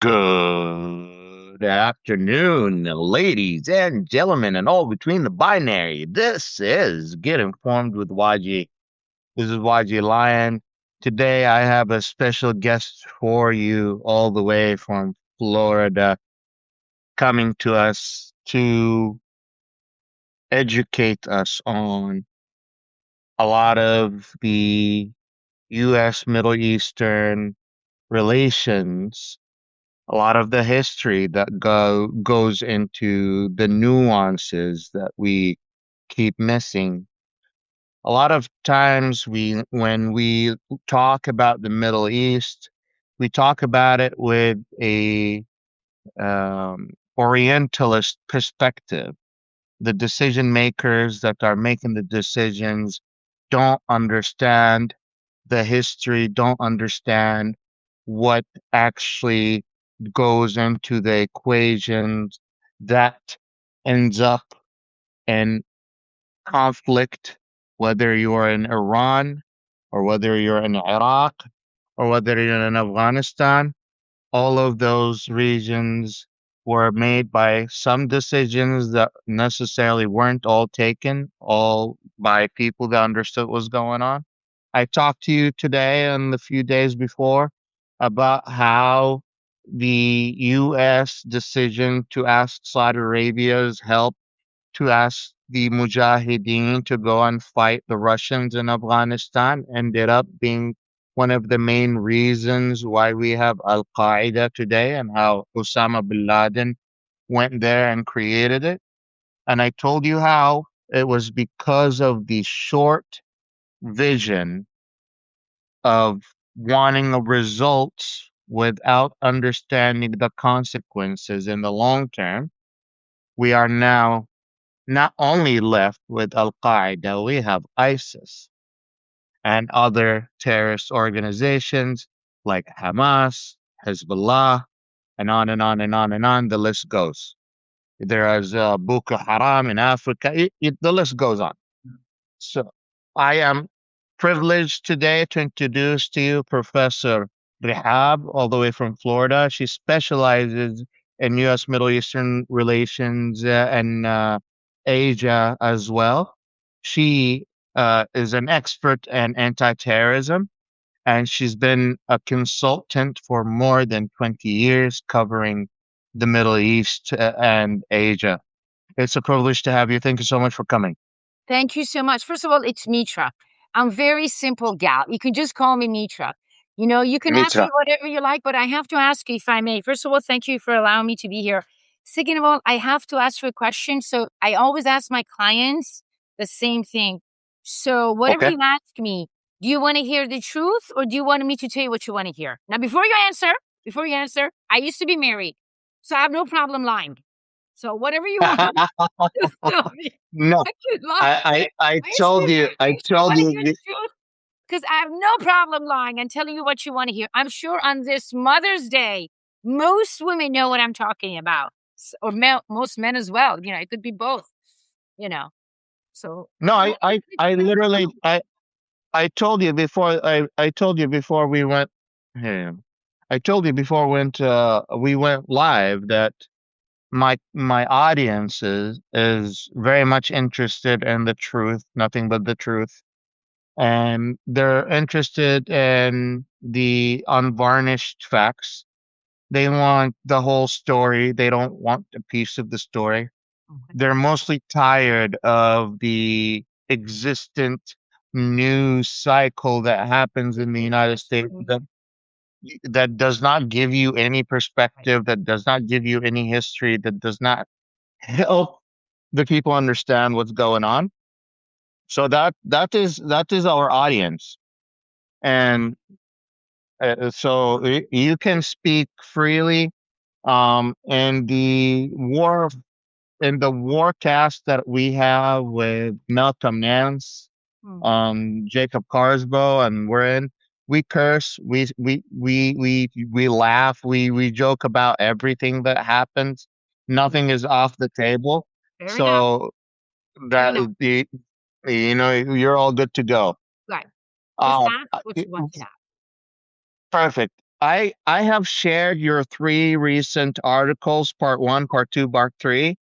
Good afternoon, ladies and gentlemen, and all between the binary. This is Get Informed with Wajeeh. This is Wajeeh Lion. Today, I have a special guest for you, all the way from Florida, coming to us to educate us on a lot of the U.S. Middle Eastern relations, a lot of the history that goes into the nuances that we keep missing. A lot of times when we talk about the Middle East, we talk about it with a Orientalist perspective. The decision makers that are making the decisions don't understand the history, don't understand what actually goes into the equations that ends up in conflict, whether you're in Iran or whether you're in Iraq or whether you're in Afghanistan. All of those regions were made by some decisions that necessarily weren't all taken, all by people that understood what was going on. I talked to you today and the few days before about how the U.S. decision to ask Saudi Arabia's help to ask the Mujahideen to go and fight the Russians in Afghanistan ended up being one of the main reasons why we have Al Qaeda today and how Osama bin Laden went there and created it. And I told you how it was because of the short vision of wanting a results without understanding the consequences in the long term. We are now not only left with Al Qaeda, we have ISIS and other terrorist organizations like Hamas, Hezbollah, and on and on and on and on. The list goes. There is Boko Haram in Africa. The list goes on. So I am privileged today to introduce to you Professor Raheb, all the way from Florida. She specializes in U.S. Middle Eastern relations and Asia as well. She is an expert in anti-terrorism, and she's been a consultant for more than 20 years covering the Middle East and Asia. It's a privilege to have you. Thank you so much for coming. Thank you so much. First of all, it's Mitra. I'm very simple gal. You can just call me Mitra. You can ask me Mitra. whatever you like, but I have to ask you if I may. First of all, thank you for allowing me to be here. Second of all, I have to ask you a question. So I always ask my clients the same thing. So whatever Okay. you ask me, do you want to hear the truth or do you want me to tell you what you want to hear? Now, before you answer, I used to be married, so I have no problem lying. So whatever you want, just tell me. No, I could lie. I Are you told you, serious? I You told want to you, hear the truth? Because I have no problem lying and telling you what you want to hear. I'm sure on this Mother's Day, most women know what I'm talking about, or most men as well. It could be both. You know, so no, I literally, I told you I told you before we went, hey, I told you before we went live that my audience is very much interested in the truth, nothing but the truth. And they're interested in the unvarnished facts. They want the whole story. They don't want a piece of the story. okay. They're mostly tired of the existent news cycle that happens in the United States that does not give you any perspective, that does not give you any history, that does not help the people understand what's going on. So that is our audience, and so you can speak freely. In the warcast that we have with Malcolm Nance, Hmm. Jacob Carsbo, and we're in. We curse, we laugh, we joke about everything that happens. Nothing is off the table. Fair enough. So Fair that enough. the you're all good to go. Right. Just Um, ask what you want to have. perfect. I have shared your three recent articles, part one, part two, part three,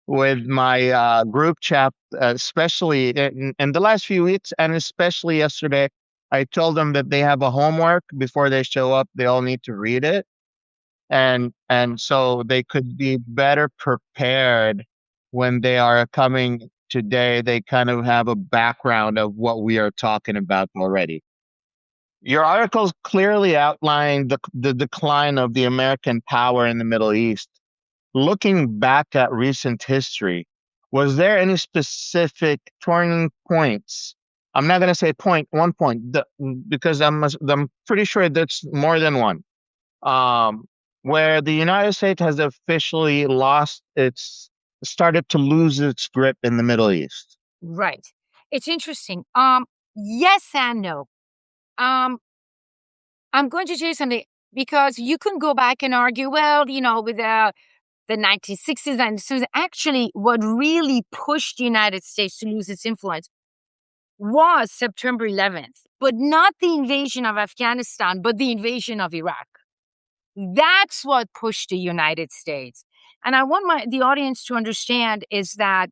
with my group chat, especially in the last few weeks, and especially yesterday. I told them that they have a homework before they show up. They all need to read it, and so they could be better prepared when they are coming today. They kind of have a background of what we are talking about already. Your articles clearly outline the decline of the American power in the Middle East. Looking back at recent history, was there any specific turning points? I'm not going to say one point, because I'm pretty sure that's more than one. Um, where the United States has officially started to lose its grip in the Middle East. Right. It's interesting. Yes and no. Um, I'm going to tell you something because you can go back and argue, well, with the 1960s and so actually what really pushed the United States to lose its influence was September 11th, but not the invasion of Afghanistan, but the invasion of Iraq. That's what pushed the United States. And I want the audience to understand is that,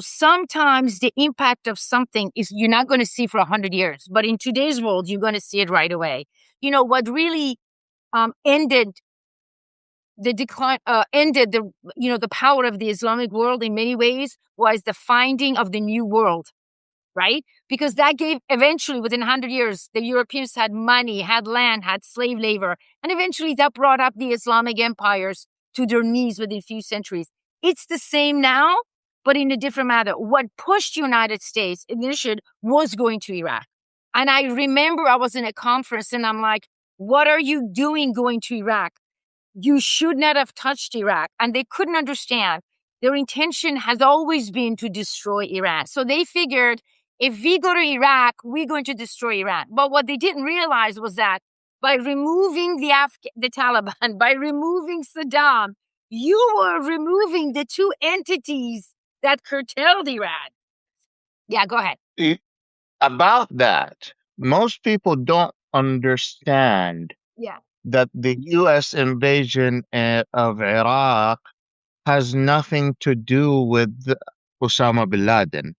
sometimes the impact of something is you're not going to see for 100 years, but in today's world, you're going to see it right away. What really ended the decline, ended the power of the Islamic world in many ways was the finding of the New World, right? Because that gave eventually within 100 years, the Europeans had money, had land, had slave labor, and eventually that brought up the Islamic empires to their knees within a few centuries. It's the same now, but in a different manner. What pushed the United States initially was going to Iraq. And I remember I was in a conference and I'm like, what are you doing going to Iraq? You should not have touched Iraq. And they couldn't understand. Their intention has always been to destroy Iran. So they figured if we go to Iraq, we're going to destroy Iran. But what they didn't realize was that by removing the Taliban, by removing Saddam, you were removing the two entities that curtailed Iran. Yeah, go ahead. About that, most people don't understand Yeah. that the U.S. invasion of Iraq has nothing to do with Osama bin Laden.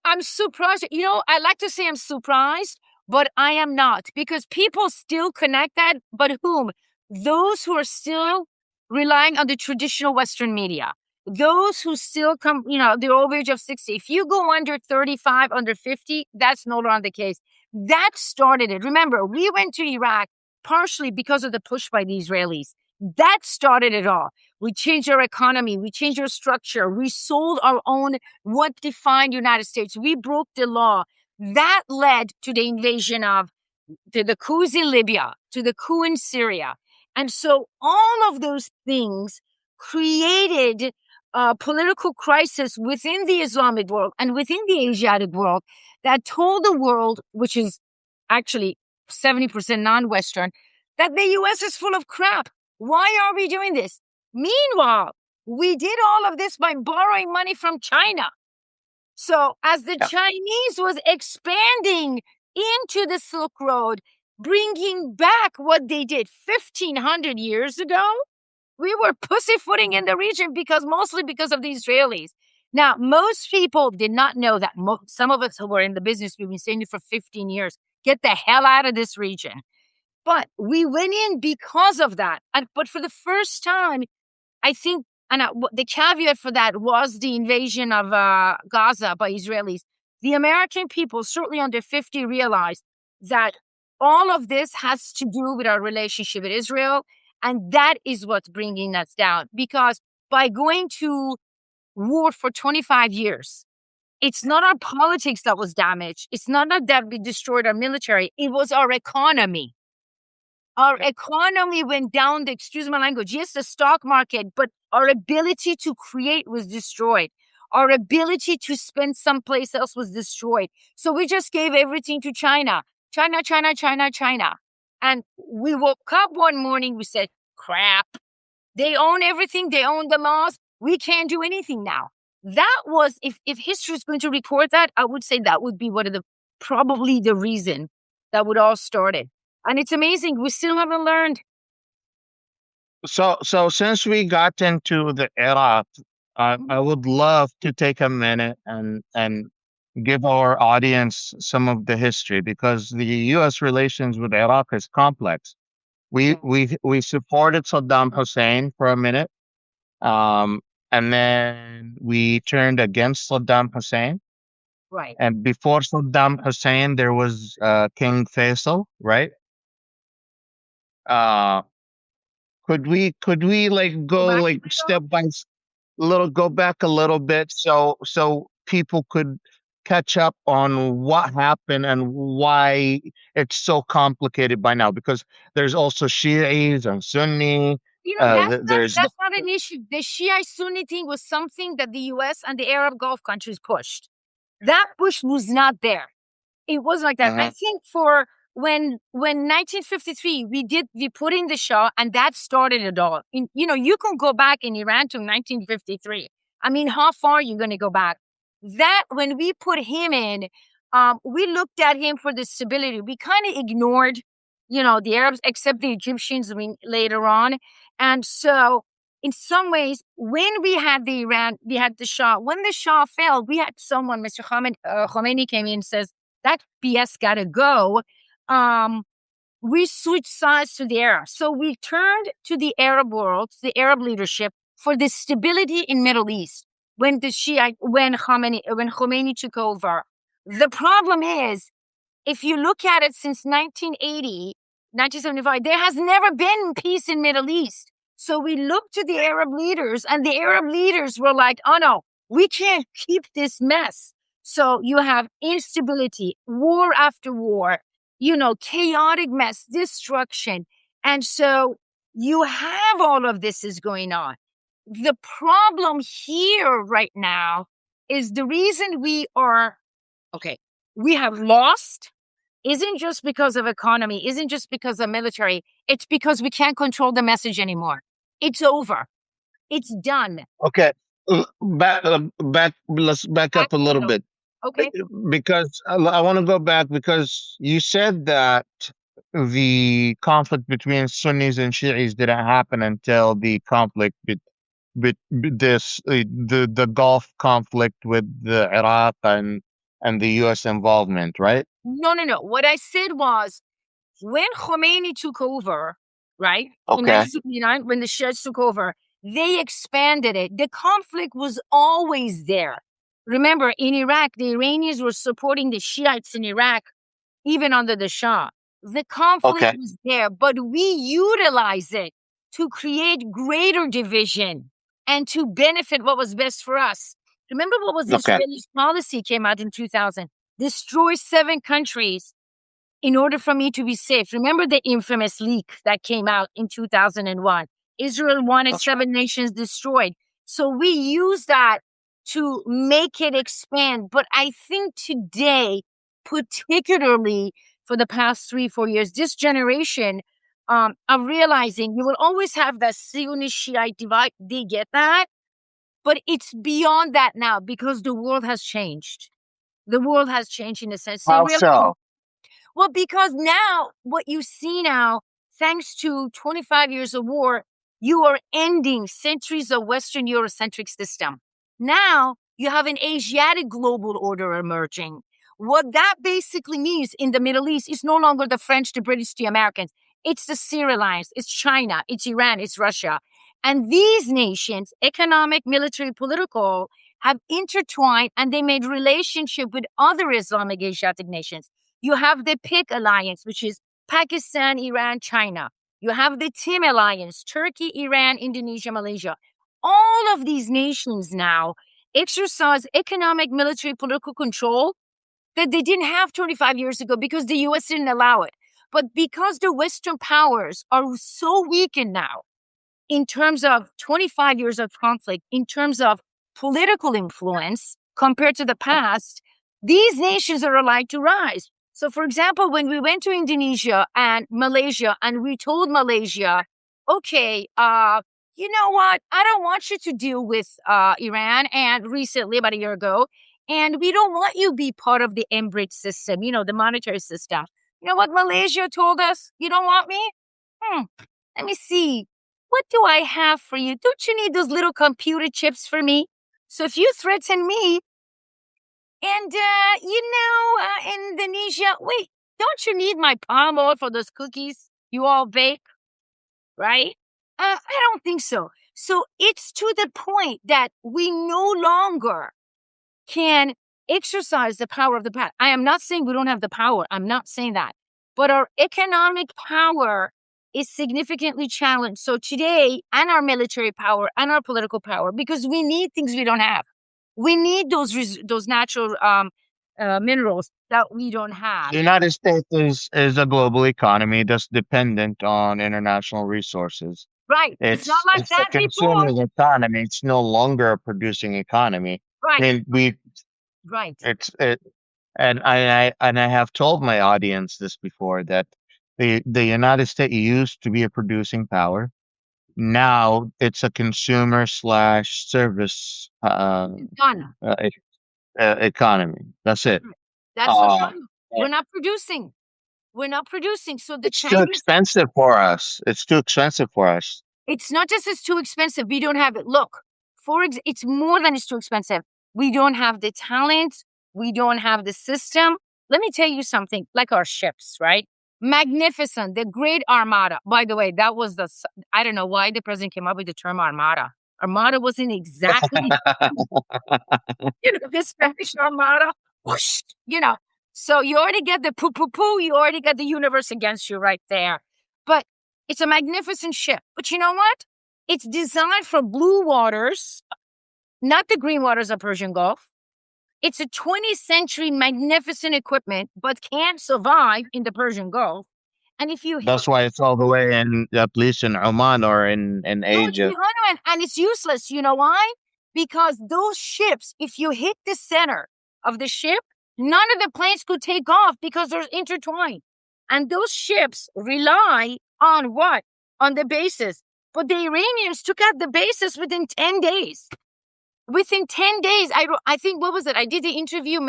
I'm surprised. I like to say I'm surprised, but I am not because people still connect that. But whom? Those who are still relying on the traditional Western media. Those who still come, the over age of 60. If you go under 35, under 50, that's no longer the case. That started it. Remember, we went to Iraq partially because of the push by the Israelis. That started it all. We changed our economy. We changed our structure. We sold our own what defined United States. We broke the law. That led to the invasion to the coups in Libya, to the coup in Syria. And so all of those things created a political crisis within the Islamic world and within the Asiatic world that told the world, which is actually 70% non-Western, that the U.S. is full of crap. Why are we doing this? Meanwhile, we did all of this by borrowing money from China. So as the Chinese was expanding into the Silk Road, bringing back what they did 1,500 years ago, we were pussyfooting in the region mostly because of the Israelis. Now, most people did not know that. Some of us who were in the business, we've been saying it for 15 years, get the hell out of this region. But we went in because of that. But for the first time, I think, the caveat for that was the invasion of Gaza by Israelis. The American people, certainly under 50, realized that all of this has to do with our relationship with Israel. And that is what's bringing us down. Because by going to war for 25 years, it's not our politics that was damaged. It's not that we destroyed our military. It was our economy. Our economy went down, excuse my language, yes, the stock market, but our ability to create was destroyed. Our ability to spend someplace else was destroyed. So we just gave everything to China. China, China, China, China. And we woke up one morning, we said, crap. They own everything. They own the laws. We can't do anything now. That was, if history is going to record that, I would say that would be probably the reason that would all started. And it's amazing. We still haven't learned. So since we got into the Iraq, I would love to take a minute and give our audience some of the history because the U.S. relations with Iraq is complex. We supported Saddam Hussein for a minute, um, and then we turned against Saddam Hussein. Right. And before Saddam Hussein, there was King Faisal, right? Uh, could we like Go go back like a little. step by little go back a little bit so people could catch up on what happened and why it's so complicated by now because there's also Shi'is and Sunni. There's That's not an issue. The Shia Sunni thing was something that the US and the Arab Gulf countries pushed. That push was not there. It was like that. I uh think for when 1953 we put in the Shah and that started it all. You can go back in Iran to 1953. I mean, how far are you going to go back? That when we put him in, we looked at him for the stability. We kind of ignored, the Arabs, except the Egyptians. I mean, later on, and so in some ways, when we had the Iran, we had the Shah. When the Shah fell, we had someone, Mr. Khomeini came in and says, that BS gotta go. Um, we switched sides to the Arab. So we turned to the Arab world, the Arab leadership for the stability in Middle East when Khomeini took over. The problem is, if you look at it since 1980, 1975, there has never been peace in Middle East. So we looked to the Arab leaders and the Arab leaders were like, oh no, we can't keep this mess. So you have instability, war after war, chaotic mess, destruction. And so you have all of this is going on. The problem here right now is the reason we have lost isn't just because of economy, isn't just because of military. It's because we can't control the message anymore. It's over. It's done. okay, let's back Back up a a little little. bit Okay. because I want to go back because you said that the conflict between Sunnis and Shi'is didn't happen until the conflict the Gulf conflict with the Iraq and the U.S. involvement, right? No, no, no. What I said was when Khomeini took over, right, in Okay, 1979, when the Shiites took over, they expanded it. The conflict was always there. Remember, in Iraq, the Iranians were supporting the Shiites in Iraq even under the Shah. The conflict okay, was there, but we utilize it to create greater division and to benefit what was best for us. Remember what was okay. Israel's policy came out in 2000? Destroy 7 countries in order for me to be safe. Remember the infamous leak that came out in 2001? Israel wanted That's right. 7 nations destroyed. So we use that to make it expand. But I think today, particularly for the past 3-4 years, this generation are realizing you will always have that Zionist Shiite divide. They get that. But it's beyond that now because the world has changed. The world has changed in a sense. They How realize so? well, because now what you see now, thanks to 25 years of war, you are ending centuries of Western Eurocentric system. Now you have an Asiatic global order emerging. What that basically means in the Middle East is no longer the French, the British, the Americans. It's the Syria alliance, it's China, it's Iran, it's Russia. And these nations, economic, military, political, have intertwined and they made relationship with other Islamic Asiatic nations. You have the PIC alliance, which is Pakistan, Iran, China. You have the TIM alliance, Turkey, Iran, Indonesia, Malaysia. All of these nations now exercise economic, military, political control that they didn't have 25 years ago because the US didn't allow it. But because the Western powers are so weakened now, in terms of 25 years of conflict, in terms of political influence compared to the past, these nations are allowed to rise. So, for example, when we went to Indonesia and Malaysia and we told Malaysia, okay, you know what? I don't want you to deal with Iran and recently, about a year ago, and we don't want you to be part of the Embridge system, the monetary system. You know what Malaysia told us? You don't want me? Let me see. What do I have for you? Don't you need those little computer chips for me? So if you threaten me, and, Indonesia, wait, don't you need my palm oil for those cookies you all bake, right? I don't think so. So it's to the point that we no longer can exercise the power of the past. I am not saying we don't have the power. I'm not saying that. But our economic power is significantly challenged. So today, and our military power and our political power, because we need things we don't have. We need those natural minerals that we don't have. The United States is a global economy that's dependent on international resources. Right. It's not like It's a that before. consuming economy. It's no longer a producing economy. I Right. mean, Right. and I have told my audience this before, that the United States used to be a producing power. Now it's a consumer slash service Done. economy. That's it. That's the Uh, problem. We're not producing. We're not producing. So the it's too Chinese, expensive for us. It's too expensive for us. it's not just it's too expensive. We don't have it. Look, it's more than it's too expensive. We don't have the talent. We don't have the system. Let me tell you something, like our ships, right? Magnificent, the Great Armada. By the way, that was I don't know why the president came up with the term Armada. Armada wasn't exactly, the Spanish Armada. Whoosh, So you already get the poo. You already got the universe against you right there. But it's a magnificent ship. But you know what? It's designed for blue waters, not the green waters of Persian Gulf. It's a 20th century magnificent equipment, but can't survive in the Persian Gulf. And if you hit That's why it's all the way in, at least in Oman or in Asia. and it's useless. You know why? Because those ships, if you hit the center of the ship, none of the planes could take off because they're intertwined. And those ships rely on what? On the bases. But the Iranians took out the bases within 10 days. Within 10 days, I think, what was it? I did the interview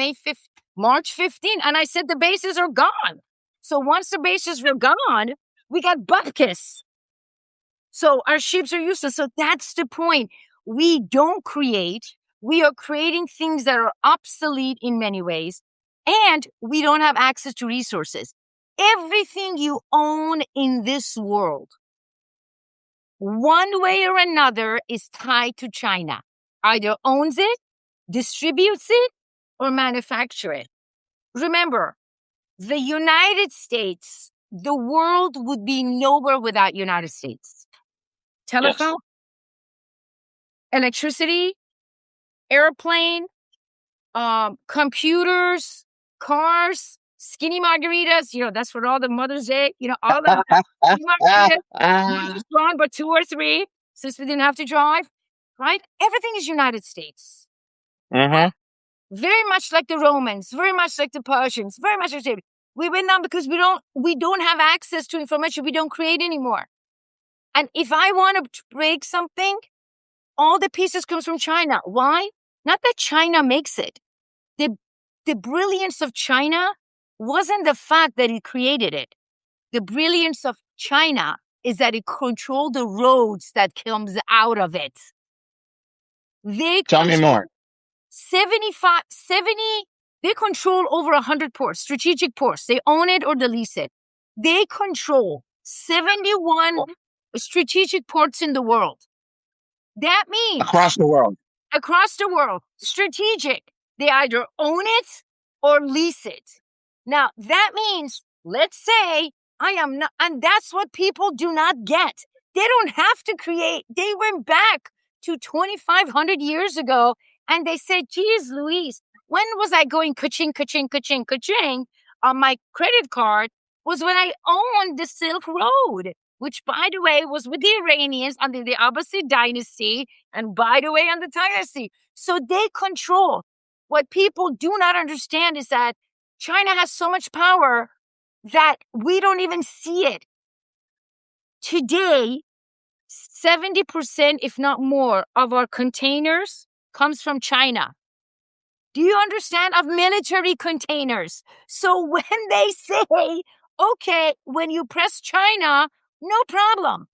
March 15, and I said the bases are gone. So once the bases were gone, we got bupkis. So our ships are useless. So that's the point. We don't create. We are creating things that are obsolete in many ways, and we don't have access to resources. Everything you own in this world, one way or another, is tied to China. Either owns it, distributes it, or manufacture it. Remember, the United States, the world would be nowhere without United States. Telephone, electricity, airplane, computers, cars, skinny margaritas. That's for all the Mother's Day. All the skinny margaritas. Not just one, but 2 or 3, since we didn't have to drive. Right? Everything is United States. Mm-hmm. Very much like the Romans, very much like the Persians, very much like we went down because we don't have access to information. We don't create anymore. And if I want to break something, all the pieces comes from China. Why? Not that China makes it. The brilliance of China wasn't the fact that it created it. The brilliance of China is that it controlled the roads that comes out of it. Tell me more. 70, they control over 100 ports, strategic ports. They own it or they lease it. They control 71 strategic ports in the world. That means across the world, strategic. They either own it or lease it. Now, that means, let's say I am not, and that's what people do not get. They don't have to create. They went back to 2,500 years ago and they said, geez, Louise, when was I going ka-ching, ka-ching, ka-ching, ka-ching on my credit card? Was when I owned the Silk Road, which, by the way, was with the Iranians under the Abbasid dynasty, and by the way, under dynasty. So they control. What people do not understand is that China has so much power that we don't even see it. Today, 70%, if not more, of our containers comes from China. Do you understand? Of military containers. So when they say, Okay, when you press China, no problem.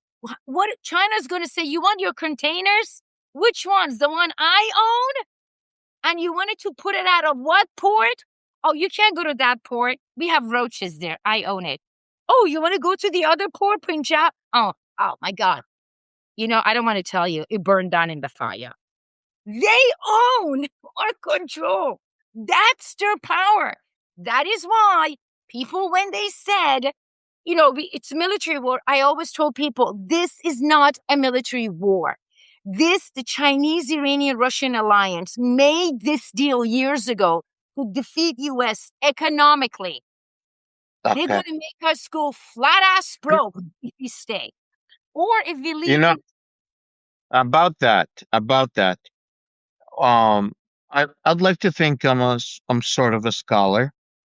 What China's going to say, you want your containers? Which ones? The one I own? And you wanted to put it out of what port? Oh, you can't go to that port. We have roaches there. I own it. Oh, you want to go to the other port, Punjab? Oh my God. I don't want to tell you. It burned down in the fire. They own or control. That's their power. That is why people, when they said, it's military war, I always told people, this is not a military war. The Chinese, Iranian, Russian alliance made this deal years ago to defeat US economically. They're Okay. going to make us go flat ass broke if we stay. Or if we You leave know, it. about that, um, I'd like to think I'm sort of a scholar.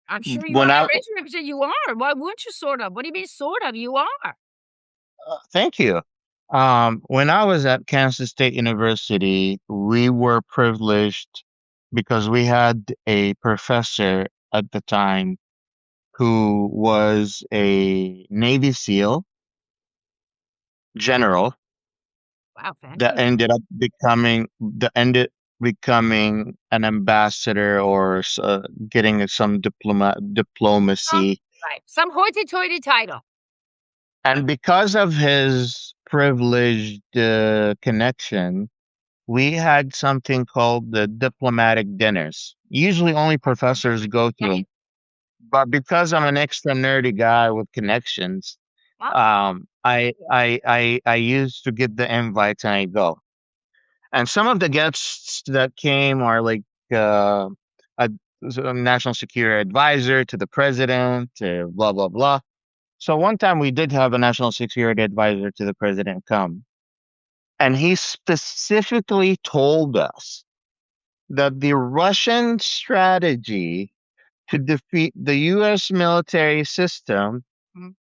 I'm sure you When are. I Richard, you are. Why wouldn't you sort of? What do you mean sort of? You are. Thank you. When I was at Kansas State University, we were privileged because we had a professor at the time who was a Navy SEAL general Wow, that fancy. ended becoming an ambassador or getting some diplomacy. Right. Some hoity-toity title. And because of his privileged connection, we had something called the diplomatic dinners. Usually only professors go to Yeah. them. But because I'm an extra nerdy guy with connections, Well, I used to get the invites and I go. And some of the guests that came are like uh, a, a national security advisor to the president, blah blah blah. So one time we did have a national security advisor to the president come, and he specifically told us that the Russian strategy to defeat the US military system mhm.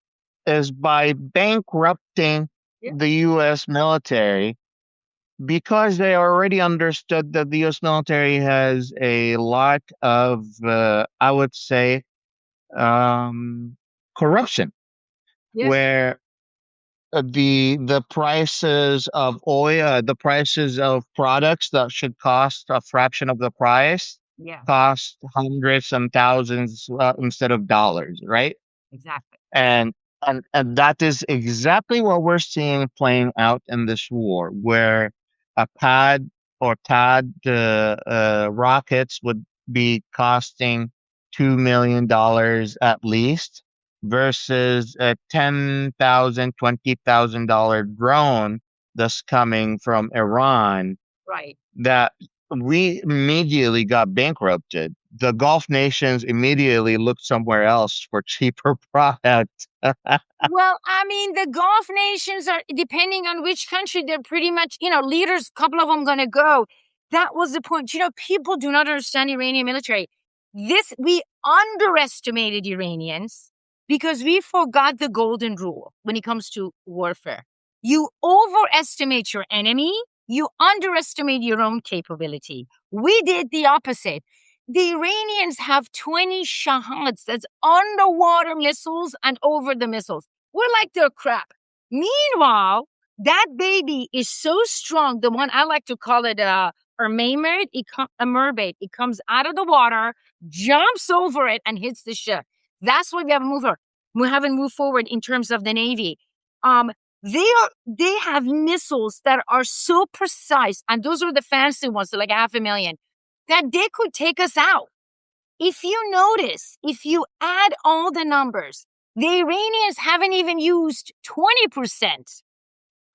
is by bankrupting Yeah. the US military because they already understood that the US military has a lot of, I would say, corruption, Yeah. where the prices of oil, the prices of products that should cost a fraction of the price Yeah. cost hundreds and thousands instead of dollars, right? Exactly. And and that is exactly what we're seeing playing out in this war, where a pad or TAD rockets would be costing $2 million at least, versus a $10,000, $20,000 drone that's coming from Iran Right. that we immediately got bankrupted. The Gulf nations immediately looked somewhere else for cheaper product. Well, I mean, the Gulf nations are, depending on which country, they're pretty much, leaders, a couple of them going to go. That was the point. People do not understand Iranian military. We underestimated Iranians because we forgot the golden rule when it comes to warfare. You overestimate your enemy, you underestimate your own capability. We did the opposite. The Iranians have 20 Shahads, that's underwater missiles and over the missiles. We're like their crap. Meanwhile, that baby is so strong. The one I like to call it a mermaid. A mermaid. It comes out of the water, jumps over it, and hits the ship. That's why we haven't moved forward. We haven't moved forward in terms of the Navy. They have missiles that are so precise, and those are the fancy ones, they're like 500,000, that they could take us out. If you notice, if you add all the numbers, the Iranians haven't even used 20%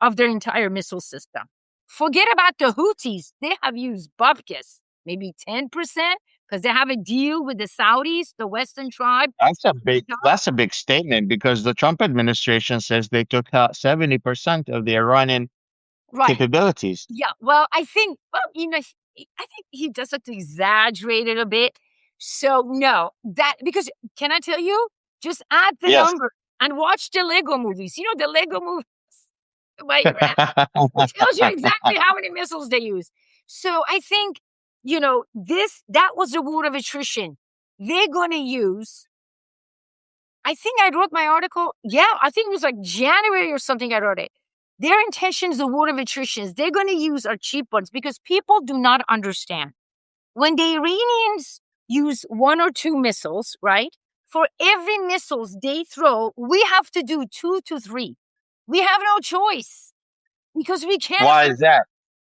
of their entire missile system. Forget about the Houthis. They have used bupkis, maybe 10%, because they have a deal with the Saudis, the Western tribe. That's a big statement because the Trump administration says they took out 70% of the Iranian Right. capabilities. Yeah. Well, I think, I think he does have to exaggerate it a bit. So, no, because can I tell you, just add the Yes. number and watch the Lego movies. The Lego movies, where you're at. It tells you exactly how many missiles they use. So I think, that was a war of attrition. They're going to use I think I wrote my article. Yeah, I think it was like January or something. I wrote it. Their intentions, the war of attrition, they're going to use our cheap ones because people do not understand. When the Iranians use 1 or 2 missiles, right? For every missiles they throw, we have to do 2 to 3. We have no choice because we can't Why afford, is that?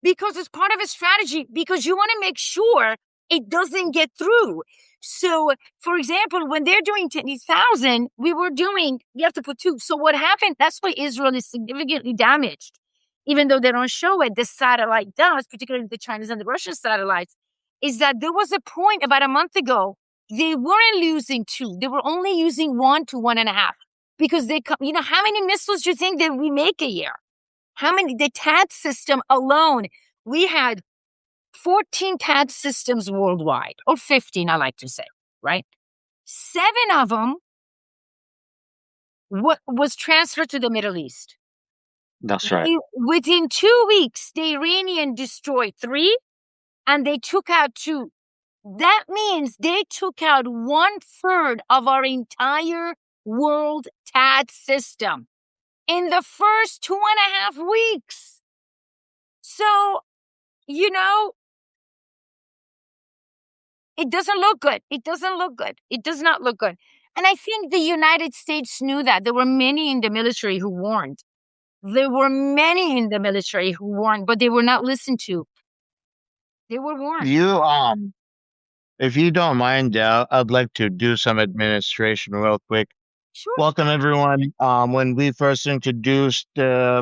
because it's part of a strategy, because you want to make sure it doesn't get through. So, for example, when they're doing 10,000, we have to put 2. So what happened? That's why Israel is significantly damaged. Even though they don't show it, the satellite does, particularly the Chinese and the Russian satellites, is that there was a point about a month ago, they weren't losing 2. They were only using 1 to 1.5 because how many missiles do you think that we make a year? The TAD system alone, we had 14 TAD systems worldwide, or 15, I like to say, right? 7 of them was transferred to the Middle East. That's right. Within 2 weeks, the Iranian destroyed 3 and they took out 2. That means they took out 1/3 of our entire world TAD system in the first 2.5 weeks. So, it doesn't look good. It doesn't look good. It does not look good. And I think the United States knew that. There were many in the military who warned. But they were not listened to. They were warned. If you don't mind, I'd like to do some administration real quick. Sure. Welcome everyone. When we first introduced, I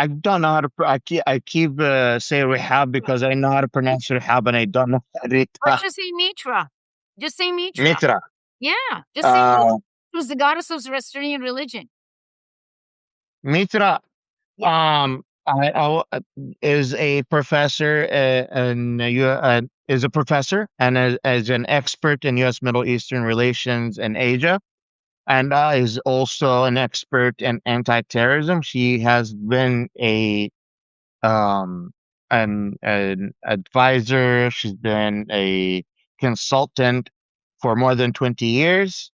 don't know how to. I keep say Rahab because I know how to pronounce Rahab, and I don't know how to. Or just say Mitra. Just say Mitra. Mitra. Yeah. Just say Mitra. Who's the goddess of Zoroastrian religion. Mitra. Yeah. Is a professor and is a professor and as an expert in U.S. Middle Eastern relations and Asia, and is also an expert in anti-terrorism. She has been um, an advisor. She's been a consultant for more than 20 years.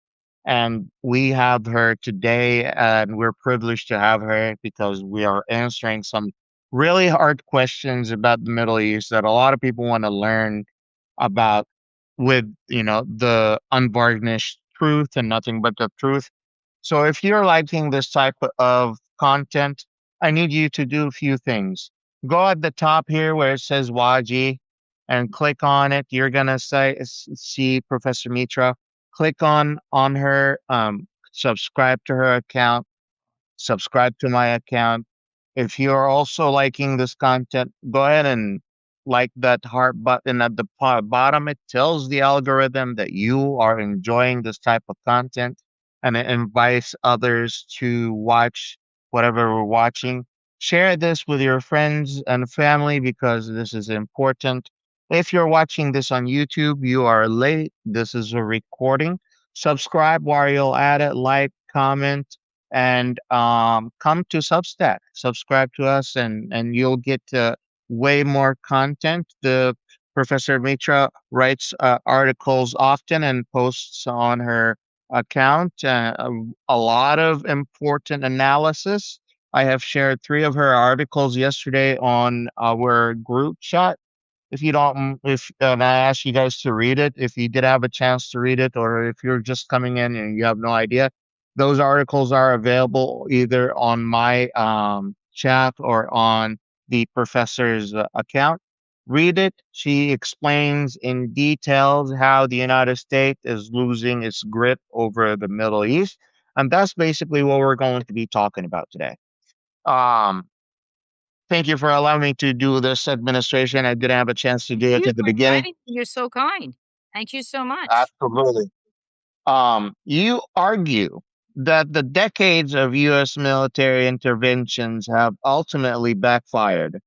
And we have her today, and we're privileged to have her because we are answering some really hard questions about the Middle East that a lot of people want to learn about with, the unvarnished truth and nothing but the truth. So if you're liking this type of content, I need you to do a few things. Go at the top here where it says Wajeeh and click on it. You're gonna see Professor Mitra. Click on her, subscribe to her account, subscribe to my account. If you're also liking this content, go ahead and like that heart button at the bottom. It tells the algorithm that you are enjoying this type of content and it invites others to watch whatever we're watching. Share this with your friends and family because this is important. If you're watching this on YouTube, you are late. This is a recording. Subscribe while you're at it, like, comment, and come to Substack. Subscribe to us, and you'll get way more content. The Professor Mitra writes articles often and posts on her account a lot of important analysis. I have shared 3 of her articles yesterday on our group chat. If you don't, if and I ask you guys to read it, if you did have a chance to read it, or if you're just coming in and you have no idea, those articles are available either on my chat or on the professor's account. Read it. She explains in details how the United States is losing its grip over the Middle East, and that's basically what we're going to be talking about today. Um, Thank you for allowing me to do this administration. I didn't have a chance to do it at the beginning. You're so kind. Thank you so much. Absolutely. You argue that the decades of U.S. military interventions have ultimately backfired.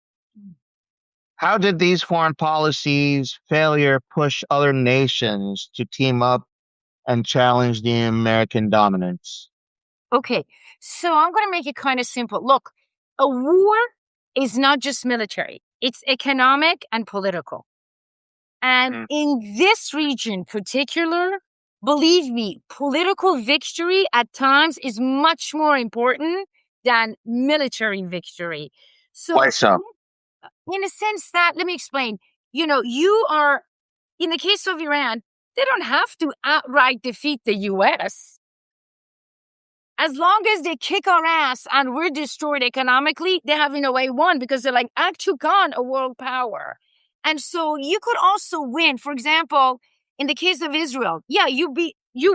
How did these foreign policies failure push other nations to team up and challenge the American dominance? Okay, so I'm going to make it kind of simple. Look, a war is not just military. It's economic and political. And in this region particular, Believe me, political victory at times is much more important than military victory. Why So, so? in a sense that, let me explain. You are, in the case of Iran, they don't have to outright defeat the US. As long as they kick our ass and we're destroyed economically, they have in a way won because they're like, I took on a world power. And so you could also win. For example, in the case of Israel, yeah, you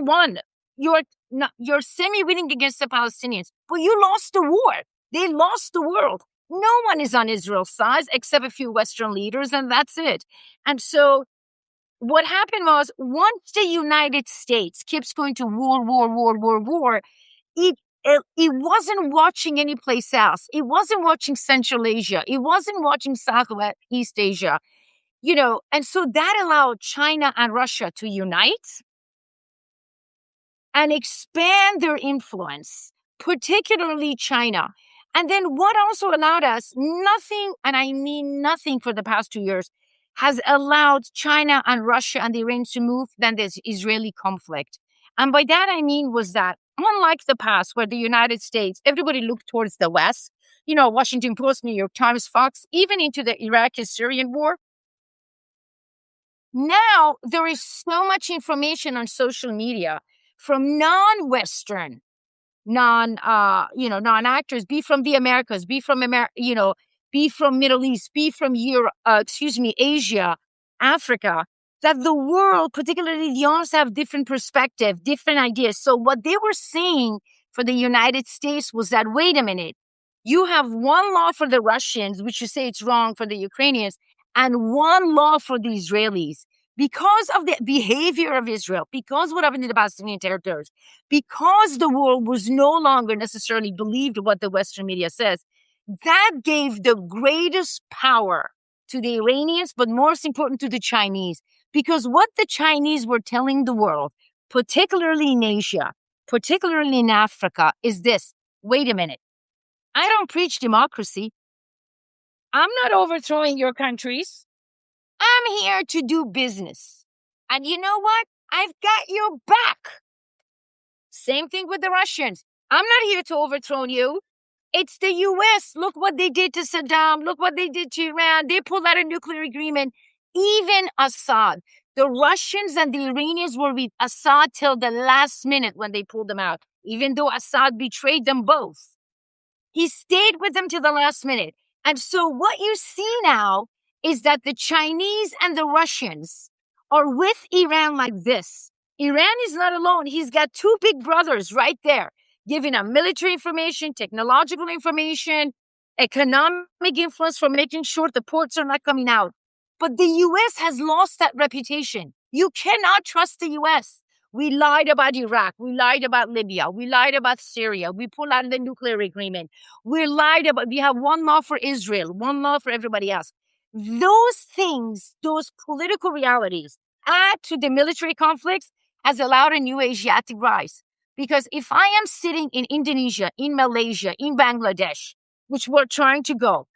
won. You're not, you're semi-winning against the Palestinians, but you lost the war. They lost the world. No one is on Israel's side except a few Western leaders, and that's it. And so what happened was once the United States keeps going to war, it wasn't watching any place else. It wasn't watching Central Asia. It wasn't watching Southeast Asia, and so that allowed China and Russia to unite and expand their influence, particularly China. And then what also allowed us, nothing, and I mean nothing for the past 2 years, has allowed China and Russia and the Iranians to move than this Israeli conflict. And by that I mean was that unlike the past where the United States, everybody looked towards the West, Washington Post, New York Times, Fox, even into the Iraqi-Syrian war. Now there is so much information on social media from non-Western, non-actors, be from the Americas, be from be from Middle East, be from Europe, Asia, Africa, that the world, particularly the ones have different perspective, different ideas. So what they were saying for the United States was that, wait a minute, you have one law for the Russians, which you say it's wrong for the Ukrainians, and one law for the Israelis. Because of the behavior of Israel, because what happened in the Palestinian territories, because the world was no longer necessarily believed what the Western media says, that gave the greatest power to the Iranians, but most important to the Chinese. Because what the Chinese were telling the world, particularly in Asia, particularly in Africa, is this: wait a minute, I don't preach democracy. I'm not overthrowing your countries. I'm here to do business. And you know what? I've got your back. Same thing with the Russians. I'm not here to overthrow you. It's the US. Look what they did to Saddam. Look what they did to Iran. They pulled out a nuclear agreement. Even Assad. The Russians and the Iranians were with Assad till the last minute when they pulled them out, even though Assad betrayed them both. He stayed with them to the last minute. And so what you see now is that the Chinese and the Russians are with Iran like this. Iran is not alone. He's got two big brothers right there, giving him military information, technological information, economic influence for making sure the ports are not coming out. But the US has lost that reputation. You cannot trust the US. We lied about Iraq. We lied about Libya. We lied about Syria. We pulled out the nuclear agreement. We have one law for Israel, one law for everybody else. Those things, those political realities add to the military conflicts has allowed a new Asiatic rise. Because if I am sitting in Indonesia, in Malaysia, in Bangladesh, which we're trying to go,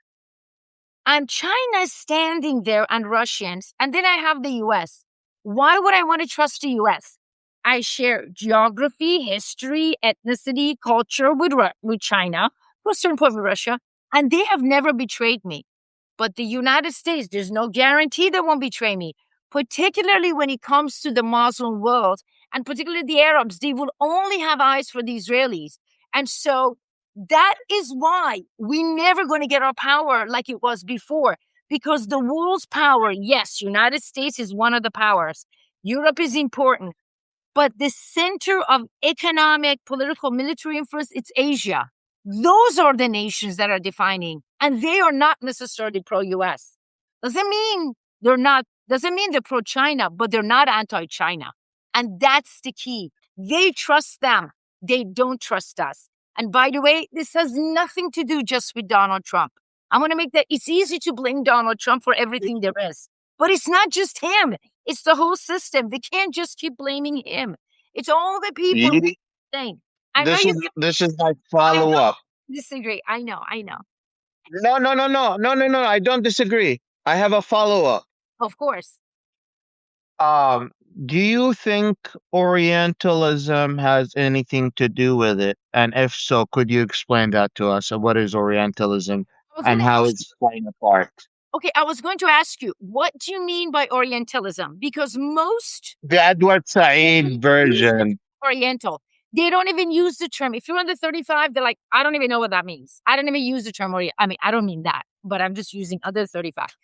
and China standing there and Russians, and then I have the US. Why would I want to trust the US? I share geography, history, ethnicity, culture with China, to a certain point with Russia, and they have never betrayed me. But the United States, there's no guarantee they won't betray me, particularly when it comes to the Muslim world, and particularly the Arabs. They will only have eyes for the Israelis. And so that is why we're never going to get our power like it was before, because the world's power, yes, United States is one of the powers. Europe is important. But the center of economic, political, military influence, it's Asia. Those are the nations that are defining, and they are not necessarily pro-US. Doesn't mean they're pro-China, but they're not anti-China. And that's the key. They trust them. They don't trust us. And by the way, this has nothing to do just with Donald Trump. I'm going to make that, it's easy to blame Donald Trump for everything there is. But it's not just him. It's the whole system. They can't just keep blaming him. It's all the people saying. I know you This is my follow up. disagree. I know. No. I don't disagree. I have a follow up. Of course. Do you think Orientalism has anything to do with it? And if so, could you explain that to us? What is Orientalism I was going and to how ask it's playing a part? Okay, I was going to ask you, what do you mean by Orientalism? Because most The Edward people Said use the version. Oriental. They don't even use the term. If you're under 35, they're like, I don't even know what that means. I don't even use the term Orient. I mean, I don't mean that, but I'm just using under 35.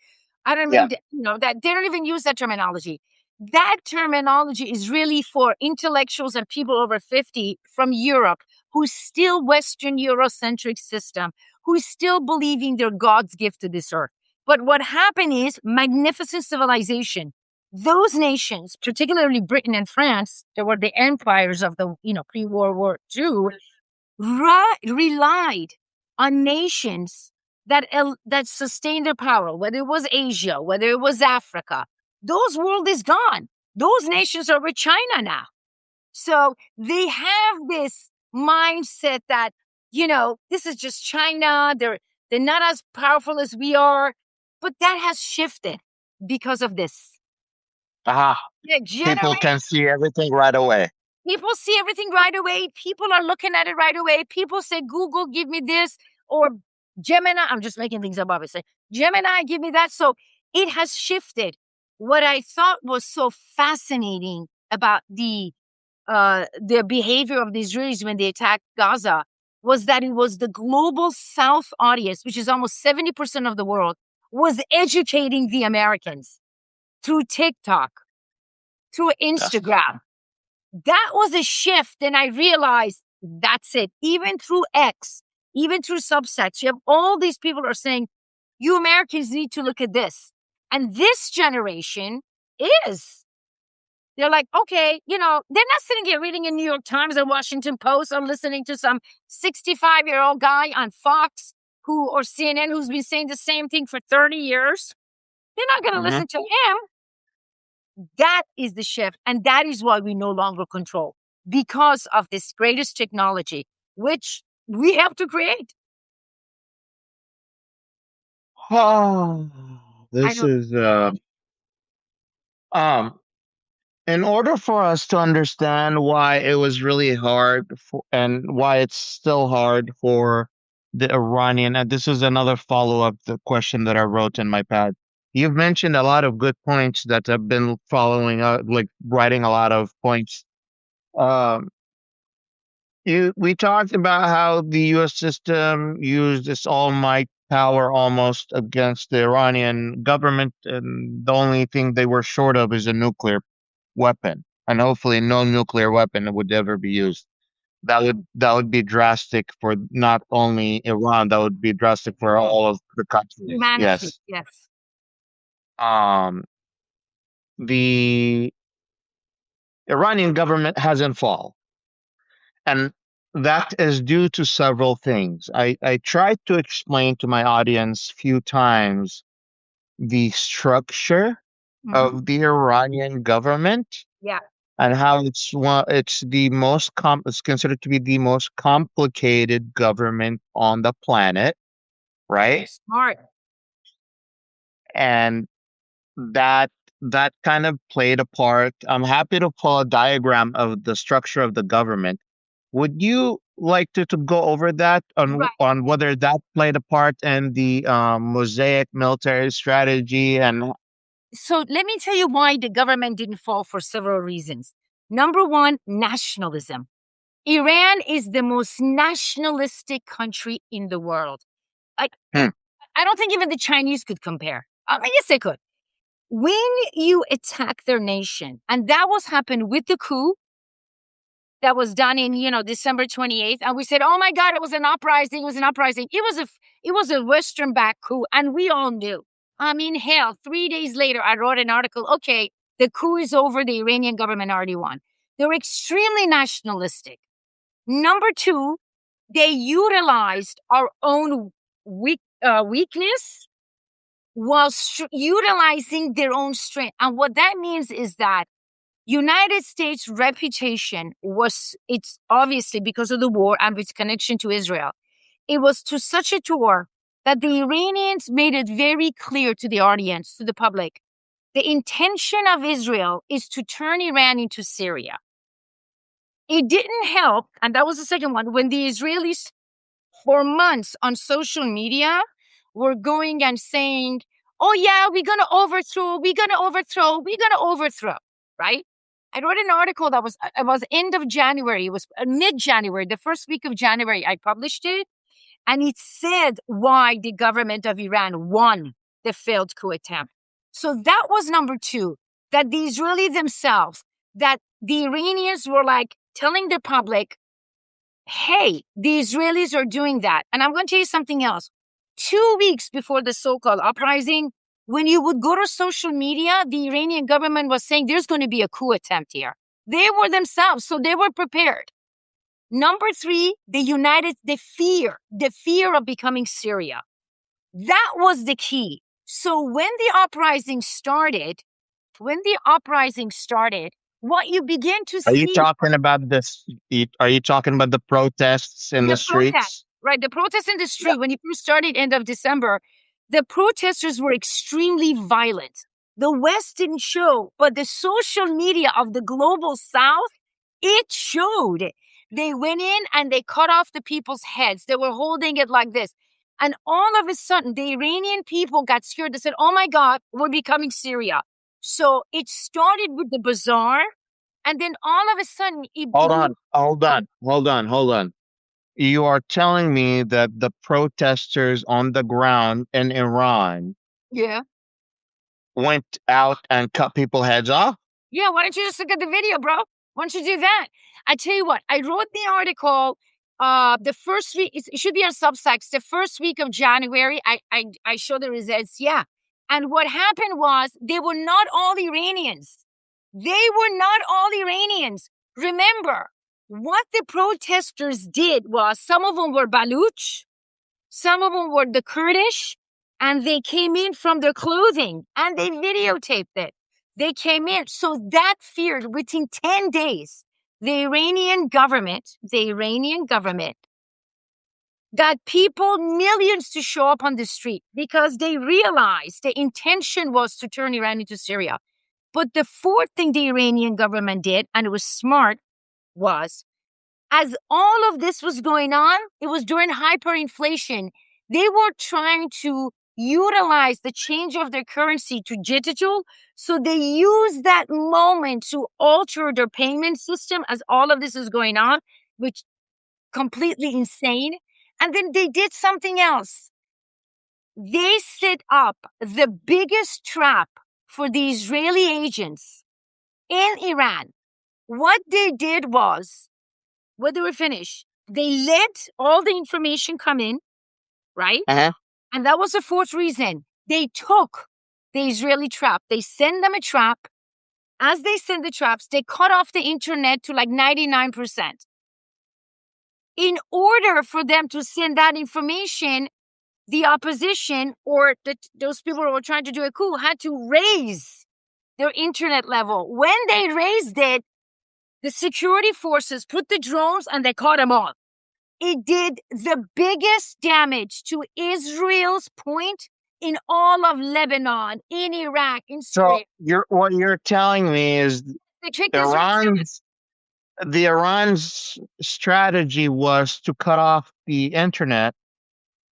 I don't Yeah. mean, that they don't even use that terminology. That terminology is really for intellectuals and people over 50 from Europe who's still Western Eurocentric system, who's still believing they're God's gift to this earth. But what happened is magnificent civilization. Those nations, particularly Britain and France, that were the empires of the pre-World War II, relied on nations that sustained their power, whether it was Asia, whether it was Africa. Those world is gone. Those nations are with China now. So they have this mindset that, this is just China. They're not as powerful as we are. But that has shifted because of this. Ah, The people generation can see everything right away. People see everything right away. People are looking at it right away. People say, Google, give me this, or Gemini. I'm just making things up, obviously. Gemini, give me that. So it has shifted. What I thought was so fascinating about the behavior of the Israelis when they attacked Gaza was that it was the global South audience, which is almost 70% of the world, was educating the Americans through TikTok, through Yes. Instagram. That was a shift. And I realized that's it. Even through X, even through Substacks, you have all these people are saying, you Americans need to look at this. And this generation is. They're like, okay, they're not sitting here reading a New York Times or Washington Post or listening to some 65-year-old guy on Fox or CNN who's been saying the same thing for 30 years. They're not going to Hmm. listen to him. That is the shift. And that is why we no longer control because of this greatest technology, which we have to create. Oh, I this don't, is um in order for us to understand why it was really hard and why it's still hard for the Iranian, and this is another follow-up the question that I wrote in my pad. You've mentioned a lot of good points that have been following like writing a lot of points. Um, we talked about how the U.S. system used its all might power almost against the Iranian government, and the only thing they were short of is a nuclear weapon, and hopefully no nuclear weapon would ever be used. That would be drastic for not only Iran, that would be drastic for all of the countries. humanity. Yes. Yes. Um, the Iranian government hasn't fallen, and that is due to several things. I tried to explain to my audience few times the structure Hmm. of the Iranian government Yeah. and how it's considered to be the most complicated government on the planet, right? Smart. And that that kind of played a part. I'm happy to pull a diagram of the structure of the government. Would you like to go over that Right. on whether that played a part in the mosaic military strategy and So let me tell you why the government didn't fall for several reasons. Number one, nationalism. Iran is the most nationalistic country in the world. I, hmm, I don't think even the Chinese could compare. I mean, yes, they could. When you attack their nation, and that was happened with the coup that was done in December 28th, and we said, oh my God, it was an uprising, it was an uprising. It was a Western backed coup, and we all knew. I mean, hell, 3 days later, I wrote an article. Okay, the coup is over, the Iranian government already won. They were extremely nationalistic. Number two, they utilized our own weakness while utilizing their own strength. And what that means is that United States reputation it's obviously because of the war and its connection to Israel. It was to such a tour that the Iranians made it very clear to the audience, to the public, The intention of Israel is to turn Iran into Syria. It didn't help, and that was the second one, when the Israelis for months on social media were going and saying, oh yeah, we're going to overthrow, right? I wrote an article that was end of January. It was mid-January, the first week of January. I published it, and it said why the government of Iran won the failed coup attempt. So that was number two, that the Israelis themselves, that the Iranians were like telling the public, hey, the Israelis are doing that. And I'm going to tell you something else. 2 weeks before the so-called uprising, when you would go to social media, the Iranian government was saying there's going to be a coup attempt here. They were themselves, so they were prepared. Number three, the fear of becoming Syria. That was the key. So when the uprising started, what you begin to Are you see, talking about this? Are you talking about the protests in the the protest, streets? right? The protest in the street, when it first started end of December, the protesters were extremely violent. The West didn't show, but the social media of the global South, it showed. They went in and they cut off the people's heads. They were holding it like this. And all of a sudden, the Iranian people got scared. They said, oh my God, we're becoming Syria. So it started with the bazaar. And then all of a sudden, it Hold blew. on. You are telling me that the protesters on the ground in Iran Yeah. went out and cut people's heads off? Yeah, why don't you just look at the video, bro? Why don't you do that? I tell you what, I wrote the article the first week, it should be on Substacks, the first week of January. I show the results, yeah. And what happened was they were not all Iranians. Remember, what the protesters did was some of them were Baluch, some of them were the Kurdish, and they came in from their clothing and they videotaped it. They came in. So that feared within 10 days, the Iranian government got people, millions to show up on the street because they realized the intention was to turn Iran into Syria. But the fourth thing the Iranian government did, and it was smart, was as all of this was going on, it was during hyperinflation. They were trying to utilize the change of their currency to digital. So they used that moment to alter their payment system as all of this is going on, which completely insane. And then they did something else. They set up the biggest trap for the Israeli agents in Iran. What they did was, when they were finished, they let all the information come in, right? Uh-huh. And that was the fourth reason. They took the Israeli trap. They send them a trap. As they send the traps, they cut off the internet to like 99%. In order for them to send that information, the opposition or those people who were trying to do a coup had to raise their internet level. When they raised it, the security forces put the drones and they caught them all. It did the biggest damage to Israel's point in all of Lebanon, in Iraq, in Syria. So what you're telling me is They tricked Israel. the Iran's strategy was to cut off the internet,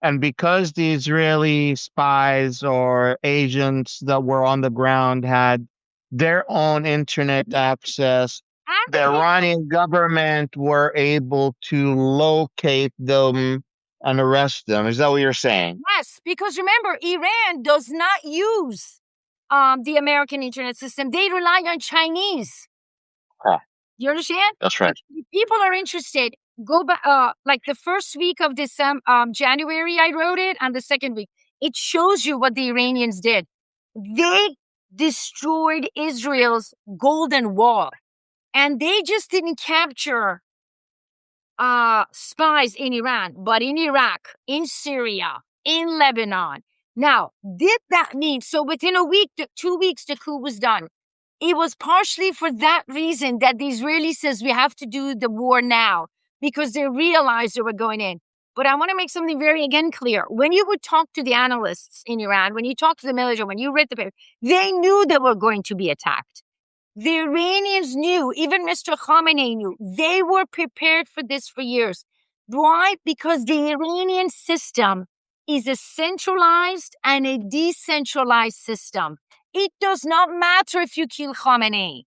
and because the Israeli spies or agents that were on the ground had their own internet access, the Iranian government were able to locate them and arrest them. Is that what you're saying? Yes, because remember, Iran does not use the American internet system. They rely on Chinese. Huh. You understand? That's right. If people are interested, go back. Like the first week of January, I wrote it, and the second week, it shows you what the Iranians did. They destroyed Israel's Golden Wall, and they just didn't capture spies in Iran, but in Iraq, in Syria, in Lebanon. Now, did that mean, so within a week, 2 weeks, the coup was done? It was partially for that reason that the Israelis says we have to do the war now, because they realized they were going in. But I want to make something very, again, clear. When you would talk to the analysts in Iran, when you talk to the military, when you read the paper, they knew they were going to be attacked. The Iranians knew, even Mr. Khamenei knew. They were prepared for this for years. Why? Because the Iranian system is a centralized and a decentralized system. It does not matter if you kill Khamenei.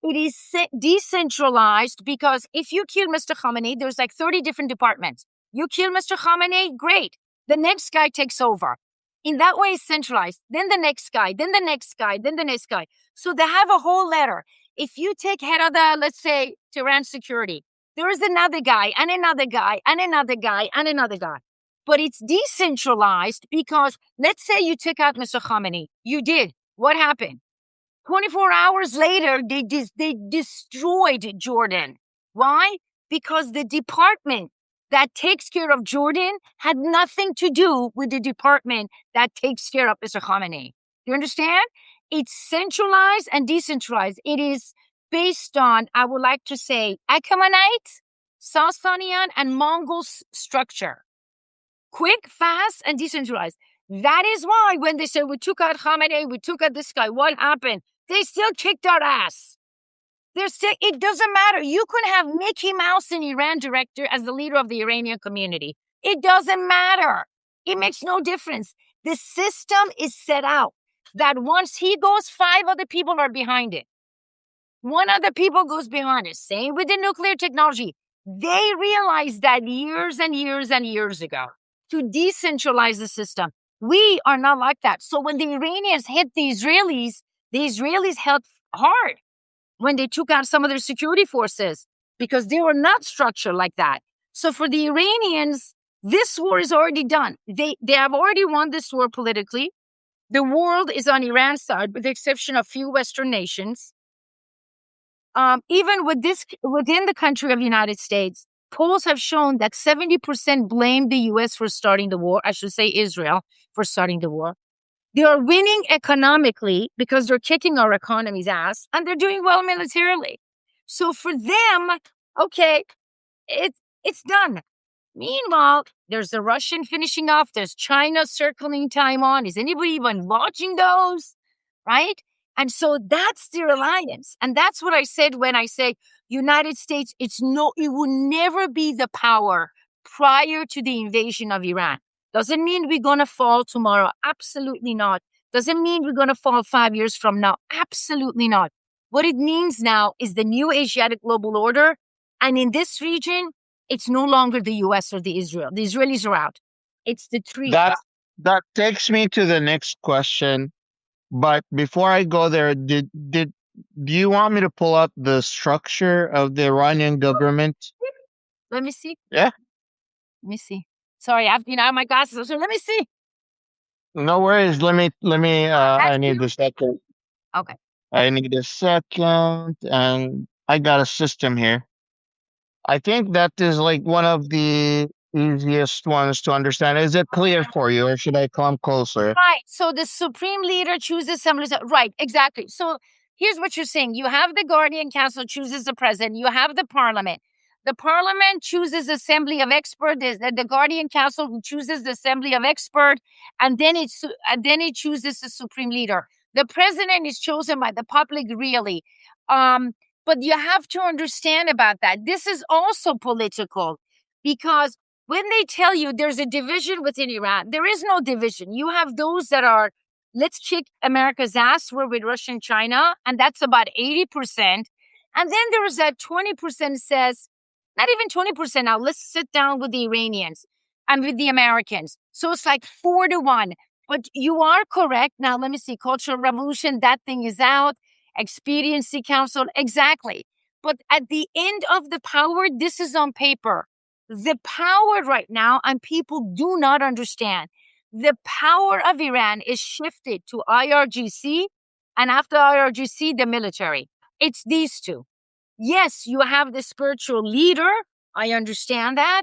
It is decentralized because if you kill Mr. Khamenei, there's like 30 different departments. You kill Mr. Khamenei, great. The next guy takes over. In that way, it's centralized. Then the next guy, then the next guy, then the next guy. So they have a whole ladder. If you take head of the, let's say, Tehran security, there is another guy and another guy and another guy and another guy. But it's decentralized because let's say you took out Mr. Khamenei. You did. What happened? 24 hours later, they destroyed Jordan. Why? Because the department that takes care of Jordan had nothing to do with the department that takes care of Mr. Khamenei. Do you understand? It's centralized and decentralized. It is based on, I would like to say, Achaemenite, Sasanian, and Mongol structure. Quick, fast, and decentralized. That is why when they say we took out Khamenei, we took out this guy, what happened? They still kicked our ass. It doesn't matter. You could have Mickey Mouse in Iran director as the leader of the Iranian community. It doesn't matter. It makes no difference. The system is set out that once he goes, 5 other people are behind it. 1 other people goes behind it. Same with the nuclear technology. They realized that years and years and years ago to decentralize the system. We are not like that. So when the Iranians hit the Israelis held hard when they took out some of their security forces because they were not structured like that. So for the Iranians, this war is already done. They have already won this war politically. The world is on Iran's side, with the exception of few Western nations. Even within the country of the United States, polls have shown that 70% blame the U.S. for starting the war. I should say Israel for starting the war. They are winning economically because they're kicking our economy's ass, and they're doing well militarily. So for them, okay, it's done. Meanwhile, there's the Russian finishing off. There's China circling Taiwan. Is anybody even watching those? Right? And so that's their alliance. And that's what I said when I say United States, it will never be the power prior to the invasion of Iran. Doesn't mean we're going to fall tomorrow. Absolutely not. Doesn't mean we're going to fall 5 years from now. Absolutely not. What it means now is the new Asiatic global order. And in this region, it's no longer the U.S. or the Israel. The Israelis are out. It's the three. That takes me to the next question. But before I go there, do you want me to pull up the structure of the Iranian government? Let me see. Yeah. Let me see. Sorry, I have my glasses. So let me see. No worries. Let me. I need a second. Okay. I need a second, and I got a system here. I think that is like one of the easiest ones to understand. Is it clear for you, or should I come closer? Right. So the supreme leader chooses somebody. Right. Exactly. So here's what you're saying. You have the Guardian Council chooses the president. You have the parliament. The parliament chooses assembly of experts. The Guardian Council chooses the assembly of experts, and then it chooses the supreme leader. The president is chosen by the public, really. But you have to understand about that. This is also political because when they tell you there's a division within Iran, there is no division. You have those that are, let's kick America's ass, we're with Russia and China, and that's about 80%. And then there's that 20% says, not even 20% now, let's sit down with the Iranians and with the Americans. So it's like 4-1. But you are correct. Now, let me see. Cultural Revolution, that thing is out. Expediency Council, exactly. But at the end of the power, this is on paper. The power right now, and people do not understand, the power of Iran is shifted to IRGC, and after IRGC, the military. It's these two. Yes, you have the spiritual leader. I understand that.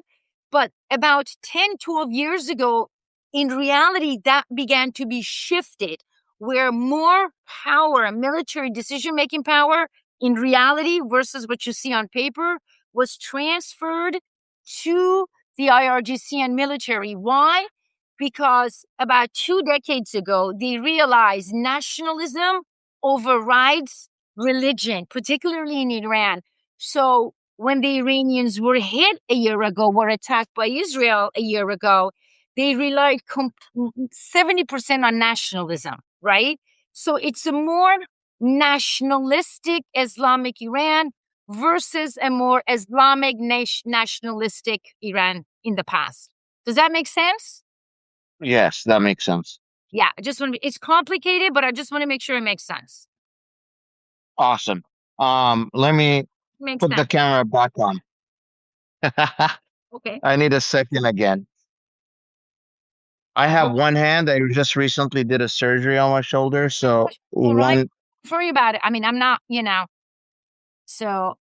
But about 10, 12 years ago, in reality, that began to be shifted where more power, military decision-making power, in reality versus what you see on paper, was transferred to the IRGC and military. Why? Because about 2 decades ago, they realized nationalism overrides religion, particularly in Iran. So when the Iranians were hit a year ago, were attacked by Israel a year ago, they relied 70% on nationalism, right? So it's a more nationalistic Islamic Iran versus a more Islamic nationalistic Iran in the past. Does that make sense? Yes, that makes sense. Yeah, I just want to, it's complicated, but I just want to make sure it makes sense. Awesome. Let me Makes put the sense. camera back on. Okay. I need a second again. I have one hand. I just recently did a surgery on my shoulder, so All right. one. Don't worry about it. I mean, I'm not, so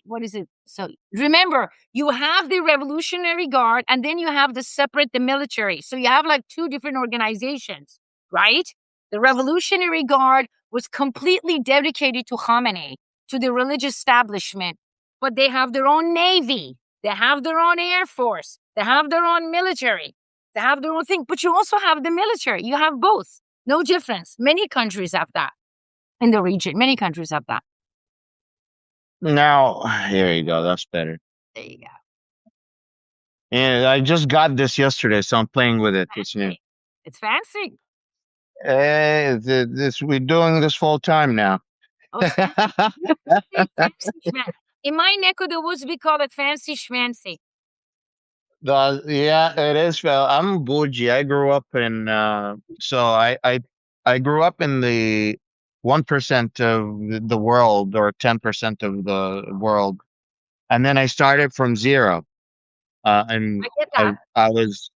what is it? So remember, you have the Revolutionary Guard and then you have the military. So you have like two different organizations, right? The Revolutionary Guard was completely dedicated to Khamenei, to the religious establishment, but they have their own navy, they have their own air force, they have their own military, they have their own thing. But you also have the military. You have both. No difference. Many countries have that in the region. Many countries have that. Now, here you go. That's better. There you go. Yeah, I just got this yesterday, so I'm playing with it. It's new. It's fancy. We're doing this full time now. Oh, fancy schman. In my neck of the woods, we call it fancy schmancy. Yeah, it is. Well, I'm bougie. I grew up in I grew up in the 1% of the world or 10% of the world, and then I started from zero. And I get that. I was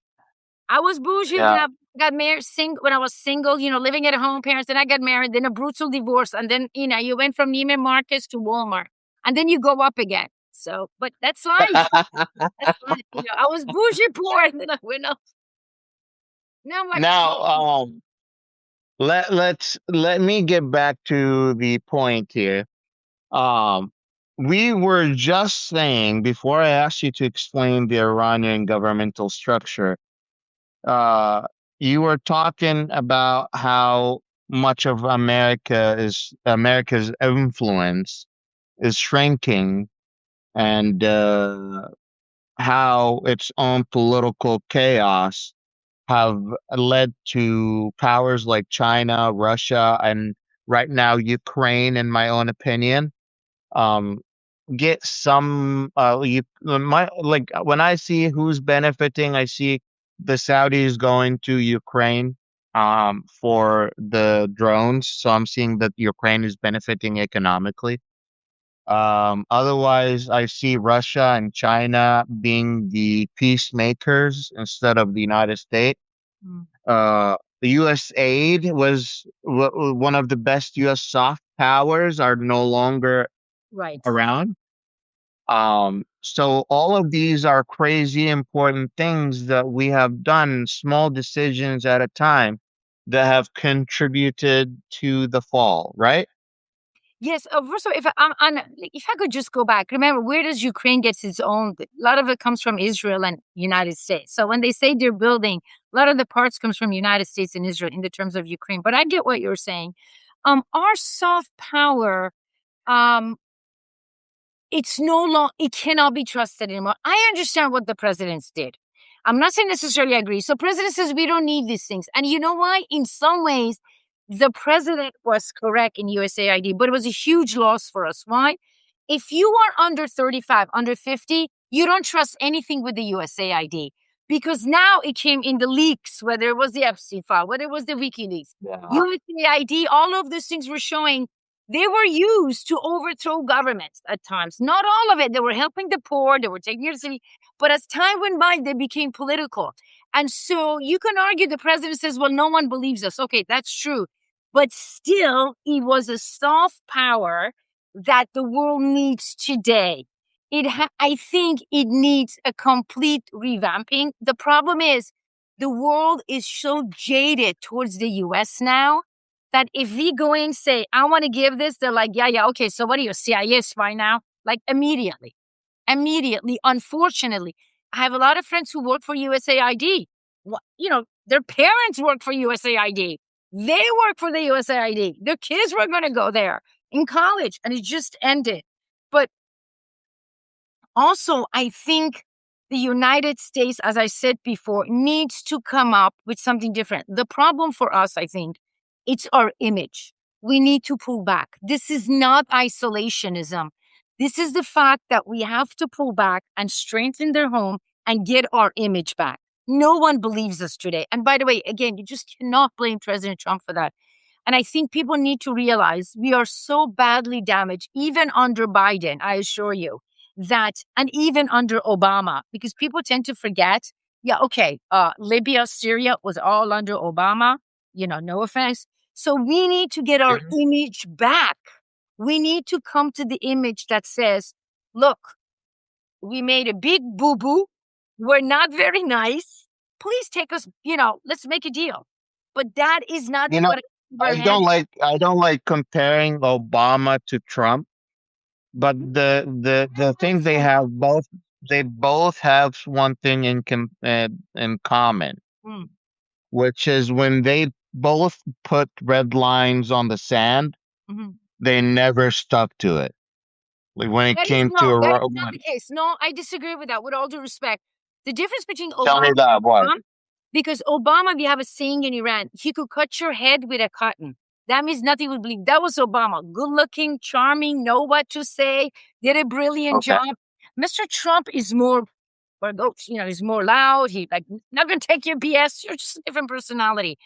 I was bougie when yeah. I got married, when I was single, living at home, parents. Then I got married, then a brutal divorce, and then you went from Neiman Marcus to Walmart, and then you go up again. So, but that's life. That's life. I was bougie poor, and then I went up. Now I'm like, Now, let me get back to the point here. Um, we were just saying before I asked you to explain the Iranian governmental structure, uh, you were talking about how much of America's influence is shrinking, and how its own political chaos have led to powers like China, Russia, and right now Ukraine, in my own opinion, um, get some my like when I see who's benefiting, I see the Saudis going to Ukraine for the drones. So I'm seeing that Ukraine is benefiting economically. Otherwise, I see Russia and China being the peacemakers instead of the United States. mm, The U.S. aid was one of the best U.S. soft powers are no longer right. around. So all of these are crazy important things that we have done, small decisions at a time that have contributed to the fall, right? Yes. First of all, if I could just go back, remember, where does Ukraine get its own? A lot of it comes from Israel and United States. So when they say they're building, a lot of the parts comes from United States and Israel in the terms of Ukraine. But I get what you're saying. Our soft power, um, it cannot be trusted anymore. I understand what the presidents did. I'm not saying necessarily agree. So president says we don't need these things. And you know why? In some ways, the president was correct in USAID, but it was a huge loss for us. Why? If you are under 35, under 50, you don't trust anything with the USAID because now it came in the leaks, whether it was the Epstein file, whether it was the WikiLeaks, USAID, all of those things were showing they were used to overthrow governments at times. Not all of it. They were helping the poor. They were taking care of the city. But as time went by, they became political. And so you can argue the president says, well, no one believes us. Okay, that's true. But still, it was a soft power that the world needs today. I think it needs a complete revamping. The problem is the world is so jaded towards the US now that if we go in and say, I want to give this, they're like, yeah, okay, so what are you, CIA spy now? Like immediately, unfortunately. I have a lot of friends who work for USAID. Their parents work for USAID. They work for the USAID. Their kids were going to go there in college, and it just ended. But also, I think the United States, as I said before, needs to come up with something different. The problem for us, I think, it's our image. We need to pull back. This is not isolationism. This is the fact that we have to pull back and strengthen their home and get our image back. No one believes us today. And by the way, again, you just cannot blame President Trump for that. And I think people need to realize we are so badly damaged, even under Biden, I assure you, that, and even under Obama, because people tend to forget, Libya, Syria was all under Obama, no offense. So we need to get our image back. We need to come to the image that says, look, we made a big boo-boo. We're not very nice. Please take us, let's make a deal. But that is not what I don't like comparing Obama to Trump, but the thing they both have one thing in common, which is when they both put red lines on the sand, they never stuck to it. Like when it came to a that is not the case. No, I disagree with that. With all due respect, the difference between tell me that why? Because Obama, we have a saying in Iran, he could cut your head with a cotton. That means nothing would believe. That was Obama. Good looking, charming, know what to say, did a brilliant job. Mr. Trump is more, he's more loud. He not gonna take your BS. You're just a different personality.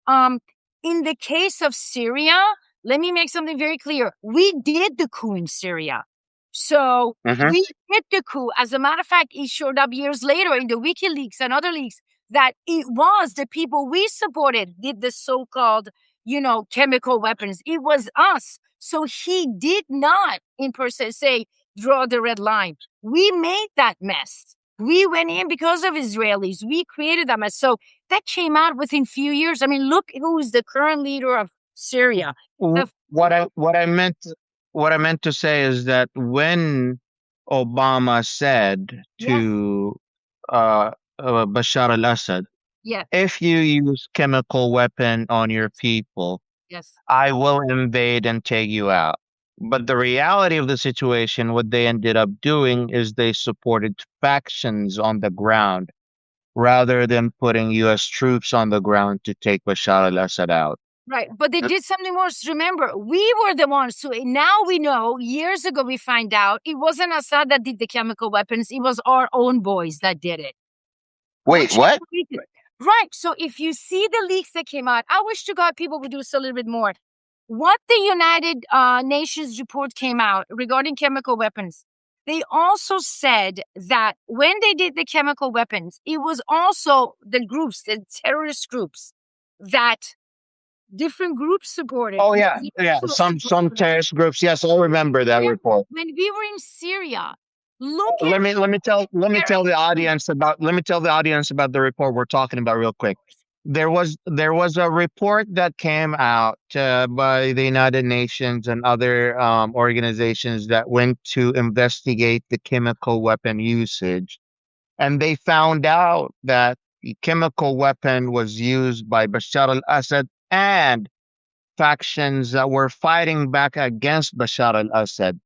In the case of Syria, let me make something very clear. We did the coup in Syria. So we did the coup. As a matter of fact, it showed up years later in the WikiLeaks and other leaks that it was the people we supported did the so-called, chemical weapons. It was us. So he did not, in per se, say, draw the red line. We made that mess. We went in because of Israelis. We created that mess. So that came out within few years. I mean, look who is the current leader of Syria. What I meant to say is that when Obama said to Bashar al-Assad, if you use chemical weapon on your people, I will invade and take you out. But the reality of the situation, what they ended up doing is they supported factions on the ground rather than putting U.S. troops on the ground to take Bashar al-Assad out. Right. But they did something worse. Remember, we were the ones who, now we know, years ago we find out, it wasn't Assad that did the chemical weapons. It was our own boys that did it. Wait, what? Right. So if you see the leaks that came out, I wish to God people would do this a little bit more. What the United Nations report came out regarding chemical weapons, they also said that when they did the chemical weapons, it was also the groups, the terrorist groups, that different groups supported. Oh yeah, some terrorist groups. Yes, I remember that report. When we were in Syria, let me tell the audience about the report we're talking about real quick. There was a report that came out by the United Nations and other organizations that went to investigate the chemical weapon usage, and they found out that the chemical weapon was used by Bashar al-Assad and factions that were fighting back against Bashar al-Assad.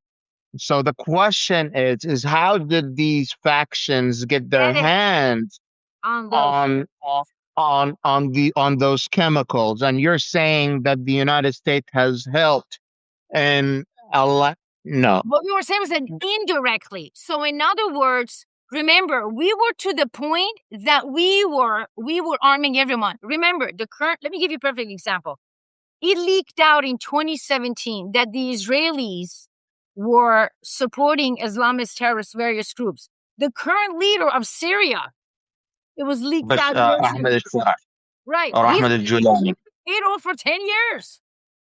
So the question is how did these factions get their hands on those chemicals? And you're saying that the United States has helped in no. What we were saying was that indirectly. So in other words, remember, we were to the point that we were arming everyone. Remember, let me give you a perfect example. It leaked out in 2017 that the Israelis were supporting Islamist terrorist various groups. The current leader of Syria, it was leaked out. Right. Or Ahmed al-Julani. For 10 years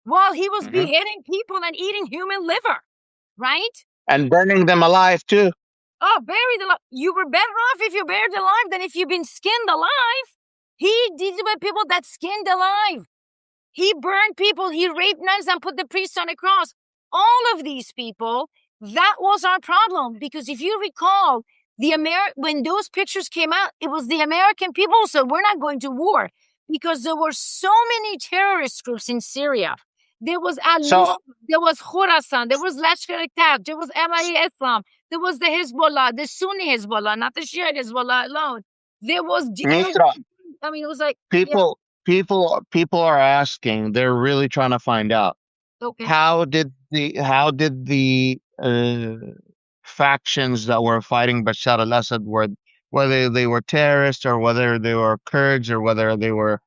while he was beheading people and eating human liver. Right? And burning them alive too. Oh, buried alive. You were better off if you buried alive than if you've been skinned alive. He did with people that skinned alive. He burned people. He raped nuns and put the priests on a cross. All of these people, that was our problem. Because if you recall, When those pictures came out, it was the American people who said, we're not going to war, because there were so many terrorist groups in Syria. There was So, there was Khorasan, there was Lashkar-e-Taiba, there was MIA Islam, there was the Hezbollah, the Sunni Hezbollah, not the Shia Hezbollah alone. There was, Mitra, I mean, it was like, yeah, people are asking. They're really trying to find out okay. how did the factions that were fighting Bashar al-Assad, whether they were terrorists or whether they were Kurds or whether they were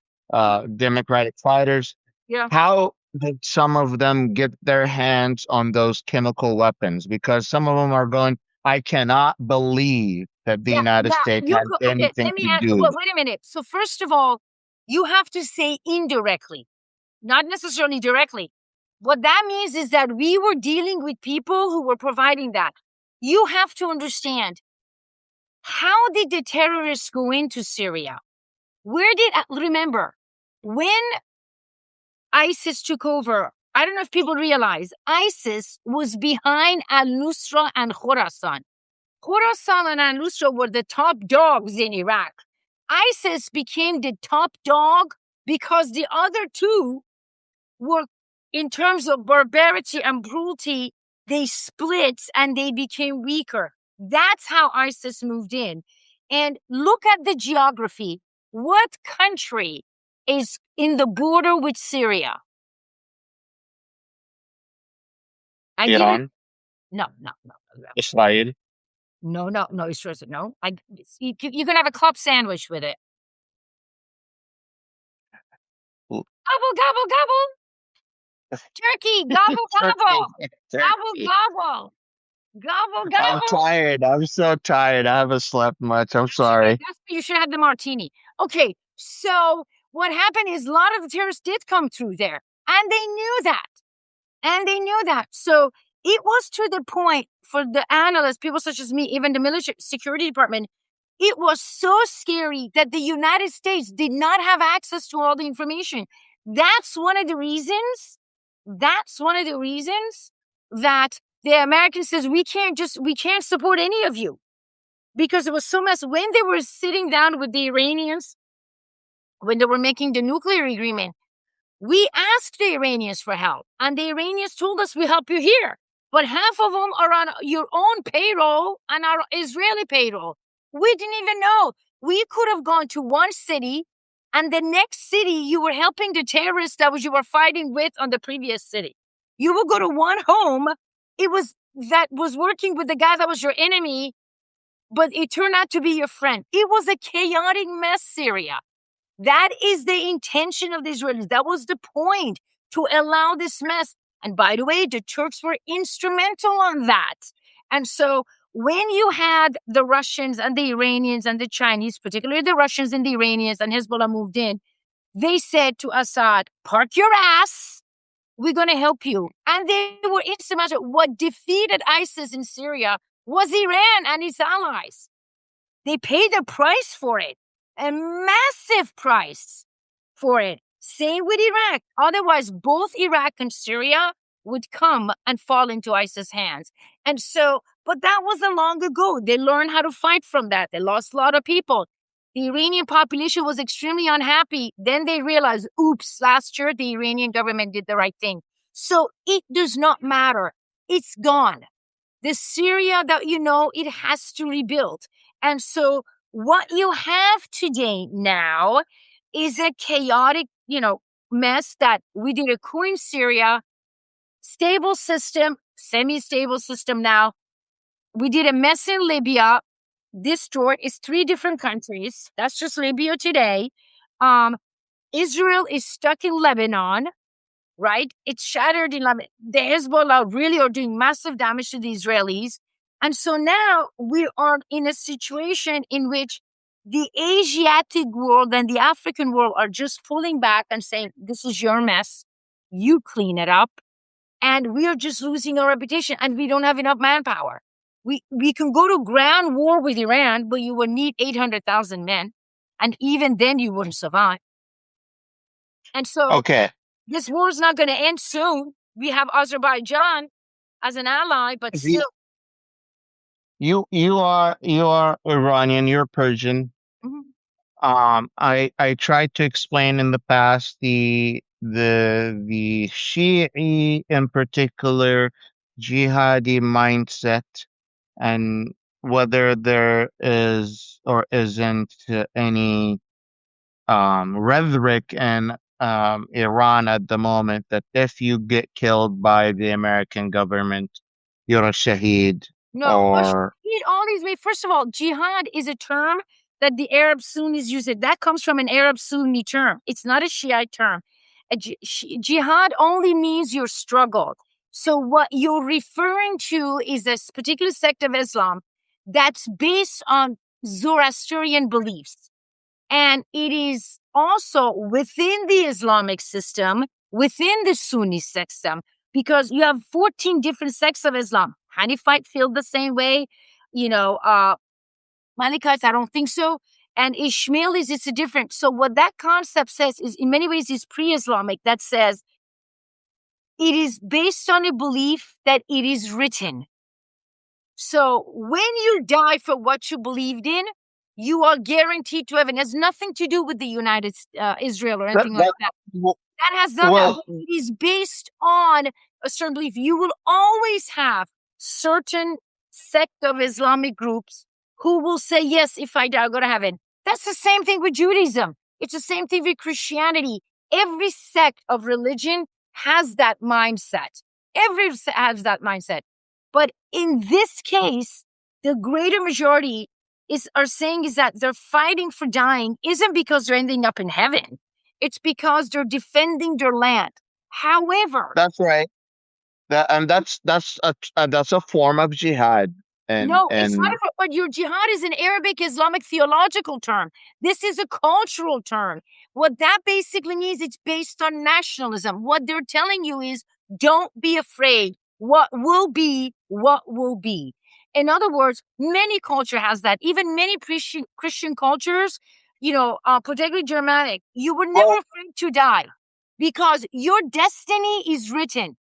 democratic fighters, Yeah. how did some of them get their hands on those chemical weapons? Because some of them are going, I cannot believe that the United States had Okay, anything let me to ask, do. well, wait a minute. So first of all, you have to say indirectly, not necessarily directly. What that means is that we were dealing with people who were providing that. You have to understand, how did the terrorists go into Syria? Remember, when ISIS took over, I don't know if people realize, ISIS was behind al-Nusra and Khorasan. Khorasan and al-Nusra were the top dogs in Iraq. ISIS became the top dog because the other two were, in terms of barbarity and cruelty, they split and they became weaker. That's how ISIS moved in. And look at the geography. What country is in the border with Syria? I give it. Iran, No, no, no, Israel. no. It's just no. You can have a club sandwich with it. Gobble, gobble, gobble. Turkey, gobble, gobble. Gobble, Turkey. gobble. Gobble, I'm gobble. tired. I'm so tired. I haven't slept much. I'm sorry. You should have the martini. Okay, so what happened is a lot of the terrorists did come through there, and they knew that. So it was to the point for the analysts, people such as me, even the military security department, it was so scary that the United States did not have access to all the information. That's one of the reasons that the Americans says we can't support any of you, because it was so messed. When they were sitting down with the Iranians, when they were making the nuclear agreement, we asked the Iranians for help, and the Iranians told us, we help you here, but half of them are on your own payroll and our Israeli payroll. We didn't even know. We could have gone to one city, and the next city you were helping the terrorists that you were fighting with on the previous city. You would go to one home, that was working with the guy that was your enemy, but it turned out to be your friend. It was a chaotic mess, Syria. That is the intention of the Israelis. That was the point, to allow this mess. And by the way, the Turks were instrumental on that. And so when you had the Russians and the Iranians and the Chinese, particularly the Russians and the Iranians and Hezbollah moved in, they said to Assad, park your ass. We're going to help you. And they were instrumental. What defeated ISIS in Syria was Iran and its allies. They paid a price for it, a massive price for it. Same with Iraq. Otherwise, both Iraq and Syria would come and fall into ISIS' hands. And so, but that was long ago. They learned how to fight from that. They lost a lot of people. The Iranian population was extremely unhappy. Then they realized, oops, last year the Iranian government did the right thing. So it does not matter. It's gone. The Syria that you know, it has to rebuild. And so what you have today now is a chaotic, mess that we did a coup in Syria, stable system, semi-stable system now. We did a mess in Libya, destroyed. It's 3 different countries. That's just Libya today. Israel is stuck in Lebanon, right? It's shattered in Lebanon. The Hezbollah really are doing massive damage to the Israelis. And so now we are in a situation in which the Asiatic world and the African world are just pulling back and saying, this is your mess. You clean it up. And we are just losing our reputation, and we don't have enough manpower. We can go to ground war with Iran, but you would need 800,000 men. And even then you wouldn't survive. And so Okay. this war is not going to end soon. We have Azerbaijan as an ally, but still. You are Iranian. You're Persian. Mhm. I tried to explain in the past the Shi'i in particular jihadi mindset and whether there is or isn't any rhetoric in Iran at the moment that if you get killed by the American government, you're a shaheed No, or Shahid always made. First of all, jihad is a term that the Arab Sunnis use. It that comes from an Arab Sunni term. It's not a Shiite term. Jihad only means your struggle. So what you're referring to is this particular sect of Islam that's based on Zoroastrian beliefs. And it is also within the Islamic system, within the Sunni system, because you have 14 different sects of Islam. Hanifite feel the same way. You know, Malikites, I don't think so. And Ishmaelis, it's a different. So what that concept says is in many ways is pre-Islamic. That says it is based on a belief that it is written. So when you die for what you believed in, you are guaranteed to heaven. It has nothing to do with the United Israel or that anything like that that. w- That has not that. well, But it is based on a certain belief. You will always have certain sect of Islamic groups who will say, yes, if I die, I'll go to heaven. That's the same thing with Judaism. It's the same thing with Christianity. Every sect of religion has that mindset. Every sect has that mindset. But in this case, the greater majority are saying is that they're fighting for dying isn't because they're ending up in heaven. It's because they're defending their land. However, that's right. That's a form of jihad, and no, it's not. But your jihad is an Arabic Islamic theological term. This is a cultural term. What that basically means, it's based on nationalism. What they're telling you is, don't be afraid. What will be, what will be. In other words, many culture has that. Even many Christian cultures, particularly Germanic, you were never well, afraid to die because your destiny is written.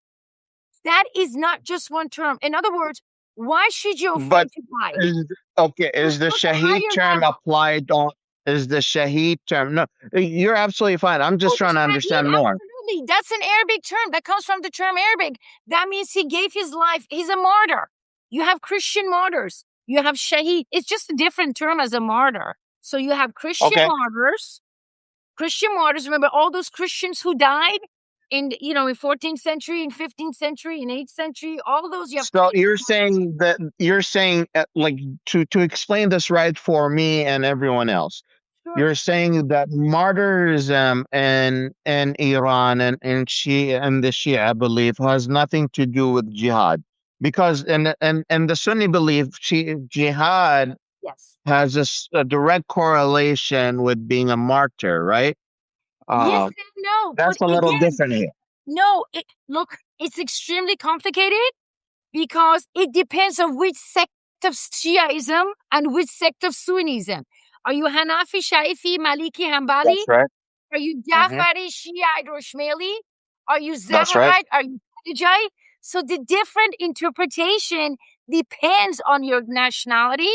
That is not just one term. In other words, why should you but afraid to die? is okay? There's Is the such a shaheed higher term level. applied on? Is the shaheed term? No, you're absolutely fine. I'm just Oh, the trying to Shaheed, understand more. absolutely. That's an Arabic term. That comes from the term Arabic. That means he gave his life. He's a martyr. You have Christian martyrs. You have Shaheed. It's just a different term as a martyr. So you have Christian Okay. martyrs. Christian martyrs, remember all those Christians who died in 14th century, in 15th century, in 8th century, all those you have So Christian. you're saying like to explain this right for me and everyone else. Sure. You're saying that martyrism in Iran and Shia and the Shia belief has nothing to do with jihad, because in the Sunni belief, jihad Yes. has a direct correlation with being a martyr, right? Yes Uh, and no. But that's a little again, different here. no, look, it's extremely complicated because it depends on which sect of Shiaism and which sect of Sunnism. Are you Hanafi, Shaifi, Maliki, Hanbali? That's right. Are you Hmm. Jafari, Shiite, or Shmaili? Are you That's right. Zaharite? Are you Khadijite? So the different interpretation depends on your nationality,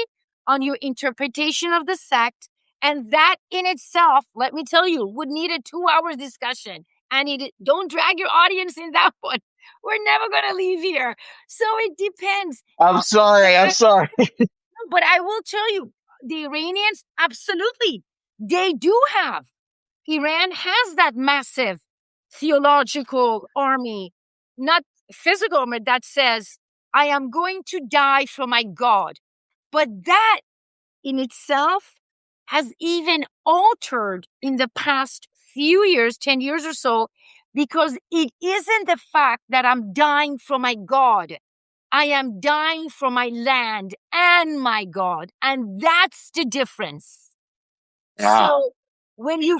on your interpretation of the sect, and that in itself, let me tell you, would need a 2 hour discussion. And don't drag your audience in that one. We're never going to leave here. So it depends. I'm sorry. I'm sorry. But I will tell you, the Iranians, absolutely, they do have. Iran has that massive theological army, not physical army, that says, I am going to die for my God. But that in itself has even altered in the past few years, 10 years or so, because it isn't the fact that I'm dying for my God. I am dying for my land and my God. And that's the difference. Yeah. So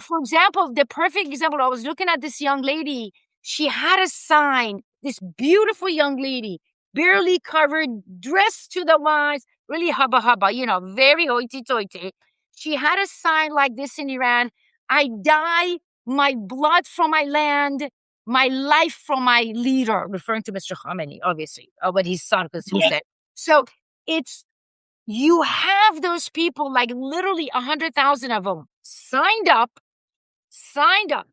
for example, the perfect example, I was looking at this young lady. She had a sign, this beautiful young lady, barely covered, dressed to the nines, really hubba hubba, very hoity toity. She had a sign like this in Iran: I die my blood for my land, my life for my leader, referring to Mr. Khamenei, obviously, but his son, because who's Yeah. that? So it's you have those people, like literally 100,000 of them signed up,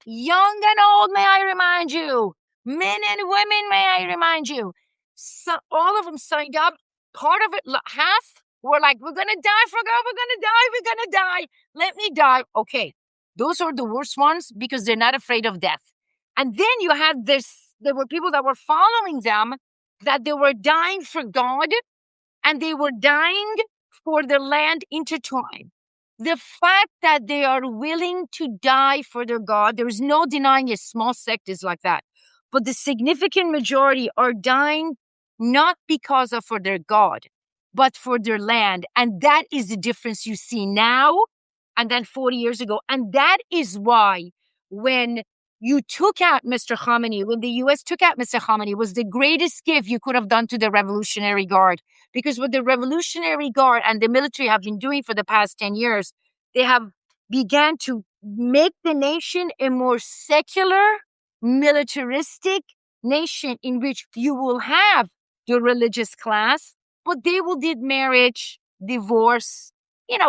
young and old, may I remind you, men and women, may I remind you. So all of them signed up. Part of it, half were like, we're going to die for God, we're going to die. Let me die. Okay, those are the worst ones because they're not afraid of death. And then you had there were people that were following them, that they were dying for God, and they were dying for their land intertwined. The fact that they are willing to die for their God, there is no denying a small sect is like that. But the significant majority are dying not because of for their God, but for their land. And that is the difference you see now and then 40 years ago. And that is why when you took out Mr. Khamenei, when the U.S. took out Mr. Khamenei, it was the greatest gift you could have done to the Revolutionary Guard. Because what the Revolutionary Guard and the military have been doing for the past 10 years, they have began to make the nation a more secular, militaristic nation in which you will have the religious class, but they will did marriage, divorce,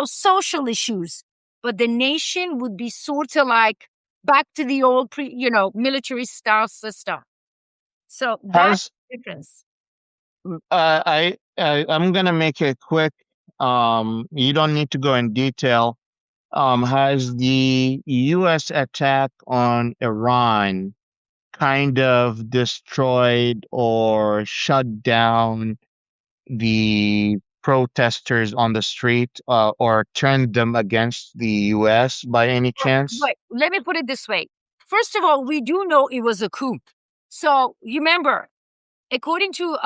social issues. But the nation would be sort of like back to the old military style system. So that's Has the difference. I'm gonna make it quick. You don't need to go in detail. Has the U.S. attack on Iran kind of destroyed or shut down the protesters on the street, or turned them against the U.S. by any chance? But let me put it this way. First of all, we do know it was a coup. So you remember, according to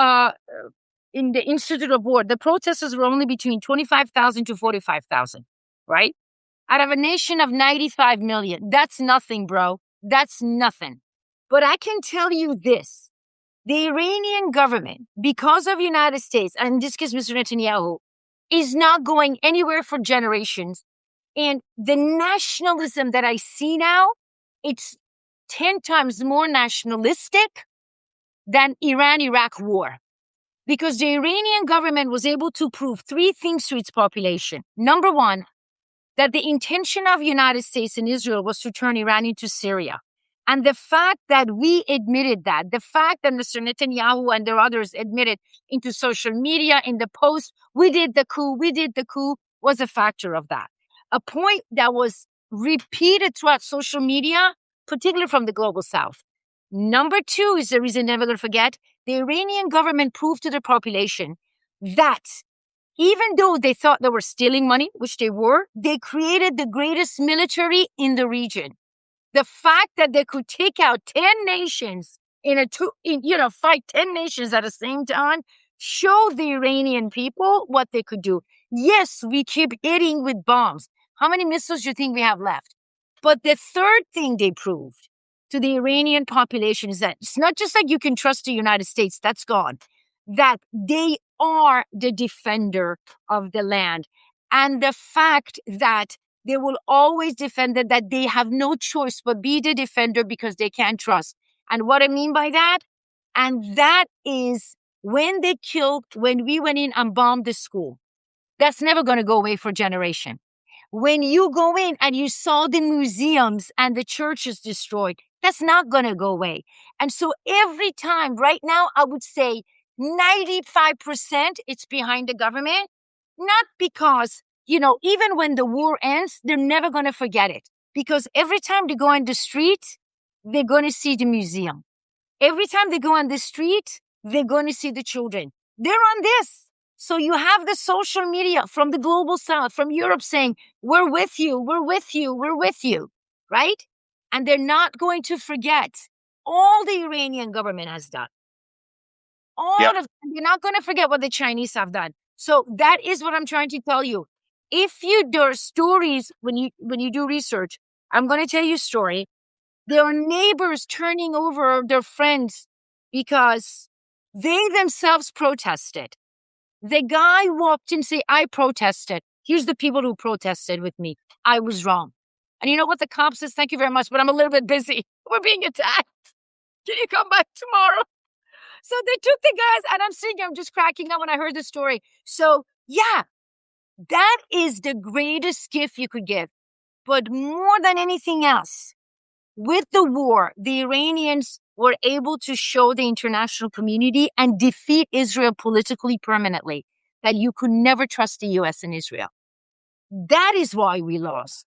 in the Institute of War, the protesters were only between 25,000 to 45,000, right? Out of a nation of 95 million. That's nothing, bro. That's nothing. But I can tell you this. The Iranian government, because of United States, and in this case, Mr. Netanyahu, is not going anywhere for generations. And the nationalism that I see now, it's 10 times more nationalistic than Iran-Iraq war. Because the Iranian government was able to prove three things to its population. Number one, that the intention of United States and Israel was to turn Iran into Syria. And the fact that we admitted that, the fact that Mr. Netanyahu and their others admitted into social media, in the post, we did the coup, was a factor of that. A point that was repeated throughout social media, particularly from the global south. Number two is the reason never to forget, the Iranian government proved to the population that even though they thought they were stealing money, which they were, they created the greatest military in the region. The fact that they could take out 10 nations fight 10 nations at the same time, showed the Iranian people what they could do. Yes, we keep hitting with bombs. How many missiles do you think we have left? But the third thing they proved to the Iranian population is that it's not just like you can trust the United States, that's gone, that they are the defender of the land. And the fact that they will always defend it, that they have no choice but be the defender because they can't trust. And what I mean by that, and that is when we went in and bombed the school, that's never going to go away for a generation. When you go in and you saw the museums and the churches destroyed, that's not going to go away. And so every time right now, I would say 95% it's behind the government, not because, even when the war ends, they're never going to forget it. Because every time they go on the street, they're going to see the museum. Every time they go on the street, they're going to see the children. They're on this. So you have the social media from the global south, from Europe saying, we're with you, we're with you, we're with you, right? And they're not going to forget all the Iranian government has done. They're not going to forget what the Chinese have done. So that is what I'm trying to tell you. If there are stories, when you do research, I'm going to tell you a story. There are neighbors turning over their friends because they themselves protested. The guy walked in and said, I protested. Here's the people who protested with me. I was wrong. And you know what the cop says? Thank you very much, but I'm a little bit busy. We're being attacked. Can you come back tomorrow? So they took the guys, and I'm just cracking up when I heard the story. So yeah, That is the greatest gift you could give. But more than anything else, with the war, the Iranians were able to show the international community and defeat Israel politically permanently, that you could never trust the US and Israel. That is why we lost.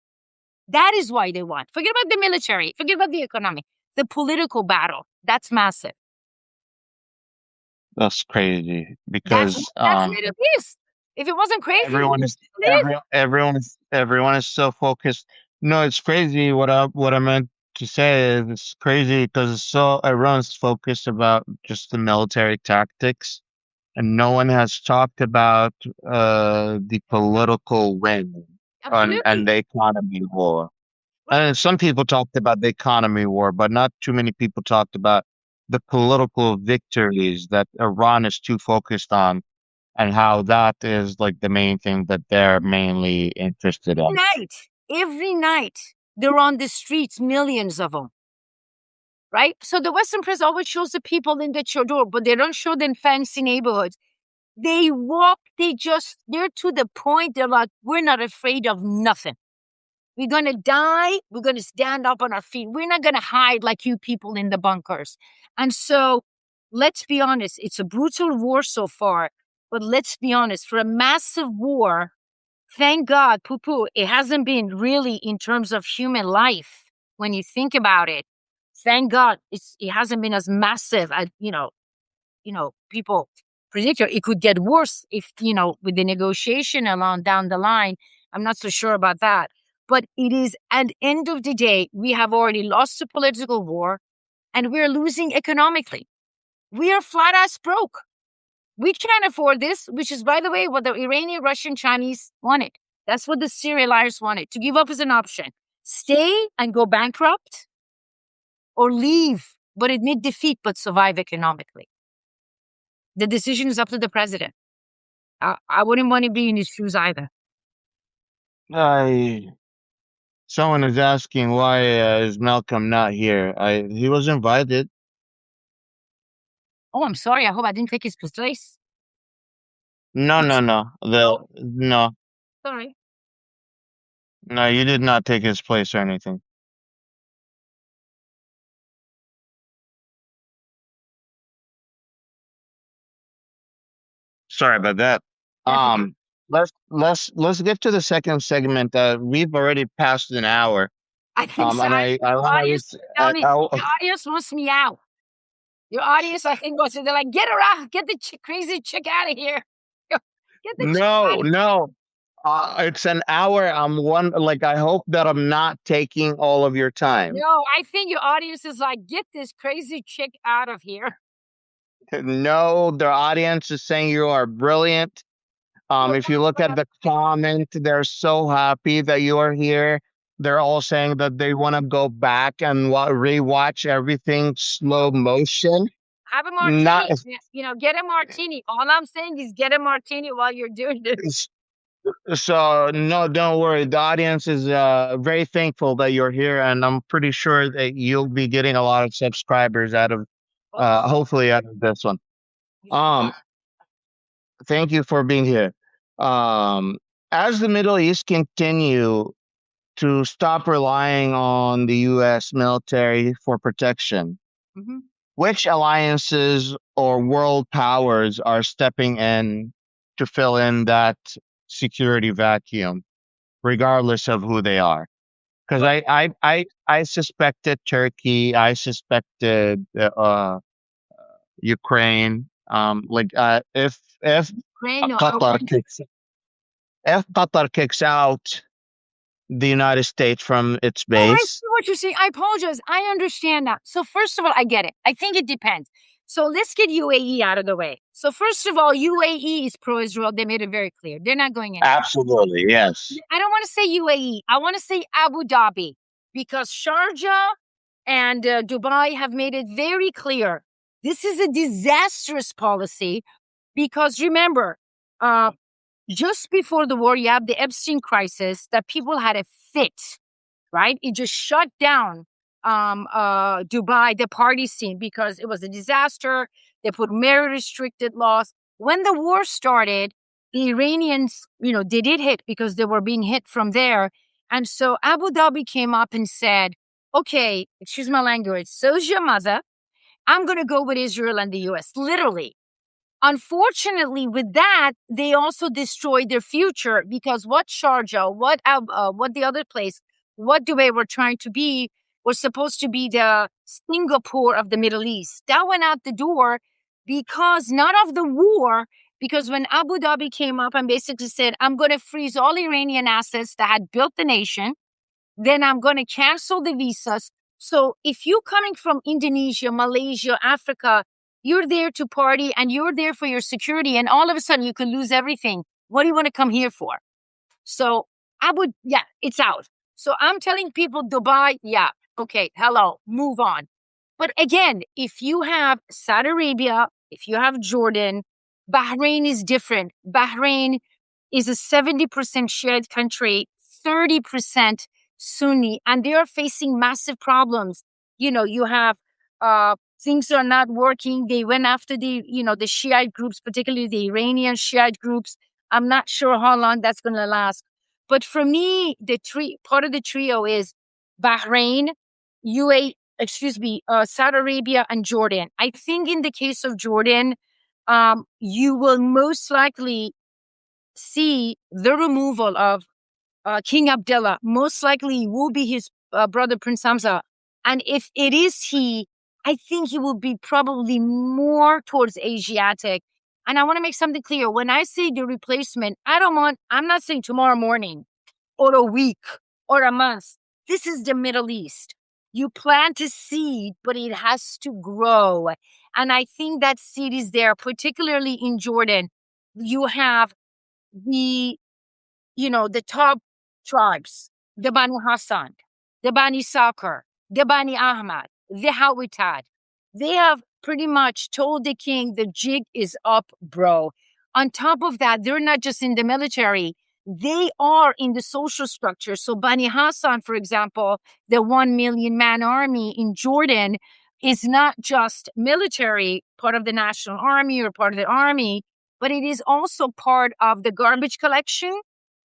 That is why they won. Forget about the military. Forget about the economy. The political battle. That's massive. That's crazy That's because Middle East. If it wasn't crazy, everyone is Middle East. everyone is so focused. No, it's crazy. What I meant to say is it's crazy because it's so everyone's focused about just the military tactics, and no one has talked about the political win and Absolutely. the economy war. Right. And some people talked about the economy war, but not too many people talked about the political victories that Iran is too focused on and how that is like the main thing that they're mainly interested in. Every night, they're on the streets, millions of them. Right? So the Western press always shows the people in the chador, but they don't show them fancy neighborhoods. They walk, they're to the point, they're like, we're not afraid of nothing. We're going to die. We're going to stand up on our feet. We're not going to hide like you people in the bunkers. And so let's be honest, it's a brutal war so far, but let's be honest, for a massive war, thank God, poo-poo, it hasn't been really in terms of human life. When you think about it, thank God it hasn't been as massive as, people predict it could get worse if, with the negotiation along down the line. I'm not so sure about that. But it is, at the end of the day, we have already lost a political war and we're losing economically. We are flat ass broke. We can't afford this, which is, by the way, what the Iranian, Russian, Chinese wanted. That's what the Syrians wanted, to give up as an option. Stay and go bankrupt or leave, but admit defeat, but survive economically. The decision is up to the president. I wouldn't want to be in his shoes either. I Someone is asking why is Malcolm not here? He was invited. Oh, I'm sorry. I hope I didn't take his place. No, no, no. No, Sorry. no, you did not take his place or anything. Sorry about that. That's okay. Let's get to the second segment. We've already passed an hour. I think so. And I Your want audience, to. tell me, your audience wants me out. Your audience, I think, goes, they're like, get her out. Get the crazy chick out of here. Get the chick out No, of here. no. It's an hour. I hope that I'm not taking all of your time. No, I think your audience is like, get this crazy chick out of here. No, the audience is saying you are brilliant. If you look at the comment, they're so happy that you are here. They're all saying that they want to go back and rewatch everything slow motion. Have a Not martini. Get a martini. All I'm saying is get a martini while you're doing this. so no, don't worry. The audience is very thankful that you're here, and I'm pretty sure that you'll be getting a lot of subscribers out of hopefully out of this one. Um, Thank you for being here. Um, as the Middle East continue to stop relying on the U.S. military for protection, Mhm. which alliances or world powers are stepping in to fill in that security vacuum, regardless of who they are? Because I suspected Turkey, I suspected Ukraine. If Ukraine, no, Qatar kicks if Qatar kicks out the United States from its Oh, I base. see what you're saying. I apologize. I understand that. So first of all, I get it. I think it depends. So let's get UAE out of the way. So first of all, UAE is pro-Israel. They made it very clear. They're not going anywhere. Absolutely, yes. I don't want to say UAE. I want to say Abu Dhabi because Sharjah and Dubai have made it very clear. This is a disastrous policy because remember, just before the war, you have the Epstein crisis that people had a fit, right? It just shut down Dubai, the party scene, because it was a disaster. They put very restricted laws. When the war started, the Iranians, they did hit because they were being hit from there. And so Abu Dhabi came up and said, okay, excuse my language, so's your mother. I'm going to go with Israel and the US, literally. Unfortunately, with that, they also destroyed their future because what Sharjah, what the other place, what Dubai were trying to be, was supposed to be the Singapore of the Middle East. That went out the door because not of the war, because when Abu Dhabi came up and basically said, I'm going to freeze all Iranian assets that had built the nation, then I'm going to cancel the visas. So if you're coming from Indonesia, Malaysia, Africa, you're there to party and you're there for your security, and all of a sudden you could lose everything. What do you want to come here for? So it's out. So I'm telling people, Dubai, okay, hello, move on. But again, if you have Saudi Arabia, if you have Jordan, Bahrain is different. Bahrain is a 70% Shiite country, 30% Sunni, and they are facing massive problems. You have things are not working. They went after the Shiite groups, particularly the Iranian Shiite groups. I'm not sure how long that's going to last. But for me, part of the trio is Bahrain, Saudi Arabia, and Jordan. I think in the case of Jordan, you will most likely see the removal of King Abdullah. Most likely will be his brother Prince Hamza. And if it is he, I think he will be probably more towards Asiatic. And I want to make something clear. When I say the replacement, I'm not saying tomorrow morning or a week or a month. This is the Middle East. You plant a seed, but it has to grow. And I think that seed is there, particularly in Jordan. You have the top tribes, the Bani Hassan, the Bani Sakar, the Bani Ahmad, the Hawitad. They have pretty much told the king the jig is up, bro. On top of that, they're not just in the military, they are in the social structure. So Bani Hassan, for example, the 1 million man army in Jordan is not just military, part of the national army or part of the army, but it is also part of the garbage collection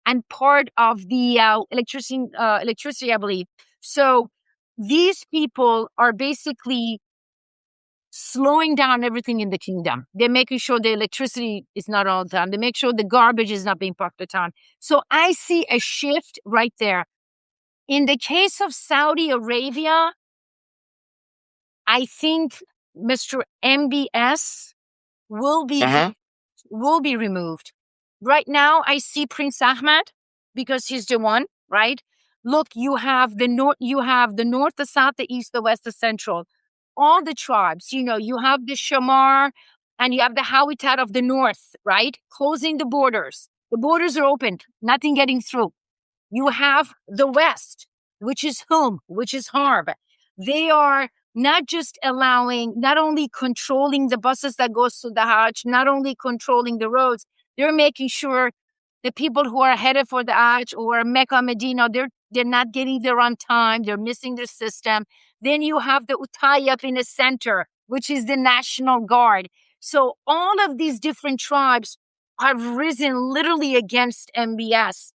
and part of the electricity, I believe. So these people are basically slowing down everything in the kingdom. They're making sure the electricity is not all the time. They make sure the garbage is not being parked all the time. So I see a shift right there. In the case of Saudi Arabia, I think Mr. MBS will be removed. Right now, I see Prince Ahmed because he's the one, right? Look, you have the north, the south, the east, the west, the central. All the tribes, you have the Shamar and you have the Hawitad of the north, right? Closing the borders. The borders are opened, nothing getting through. You have the west, which is which is Harb. They are not just not only controlling the buses that goes to the Hajj, not only controlling the roads, they're making sure the people who are headed for the Hajj or Mecca, Medina, they're not getting there on time. They're missing their system. Then you have the Uttayyab in the center, which is the National Guard. So all of these different tribes have risen literally against MBS,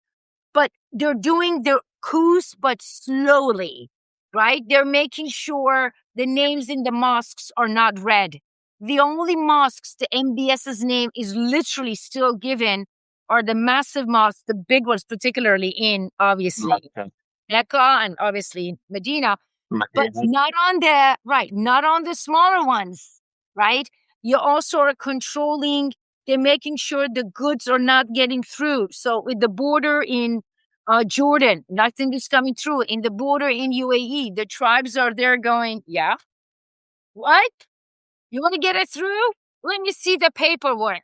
but they're doing their coups, but slowly, right? They're making sure the names in the mosques are not read. The only mosques the MBS's name is literally still given are the massive mosques, the big ones, particularly in, obviously, Mecca and obviously Medina, but not on the smaller ones, right? You also are controlling, they're making sure the goods are not getting through. So with the border in Jordan, nothing is coming through. In the border in UAE, the tribes are there going, yeah, what? You want to get it through? Let me see the paperwork.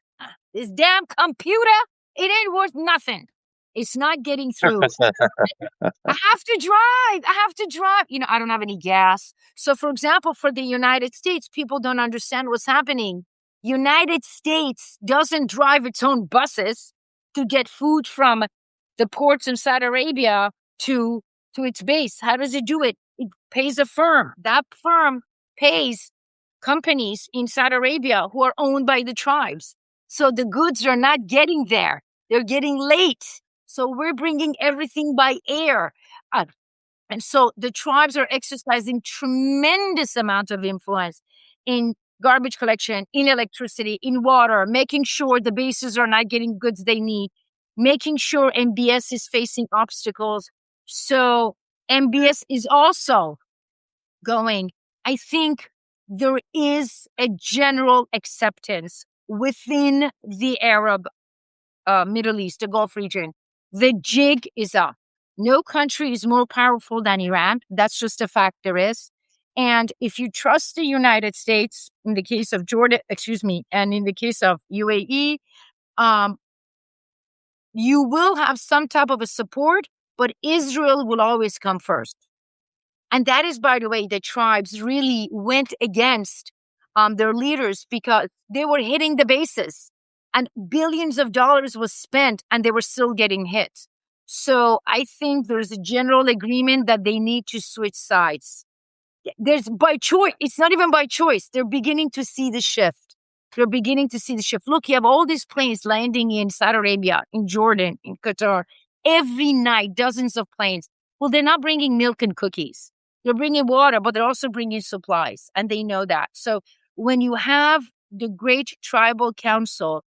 This damn computer, it ain't worth nothing. It's not getting through. I have to drive. I don't have any gas. So, for example, for the United States, people don't understand what's happening. United States doesn't drive its own buses to get food from the ports in Saudi Arabia to its base. How does it do it? It pays a firm. That firm pays companies in Saudi Arabia who are owned by the tribes. So the goods are not getting there. They're getting late. So we're bringing everything by air. Uh, and so the tribes are exercising tremendous amount of influence in garbage collection, in electricity, in water, making sure the bases are not getting goods they need, making sure MBS is facing obstacles. So MBS is also going. I think there is a general acceptance within the Arab Middle East, the Gulf region. The jig is up. No country is more powerful than Iran. That's just a fact there is. And if you trust the United States, in the case of Jordan, and in the case of UAE, um, you will have some type of a support, but Israel will always come first. And that is, by the way, the tribes really went against their leaders because they were hitting the bases and billions of dollars was spent and they were still getting hit. So I think there's a general agreement that they need to switch sides. There's by choice. It's not even by choice. They're beginning to see the shift. They're beginning to see the shift. Look, you have all these planes landing in Saudi Arabia, in Jordan, in Qatar. Every night, dozens of planes. Well, they're not bringing milk and cookies. They're bringing water, but they're also bringing supplies. And they know that. So when you have the Great Tribal Council,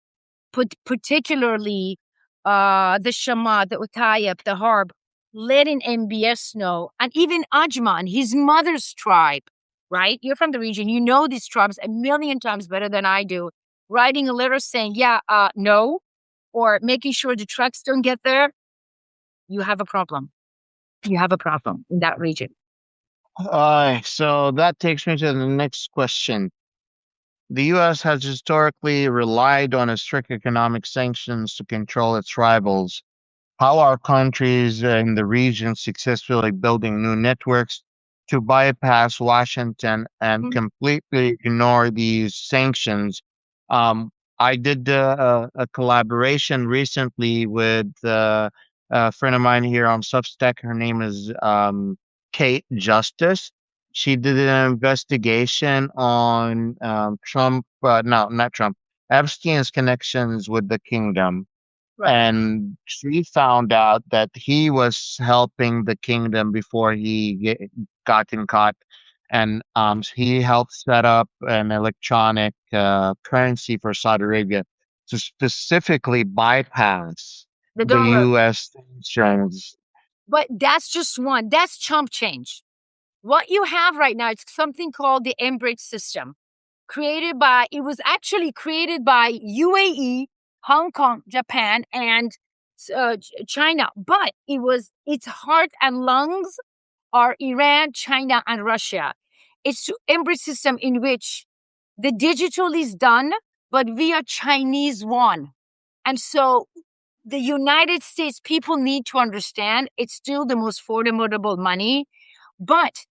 particularly the Shama, the Utayab, the Harb, letting MBS know, and even Ajman, his mother's tribe, right? You're from the region. You know these tribes a million times better than I do. Writing a letter saying, no, or making sure the trucks don't get there, you have a problem. You have a problem in that region. So that takes me to the next question. The U.S. has historically relied on a strict economic sanctions to control its rivals. How are countries in the region successfully building new networks to bypass Washington and completely ignore these sanctions? I did a collaboration recently with a friend of mine here on Substack. Her name is Kate Justice. She did an investigation on Trump, no, not Trump, Epstein's connections with the kingdom. Right. And she found out that he was helping the kingdom before got caught. And he helped set up an electronic currency for Saudi Arabia to specifically bypass The the dollar. U.S. sanctions. But that's just one. That's chump change. What you have right now is something called the Enbridge system. It was actually created by UAE, Hong Kong, Japan, and China. But its heart and lungs are Iran, China, and Russia. It's Enbridge system in which the digital is done, but via Chinese yuan. And so the United States people need to understand it's still the most formidable money. But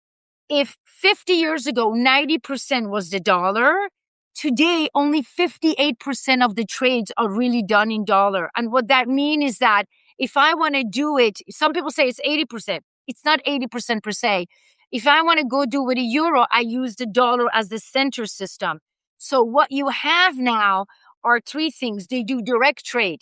if 50 years ago, 90% was the dollar, today only 58% of the trades are really done in dollar. And what that means is that if I want to do it, some people say it's 80%. It's not 80% per se. If I want to go do with a euro, I use the dollar as the center system. So what you have now are three things. They do direct trade.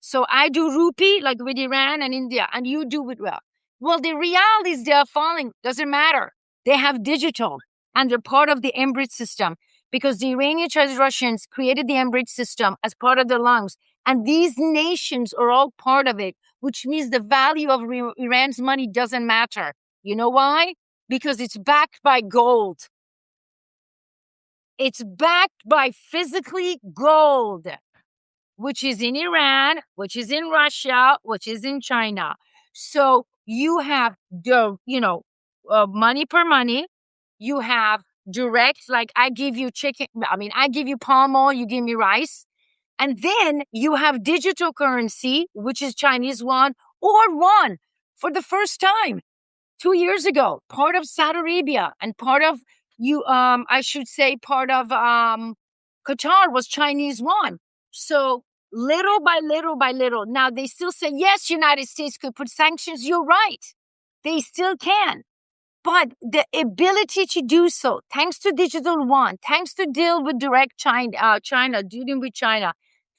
So I do rupee, like with Iran and India, and you do with well. Well, the realities they are falling. Doesn't matter. They have digital, and they're part of the Enbridge system because the Iranian Chinese Russians created the Enbridge system as part of their lungs. And these nations are all part of it, which means the value of Iran's money doesn't matter. You know why? Because it's backed by gold. It's backed by physically gold, which is in Iran, which is in Russia, which is in China. So you have money per money. You have direct, like I give you I give you palm oil, you give me rice. And then you have digital currency, which is Chinese yuan or yuan for the first time 2 years ago, part of Saudi Arabia and part of part of Qatar was Chinese yuan. So little by little by little. Now they still say, yes, United States could put sanctions. You're right. They still can. But the ability to do so, thanks to digital yuan, thanks to deal with direct China, dealing with China,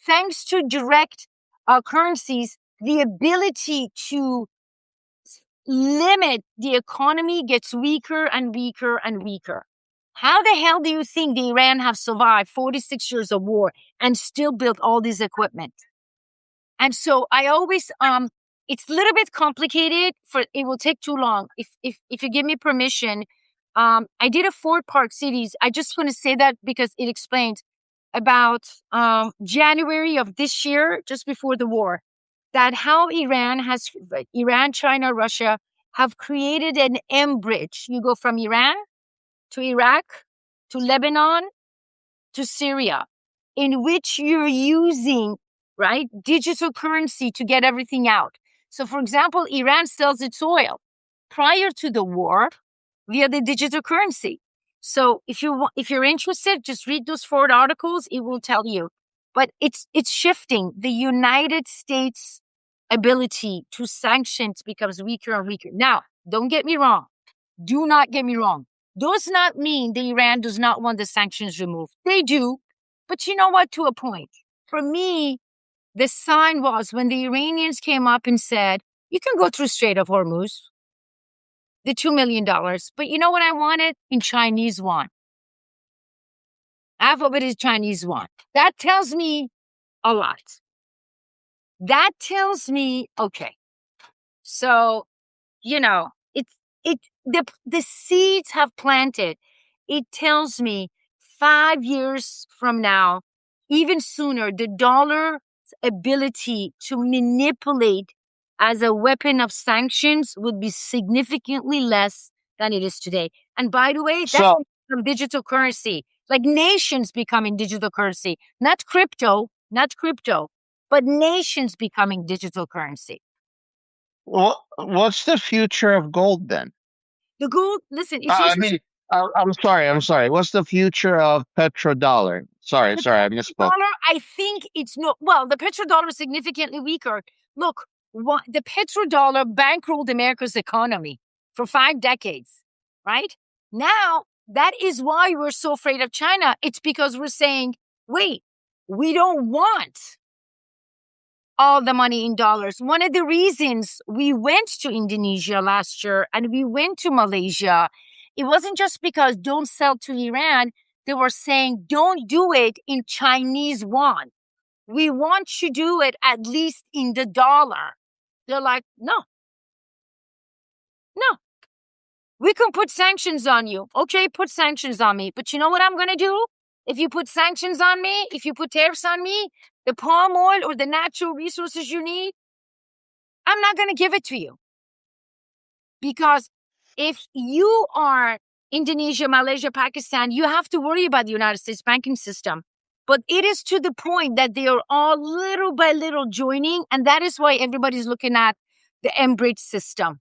thanks to direct currencies, the ability to limit the economy gets weaker and weaker and weaker. How the hell do you think the Iran have survived 46 years of war and still built all this equipment? And so I always, it's a little bit complicated. It will take too long. If you give me permission, I did a 4-part series. I just want to say that because it explains about January of this year, just before the war, that how Iran, China, Russia have created an M bridge. You go from Iran to Iraq to Lebanon to Syria, in which you're using, right, digital currency to get everything out. So, for example, Iran sells its oil prior to the war via the digital currency. So if you're interested, just read those 4 articles. It will tell you. But it's shifting. The United States ability to sanctions becomes weaker and weaker. Now, don't get me wrong. Do not get me wrong. Does not mean that Iran does not want the sanctions removed. They do. But you know what? To a point. For me, the sign was when the Iranians came up and said, you can go through Strait of Hormuz, the $2 million. But you know what I wanted? In Chinese yuan. Half of it is Chinese yuan. That tells me a lot. That tells me, okay. So, the seeds have planted. It tells me 5 years from now, even sooner, the dollar's ability to manipulate as a weapon of sanctions would be significantly less than it is today. And by the way, that's from digital currency, like nations becoming digital currency, not crypto, but nations becoming digital currency. What's the future of gold then? The gold, listen, I'm sorry. What's the future of petrodollar? Sorry, I misspoke. Dollar, I think it's no. Well, the petrodollar is significantly weaker. Look, the petrodollar bankrolled America's economy for 5 decades, right? Now, that is why we're so afraid of China. It's because we're saying, wait, we don't want all the money in dollars. One of the reasons we went to Indonesia last year and we went to Malaysia, it wasn't just because don't sell to Iran. They were saying, don't do it in Chinese yuan. We want you to do it at least in the dollar. They're like, no. We can put sanctions on you. Okay, put sanctions on me. But you know what I'm going to do? If you put sanctions on me, if you put tariffs on me, the palm oil or the natural resources you need, I'm not going to give it to you. Because if you are Indonesia, Malaysia, Pakistan, you have to worry about the United States banking system. But it is to the point that they are all little by little joining. And that is why everybody's looking at the M-Bridge system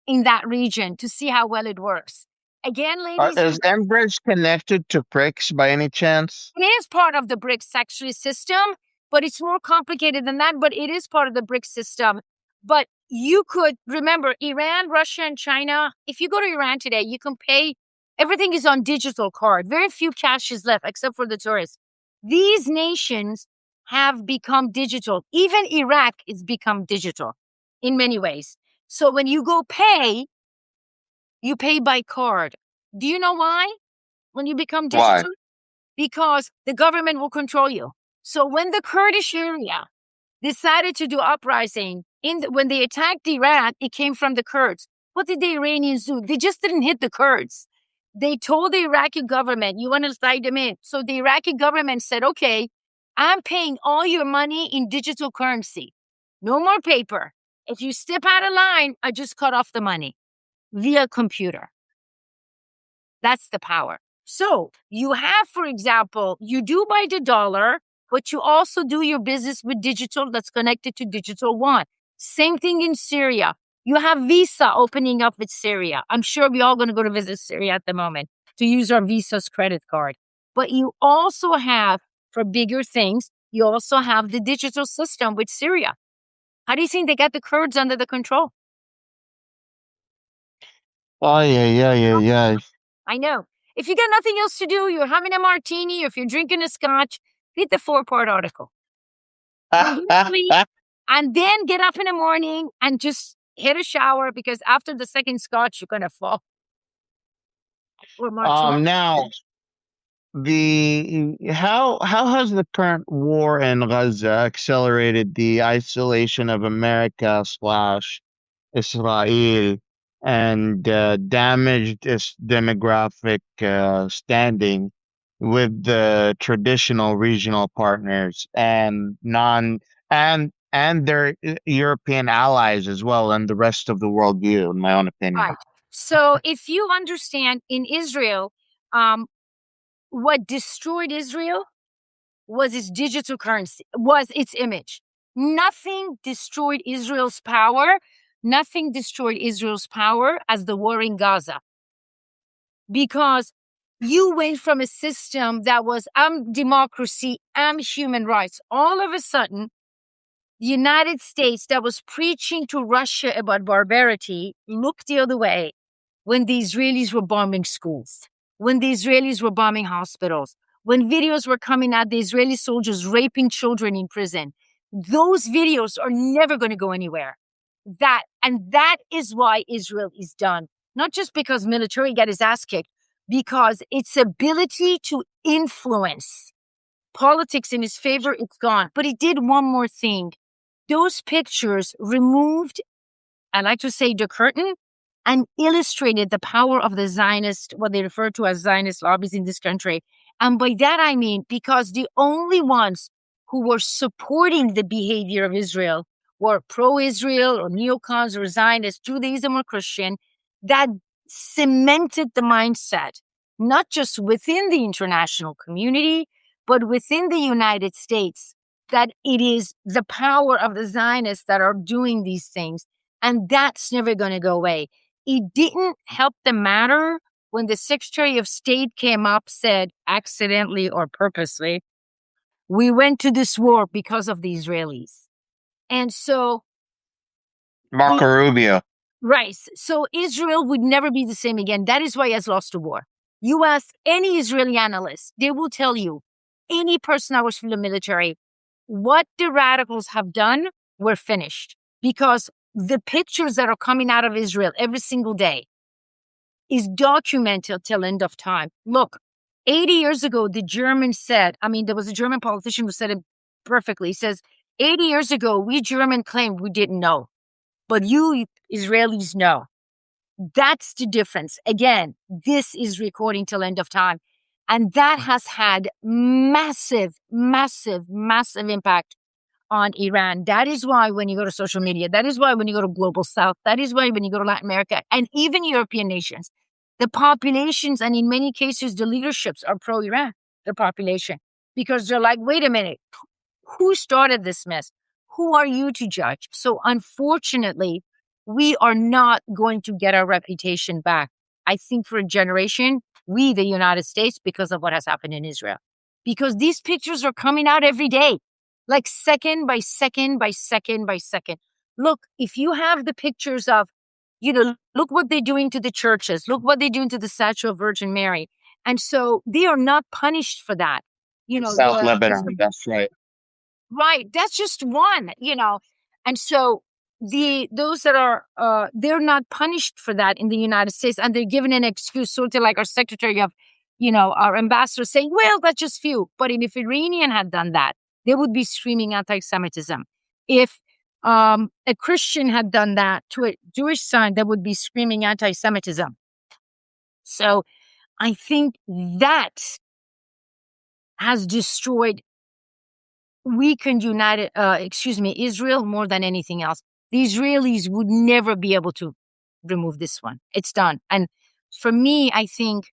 in that region to see how well it works. Again, ladies. Is M-Bridge connected to BRICS by any chance? It is part of the BRICS actually system, but it's more complicated than that. But it is part of the BRICS system. But you could remember Iran, Russia, and China. If you go to Iran today, you can pay. Everything is on digital card. Very few cash is left except for the tourists. These nations have become digital. Even Iraq has become digital in many ways. So when you go pay, you pay by card. Do you know why? When you become digital? Why? Because the government will control you. So when the Kurdish area decided to do uprising, when they attacked Iraq, it came from the Kurds. What did the Iranians do? They just didn't hit the Kurds. They told the Iraqi government, you want to slide them in. So the Iraqi government said, okay, I'm paying all your money in digital currency. No more paper. If you step out of line, I just cut off the money via computer. That's the power. So you have, for example, you do buy the dollar, but you also do your business with digital that's connected to digital yuan. Same thing in Syria. You have Visa opening up with Syria. I'm sure we're all going to go to visit Syria at the moment to use our Visa's credit card. But you also have, for bigger things, you also have the digital system with Syria. How do you think they got the Kurds under the control? Oh, yeah, yeah, yeah, yeah. I know. If you got nothing else to do, you're having a martini, or if you're drinking a scotch, read the 4-part article. Then go to sleep, and then get up in the morning and just hit a shower, because after the second scotch, you're going to fall. Or martini. Now the how has the current war in Gaza accelerated the isolation of America slash Israel and damaged its demographic standing with the traditional regional partners and their European allies as well, and the rest of the world view, in my own opinion. Right. So if you understand, in Israel, um, what destroyed Israel was its digital currency, was its image. Nothing destroyed Israel's power. Nothing destroyed Israel's power as the war in Gaza. Because you went from a system that was, democracy, human rights. All of a sudden, the United States, that was preaching to Russia about barbarity, looked the other way when the Israelis were bombing schools, when the Israelis were bombing hospitals, when videos were coming out, the Israeli soldiers raping children in prison. Those videos are never going to go anywhere. That is why Israel is done. Not just because military got his ass kicked, because its ability to influence politics in his favor, it's gone. But he did one more thing. Those pictures removed, I like to say, the curtain, and illustrated the power of the Zionist, what they refer to as Zionist lobbies in this country. And by that, I mean, because the only ones who were supporting the behavior of Israel were pro-Israel or neocons or Zionists, Judaism or Christian, that cemented the mindset, not just within the international community, but within the United States, that it is the power of the Zionists that are doing these things. And that's never going to go away. It didn't help the matter when the Secretary of State came up, said, accidentally or purposely, we went to this war because of the Israelis. And so, Marco Rubio. right. So Israel would never be the same again. That is why he has lost the war. You ask any Israeli analyst, they will tell you, any person that was from the military, what the radicals have done, we're finished. Because the pictures that are coming out of Israel every single day is documented till end of time. Look, 80 years ago, the Germans said, there was a German politician who said it perfectly. He says, 80 years ago, we German claimed we didn't know, but you Israelis know. That's the difference. Again, this is recording till end of time. And that has had massive, massive, massive impact on Iran. That is why when you go to social media, that is why when you go to Global South, that is why when you go to Latin America and even European nations, the populations, and in many cases, the leaderships are pro-Iran, the population, because they're like, wait a minute, who started this mess? Who are you to judge? So unfortunately, we are not going to get our reputation back. I think for a generation, we, the United States, because of what has happened in Israel, because these pictures are coming out every day, like second by second by second by second. Look, if you have the pictures of, look what they're doing to the churches, look what they're doing to the statue of Virgin Mary. And so they are not punished for that. South Lebanon, that's right. Right. That's just one, And so those that are they're not punished for that in the United States, and they're given an excuse, sort of like our secretary of, our ambassador saying, well, that's just few. But if Iranian had done that, they would be screaming anti-Semitism. If a Christian had done that to a Jewish son, they would be screaming anti-Semitism. So I think that has destroyed, weakened Israel more than anything else. The Israelis would never be able to remove this one. It's done. And for me, I think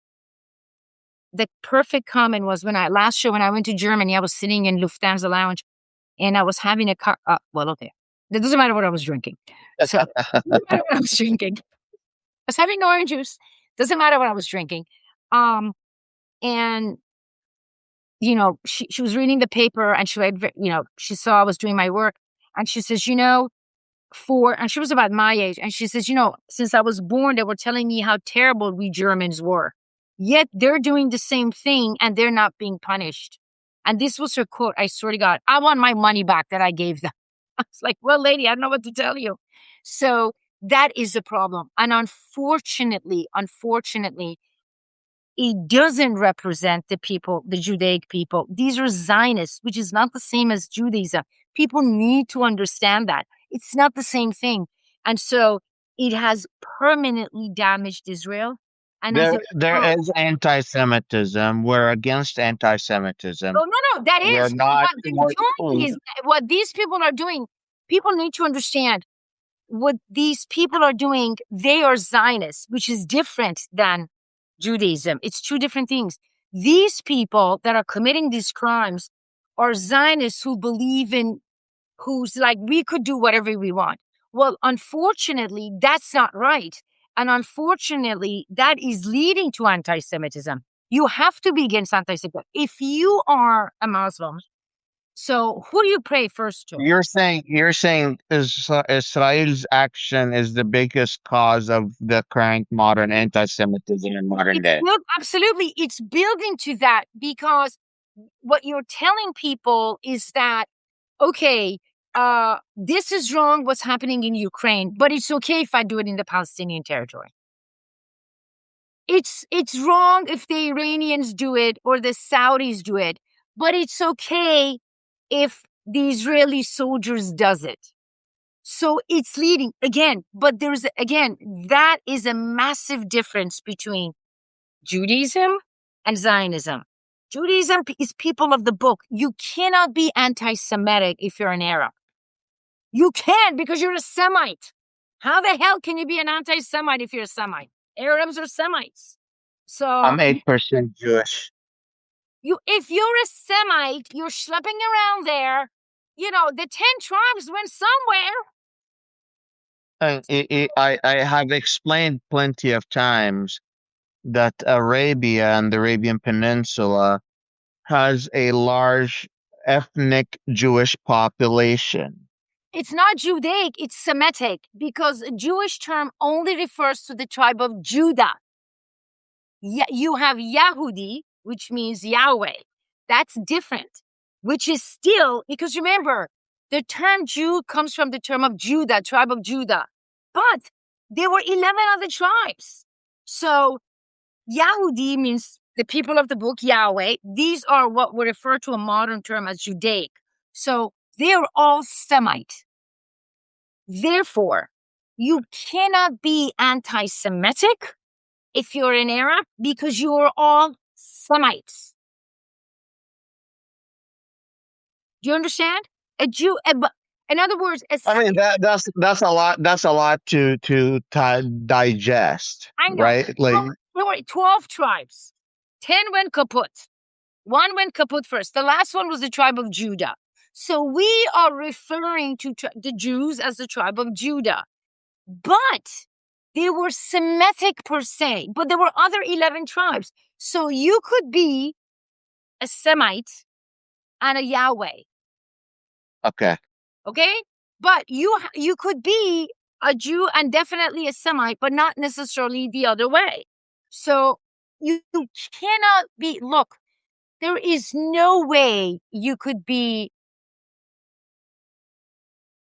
the perfect comment was when I went to Germany, I was sitting in Lufthansa lounge and I was having okay. It doesn't matter what I was drinking. So, it doesn't matter what I was drinking. I was having orange juice. Doesn't matter what I was drinking. And she was reading the paper and she read, she saw I was doing my work and she says, and she was about my age, and she says, since I was born, they were telling me how terrible we Germans were. Yet they're doing the same thing and they're not being punished. And this was her quote. I swear to God, I want my money back that I gave them. I was like, well, lady, I don't know what to tell you. So that is the problem. And unfortunately, it doesn't represent the people, the Judaic people. These are Zionists, which is not the same as Judaism. People need to understand that. It's not the same thing. And so it has permanently damaged Israel. And as a There result, is anti-Semitism. We're against anti-Semitism. oh, no, that We're is not. what they're doing is what these people are doing. People need to understand what these people are doing. They are Zionists, which is different than Judaism. It's two different things. These people that are committing these crimes are Zionists who believe in, who's like, we could do whatever we want. Well, unfortunately, that's not right. And unfortunately, that is leading to anti-Semitism. You have to be against anti-Semitism. If you are a Muslim, so who do you pray first to? You're saying Israel's action is the biggest cause of the current modern anti-Semitism in modern day. Absolutely. It's building to that because what you're telling people is that, okay, this is wrong what's happening in Ukraine, but it's okay if I do it in the Palestinian territory. It's wrong if the Iranians do it or the Saudis do it, but it's okay if the Israeli soldiers does it. So it's leading again, but that is a massive difference between Judaism and Zionism. Judaism is people of the book. You cannot be anti-Semitic if you're an Arab. You can because you're a Semite. How the hell can you be an anti-Semite if you're a Semite? Arabs are Semites. So I'm 8% Jewish. if you're a Semite, you're schlepping around there. The 10 tribes went somewhere. I have explained plenty of times that Arabia and the Arabian Peninsula has a large ethnic Jewish population. It's not Judaic, it's Semitic because a Jewish term only refers to the tribe of Judah. You have Yahudi, which means Yahweh. That's different, which is still, because remember, the term Jew comes from the term of Judah, tribe of Judah. But there were 11 other tribes. So Yahudi means the people of the book, Yahweh. These are what we refer to a modern term as Judaic. So they're all Semite. Therefore, you cannot be anti-Semitic if you're an Arab because you are all Semites. Do you understand? A Jew, in other words, I mean that's a lot. That's a lot to digest, I know. right? Like There were 12 tribes. 10 went kaput. One went kaput first. The last one was the tribe of Judah. So we are referring to the Jews as the tribe of Judah. But they were Semitic per se. But there were other 11 tribes. So you could be a Semite and a Yahweh. okay. Okay? But you could be a Jew and definitely a Semite, but not necessarily the other way. So you cannot be, look, there is no way you could be,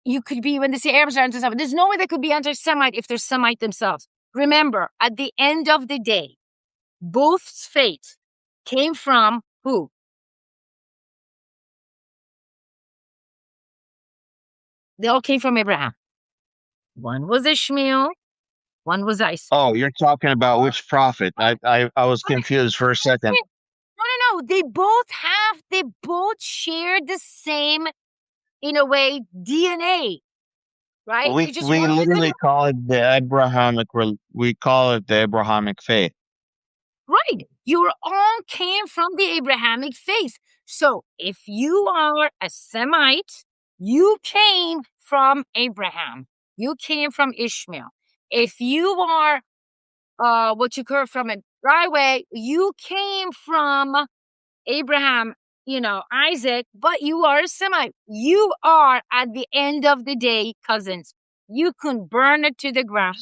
when they say Arabs are anti-Semite, there's no way they could be anti-Semite if they're Semite themselves. Remember, at the end of the day, both faiths came from who? They all came from Abraham. One was Ishmael, one was Isaac. Oh, you're talking about which prophet? I was confused for a second. No. They both share the same, in a way, DNA, right? We literally call it the Abrahamic. We call it the Abrahamic faith. Right. You all came from the Abrahamic faith. So if you are a Semite, you came from Abraham. You came from Ishmael. If you are what you call from a Yahweh, you came from Abraham, Isaac, but you are a Semite. You are, at the end of the day, cousins. You could burn it to the ground.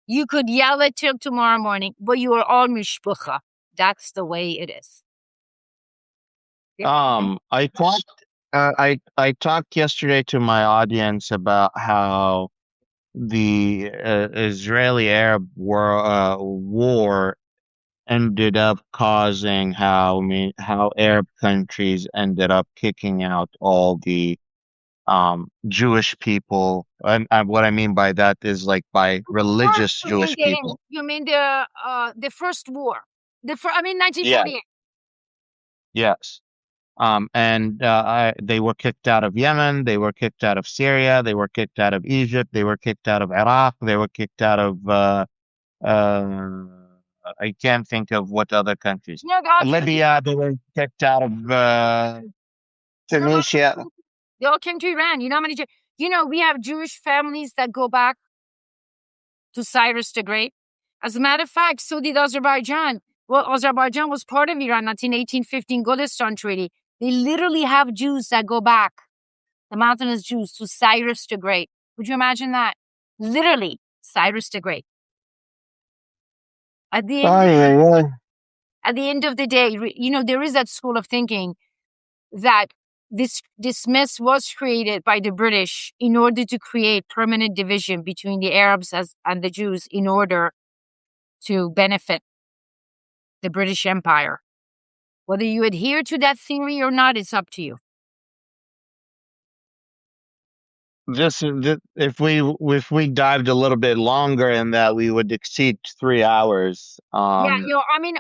You could yell it till tomorrow morning, but you are all mishpucha. That's the way it is. I talked I talked yesterday to my audience about how the Israeli-Arab war ended up causing how Arab countries ended up kicking out all the Jewish people, and what I mean by that is like by First, religious Jewish people. you mean the first war, Yeah. 1948. Yes. And they were kicked out of Yemen, they were kicked out of Syria, they were kicked out of Egypt, they were kicked out of Iraq, they were kicked out of uh, I can't think of what other countries. No, they all came to Libya, they were kicked out of no, Tunisia. they all came to Iran. You know how many? We have Jewish families that go back to Cyrus the Great. As a matter of fact, so did Azerbaijan. Well, Azerbaijan was part of Iran until 1815 Gulistan Treaty. They literally have Jews that go back, the mountainous Jews, to Cyrus the Great. Would you imagine that? Literally, Cyrus the Great. At the end, Ay, ay, ay. at the end of the day, there is that school of thinking that this mess was created by the British in order to create permanent division between the Arabs and the Jews in order to benefit the British Empire. Whether you adhere to that theory or not, it's up to you. If we dived a little bit longer in that, we would exceed 3 hours. Yeah,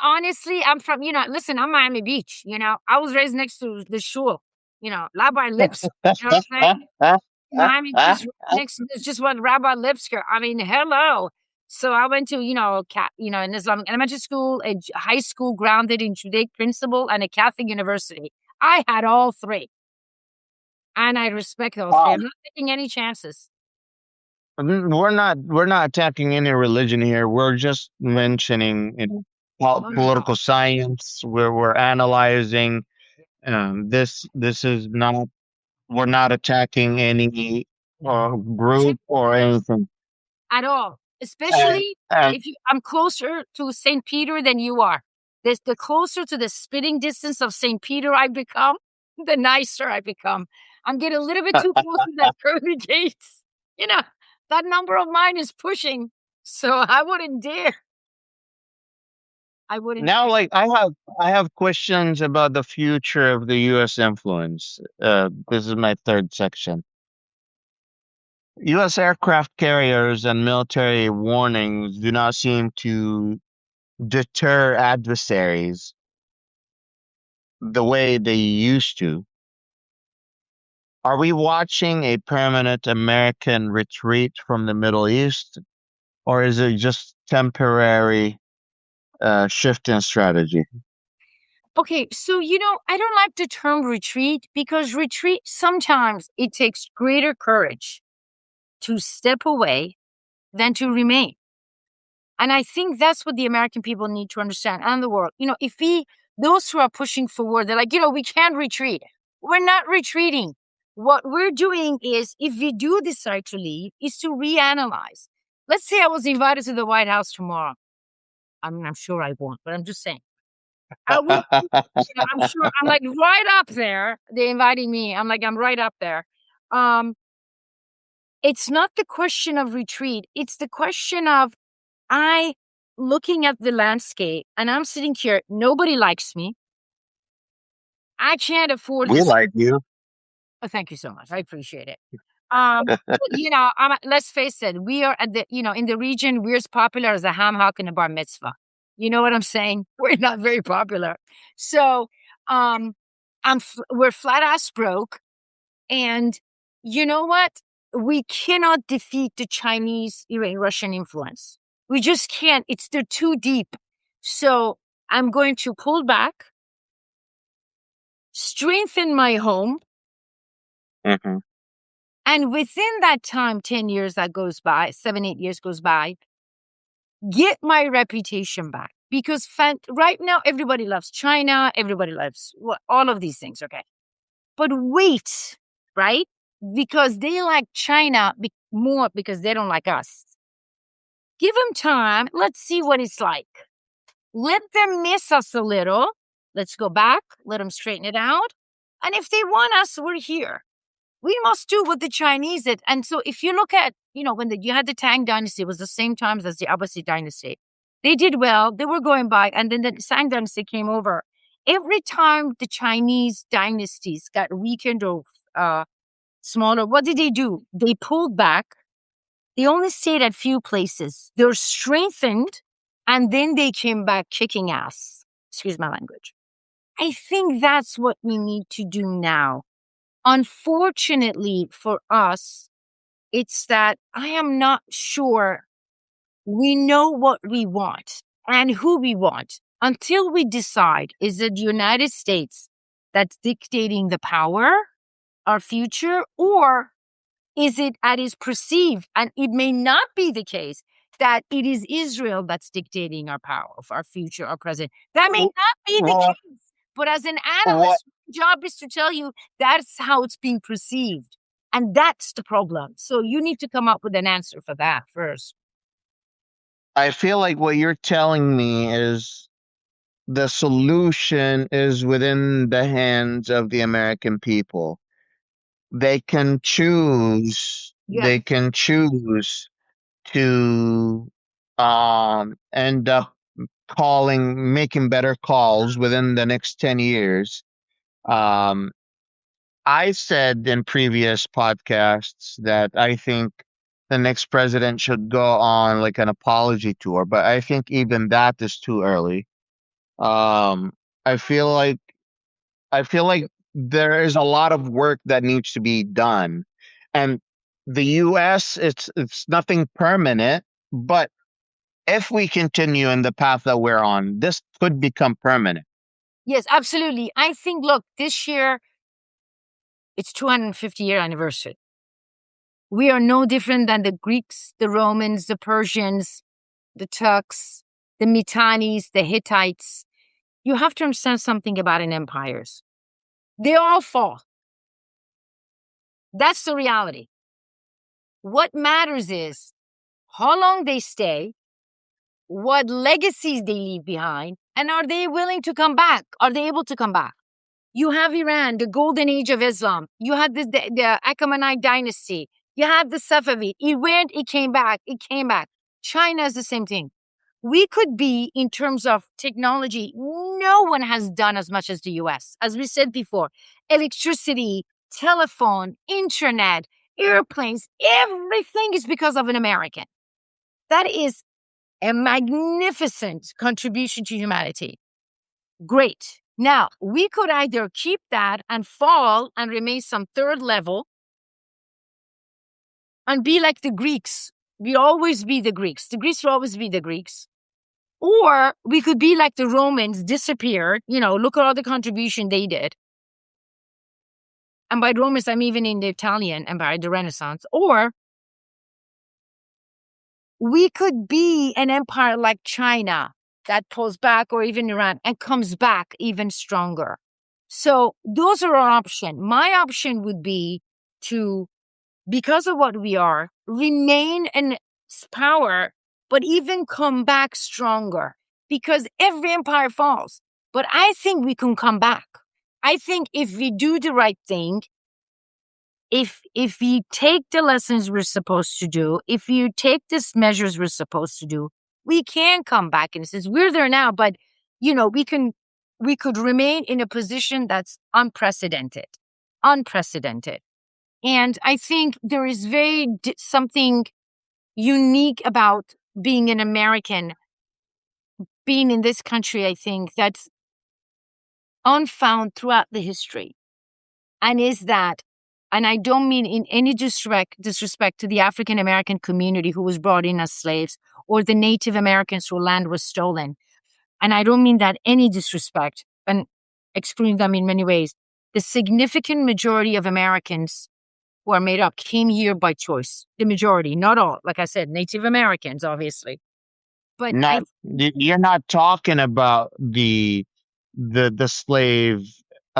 honestly, I'm from, listen, I'm Miami Beach, I was raised next to the shul, Rabbi Lipsker, you know what I'm saying? Miami Beach next, there's just one Rabbi Lipsker. I mean, hello. So I went to, an Islamic elementary school, a high school grounded in Judaic principle, and a Catholic university. I had all three. And I respect those three. I'm not taking any chances. We're not attacking any religion here. We're just mentioning political science. We're analyzing. This is not. We're not attacking any group or anything At all. and, Especially and if I'm closer to St. Peter than you are. The closer to the spitting distance of St. Peter I become, the nicer I become. I'm getting a little bit too close to that pearly gates. That number of mine is pushing. So I wouldn't dare. now, like I have questions about the future of the U.S. influence. This is my third section. U.S. aircraft carriers and military warnings do not seem to deter adversaries the way they used to. Are we watching a permanent American retreat from the Middle East, or is it just temporary shift in strategy? Okay, so I don't like the term retreat because retreat sometimes it takes greater courage to step away than to remain. And I think that's what the American people need to understand and the world. Those who are pushing forward, they're like, we can't retreat. We're not retreating. What we're doing is, if we do decide to leave, is to reanalyze. Let's say I was invited to the White House tomorrow. I mean, I'm sure I won't, but I'm just saying. I would, I'm sure I'm like right up there. They're inviting me. I'm like, I'm right up there. It's not the question of retreat. It's the question of I looking at the landscape and I'm sitting here. Nobody likes me. I can't afford We this. like you. Oh, thank you so much. I appreciate it. Let's face it. We are at in the region, we're as popular as a ham hock and a bar mitzvah. You know what I'm saying? We're not very popular. So, we're flat ass broke. And you know what? We cannot defeat the Chinese, Russian influence. We just can't. They're too deep. So I'm going to pull back, strengthen my home. Mm-hmm. And within that time, 10 years that goes by, 7, 8 years goes by, get my reputation back. Because right now, everybody loves China. Everybody loves all of these things. Okay. But wait, right? Because they like China more because they don't like us. Give them time. Let's see what it's like. Let them miss us a little. Let's go back. Let them straighten it out. And if they want us, we're here. We must do what the Chinese did. And so if you look at, when you had the Tang dynasty, it was the same times as the Abbasid dynasty. They did well. They were going by. And then the Tang dynasty came over. Every time the Chinese dynasties got weakened or smaller, what did they do? They pulled back. They only stayed at few places. They're strengthened. And then they came back kicking ass. Excuse my language. I think that's what we need to do now. Unfortunately for us, it's that I am not sure we know what we want and who we want until we decide, is it the United States that's dictating the power, our future, or is it as perceived, and it may not be the case, that it is Israel that's dictating our power, our future, our present. That may not be the case. But as an analyst, my job is to tell you that's how it's being perceived. And that's the problem. So you need to come up with an answer for that first. I feel like what you're telling me is the solution is within the hands of the American people. They can choose. Yeah. They can choose to end up making better calls within the next 10 years. I said in previous podcasts that I think the next president should go on like an apology tour, but I think even that is too early. Um, I feel like there is a lot of work that needs to be done, and the U.S. it's nothing permanent, but if we continue in the path that we're on, this could become permanent. Yes, absolutely. I think, look, this year, it's 250-year anniversary. We are no different than the Greeks, the Romans, the Persians, the Turks, the Mitannis, the Hittites. You have to understand something about an empires. They all fall. That's the reality. What matters is how long they stay, what legacies they leave behind, and are they willing to come back? Are they able to come back? You have Iran, the golden age of Islam. You had the Achaemenid dynasty. You have the Safavid. It went, it came back, it came back. China is the same thing. We could be, in terms of technology, no one has done as much as the US. As we said before, electricity, telephone, internet, airplanes, everything is because of an American. That is a magnificent contribution to humanity. Great. Now, we could either keep that and fall and remain some third level and be like the Greeks. We always be the Greeks. The Greeks will always be the Greeks. Or we could be like the Romans, disappeared. Look at all the contribution they did. And by Romans, I'm even in the Italian Empire, the Renaissance. Or we could be an empire like China that pulls back, or even Iran, and comes back even stronger. So those are our options. My option would be to, because of what we are, remain in power, but even come back stronger, because every empire falls. But I think we can come back. I think if we do the right thing, if we take the lessons we're supposed to do, if you take these measures we're supposed to do, we can come back. And it says we're there now, but we could remain in a position that's unprecedented. And I think there is something unique about being an American, being in this country. I think that's unfound throughout the history, and is that. And I don't mean in any disrespect to the African American community who was brought in as slaves, or the Native Americans whose land was stolen. And I don't mean that any disrespect, and excluding them in many ways. The significant majority of Americans who are made up came here by choice. The majority, not all. Like I said, Native Americans, obviously. But you're not talking about the slave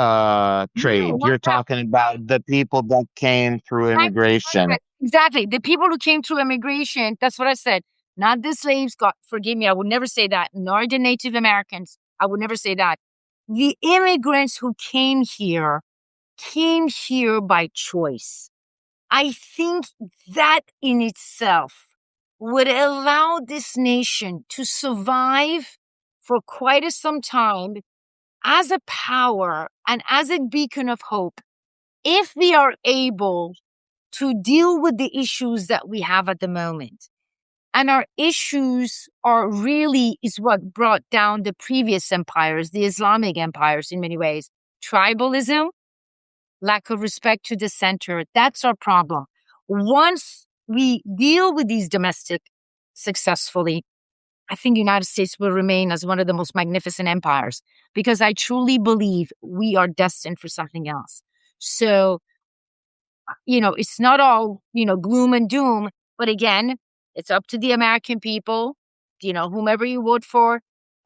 No, trade. not You're that. talking about the people that came through immigration. Exactly. The people who came through immigration, that's what I said. Not the slaves, God forgive me, I would never say that. Nor the Native Americans. I would never say that. The immigrants who came here by choice. I think that in itself would allow this nation to survive for quite some time as a power and as a beacon of hope if we are able to deal with the issues that we have at the moment. And our issues are really is what brought down the previous empires, the Islamic empires in many ways. Tribalism, lack of respect to the center. That's our problem. Once we deal with these domestic successfully, I think the United States will remain as one of the most magnificent empires because I truly believe we are destined for something else. So, it's not all, gloom and doom, but again, it's up to the American people, whomever you vote for.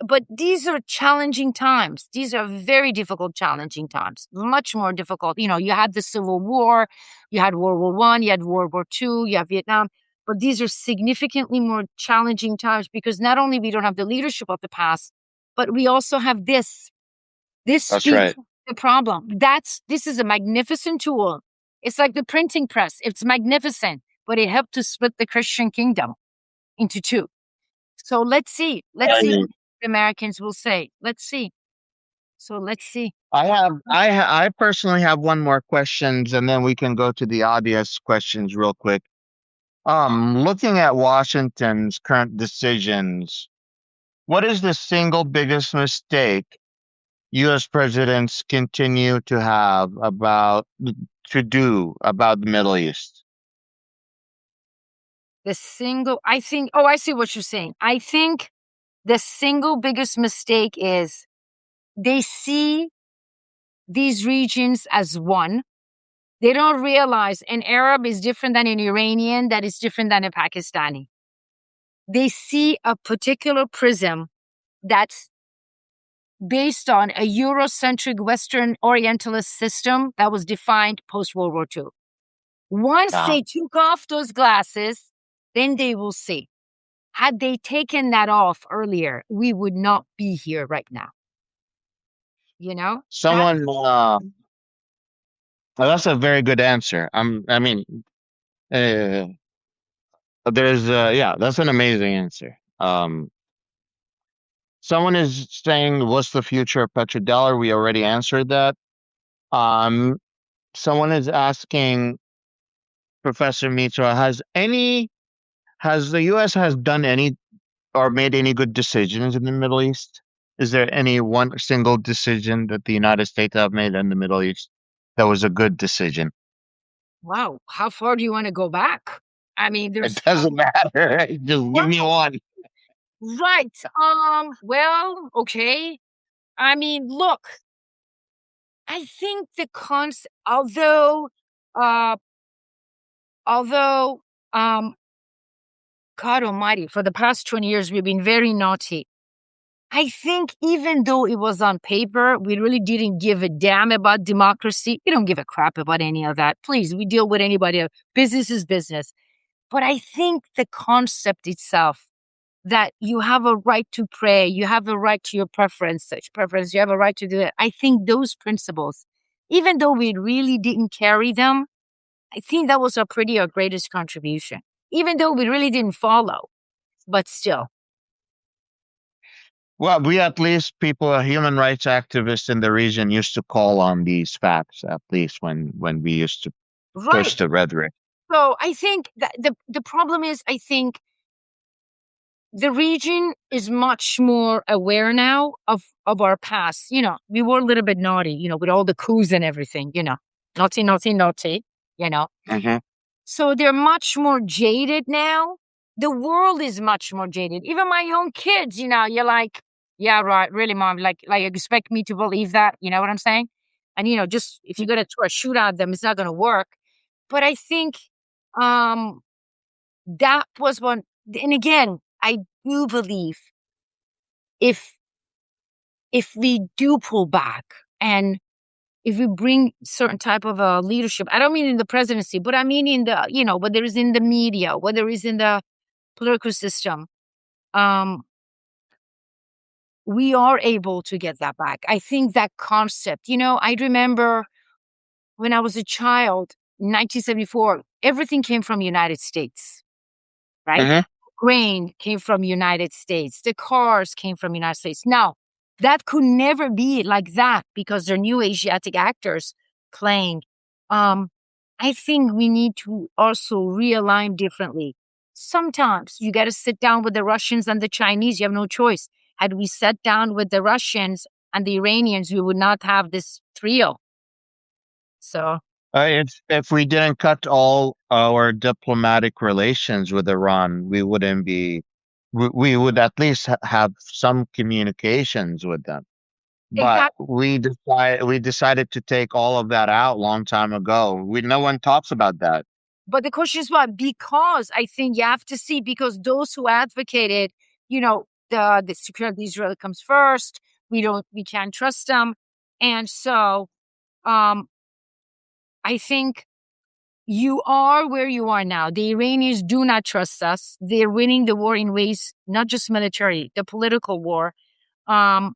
But these are challenging times. These are very difficult, challenging times, much more difficult. You had the Civil War, you had World War I, you had World War II, you have Vietnam. But these are significantly more challenging times because not only we don't have the leadership of the past, but we also have this. This That's speaks right. to the problem. This is a magnificent tool. It's like the printing press. It's magnificent, but it helped to split the Christian kingdom into two. So let's see. Let's see what the Americans will say. Let's see. So let's see. I personally have one more questions, and then we can go to the audience questions real quick. Looking at Washington's current decisions, what is the single biggest mistake U.S. presidents continue to have to do about the Middle East? I think, oh, I see what you're saying. I think the single biggest mistake is they see these regions as one. They don't realize an Arab is different than an Iranian, that is different than a Pakistani. They see a particular prism that's based on a Eurocentric Western Orientalist system that was defined post World War II. Once Yeah. they took off those glasses, then they will see. Had they taken that off earlier, we would not be here right now. That Someone, that's a very good answer. I mean, uh, yeah, that's an amazing answer. Someone is saying, "What's the future of petrodollar?" We already answered that. Um, Someone is asking Professor Mitra, has the U.S. has done any or made any good decisions in the Middle East? Is there any one single decision that the United States have made in the Middle East that was a good decision? Wow, how far do you want to go back? I mean, It there's doesn't matter. Just give me wow, one. right. Well, okay. I mean, look, I think the concept, uh, although, God Almighty, for the past 20 years we've been very naughty. I think even though it was on paper, we really didn't give a damn about democracy. We don't give a crap about any of that. Please, we deal with anybody. Business is business. But I think the concept itself that you have a right to pray, you have a right to your preference, you have a right to do it. I think those principles, even though we really didn't carry them, I think that was our greatest contribution, even though we really didn't follow, but still. Well, we at least people, human rights activists in the region used to call on these facts, at least when we used to push Right. the rhetoric. So I think that the problem is, I think the region is much more aware now of our past. We were a little bit naughty, with all the coups and everything, naughty, naughty, naughty, you know. Hmm. So they're much more jaded now. The world is much more jaded. Even my own kids, you're like, yeah, right, really, mom, like expect me to believe that, you know what I'm saying? And just if you're gonna throw a shoot at them, it's not gonna work. But I think um that was one. And again, I do believe if if we do pull back and if we bring certain type of leadership, I don't mean in the presidency, but I mean in the, whether it's in the media, whether it's in the political system, we are able to get that back. I think that concept, I remember when I was a child, 1974, everything came from United States, right? Hmm. Grain came from United States. The cars came from United States. Now, that could never be like that because there are new Asiatic actors playing. I think we need to also realign differently. Sometimes you got to sit down with the Russians and the Chinese. You have no choice. Had we sat down with the Russians and the Iranians, we would not have this trio. So If we didn't cut all our diplomatic relations with Iran, we wouldn't be. We would at least have some communications with them. But exactly. we decided to take all of that out long time ago. No one talks about that. But the question is what? Because I think you have to see, because those who advocated, the security of Israel comes first. We can't trust them. And so I think you are where you are now. The Iranians do not trust us. They're winning the war in ways, not just military, the political war. Um,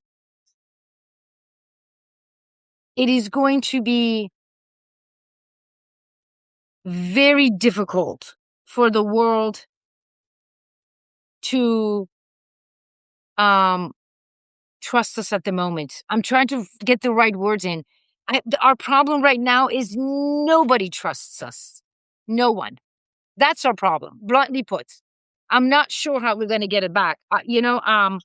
it is going to be very difficult for the world to trust us at the moment. I'm trying to get the right words in. Our problem right now is nobody trusts us. No one. That's our problem, bluntly put. I'm not sure how we're going to get it back. Um,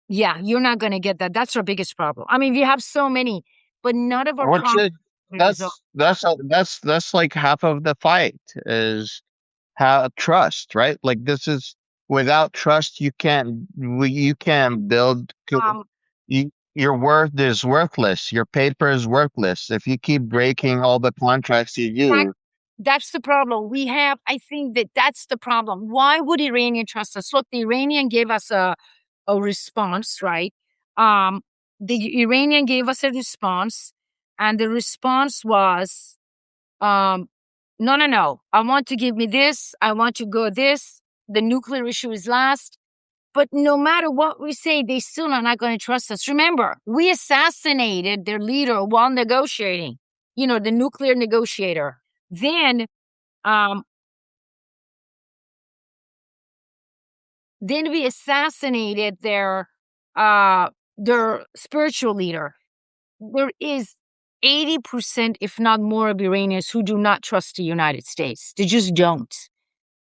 yeah, you're not going to get that. That's our biggest problem. I mean, we have so many, but none of our Which problems is are resolved. that's like half of the fight is how trust, right? Like this is without trust, you can't build. Um, Your worth is worthless. Your paper is worthless if you keep breaking all the contracts you fact, do. that's the problem. I think that's the problem. Why would Iranian trust us? Look, the Iranian gave us a response, right? Um, the Iranian gave us a response, and the response was, no, no, no. I want to give me this. I want to go this. The nuclear issue is last. But no matter what we say, they still are not going to trust us. Remember, we assassinated their leader while negotiating, the nuclear negotiator. Then, um, then we assassinated their spiritual leader. There is 80%, if not more, of Iranians who do not trust the United States. They just don't.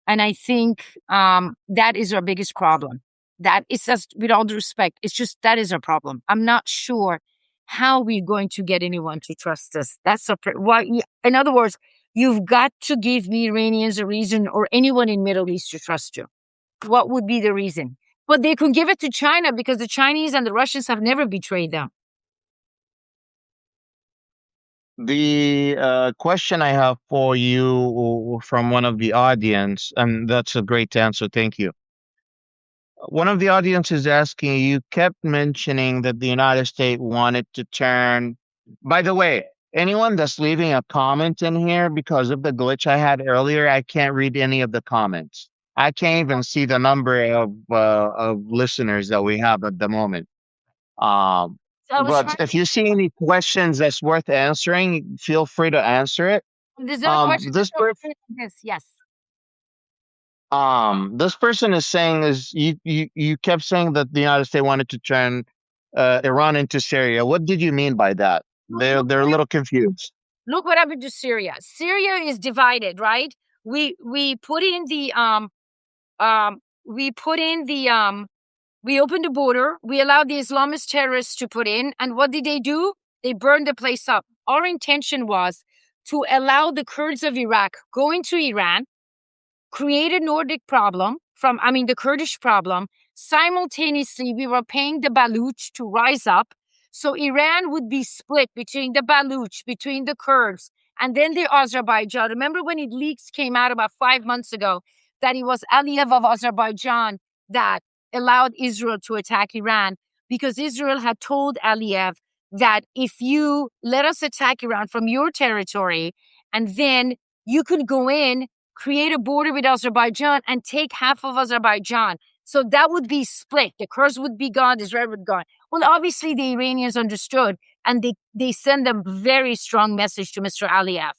And I think that is our biggest problem. That is just, with all due respect, it's just that is our problem. I'm not sure how we're going to get anyone to trust us. That's why. In other words, you've got to give the Iranians a reason, or anyone in Middle East, to trust you. What would be the reason? But they could give it to China because the Chinese and the Russians have never betrayed them. The question I have for you from one of the audience, and that's a great answer. Thank you. One of the audience is asking, you kept mentioning that the United States wanted to turn. By the way, anyone that's leaving a comment in here, because of the glitch I had earlier, I can't read any of the comments. I can't even see the number of listeners that we have at the moment. Um, So I was but trying. if you see any questions that's worth answering, feel free to answer it. There's not a question. This person This, yes. this person is saying is you kept saying that the United States wanted to turn Iran into Syria. What did you mean by that? Look, They're a little confused. look what happened to Syria. Syria is divided, right? We put in the we put in the we opened the border. We allowed the Islamist terrorists to put in, and what did they do? They burned the place up. Our intention was to allow the Kurds of Iraq go into Iran, create a Nordic problem the Kurdish problem. Simultaneously, we were paying the Baluch to rise up. So Iran would be split between the Baluch, between the Kurds, and then the Azerbaijan. Remember when leaks came out about 5 months ago that it was Aliyev of Azerbaijan that allowed Israel to attack Iran? because Israel had told Aliyev that if you let us attack Iran from your territory, and then you could go in, create a border with Azerbaijan, and take half of Azerbaijan. So that would be split. The Kurds would be gone, Israel would be gone. Well, obviously the Iranians understood, and they send a very strong message to Mr. Aliyev,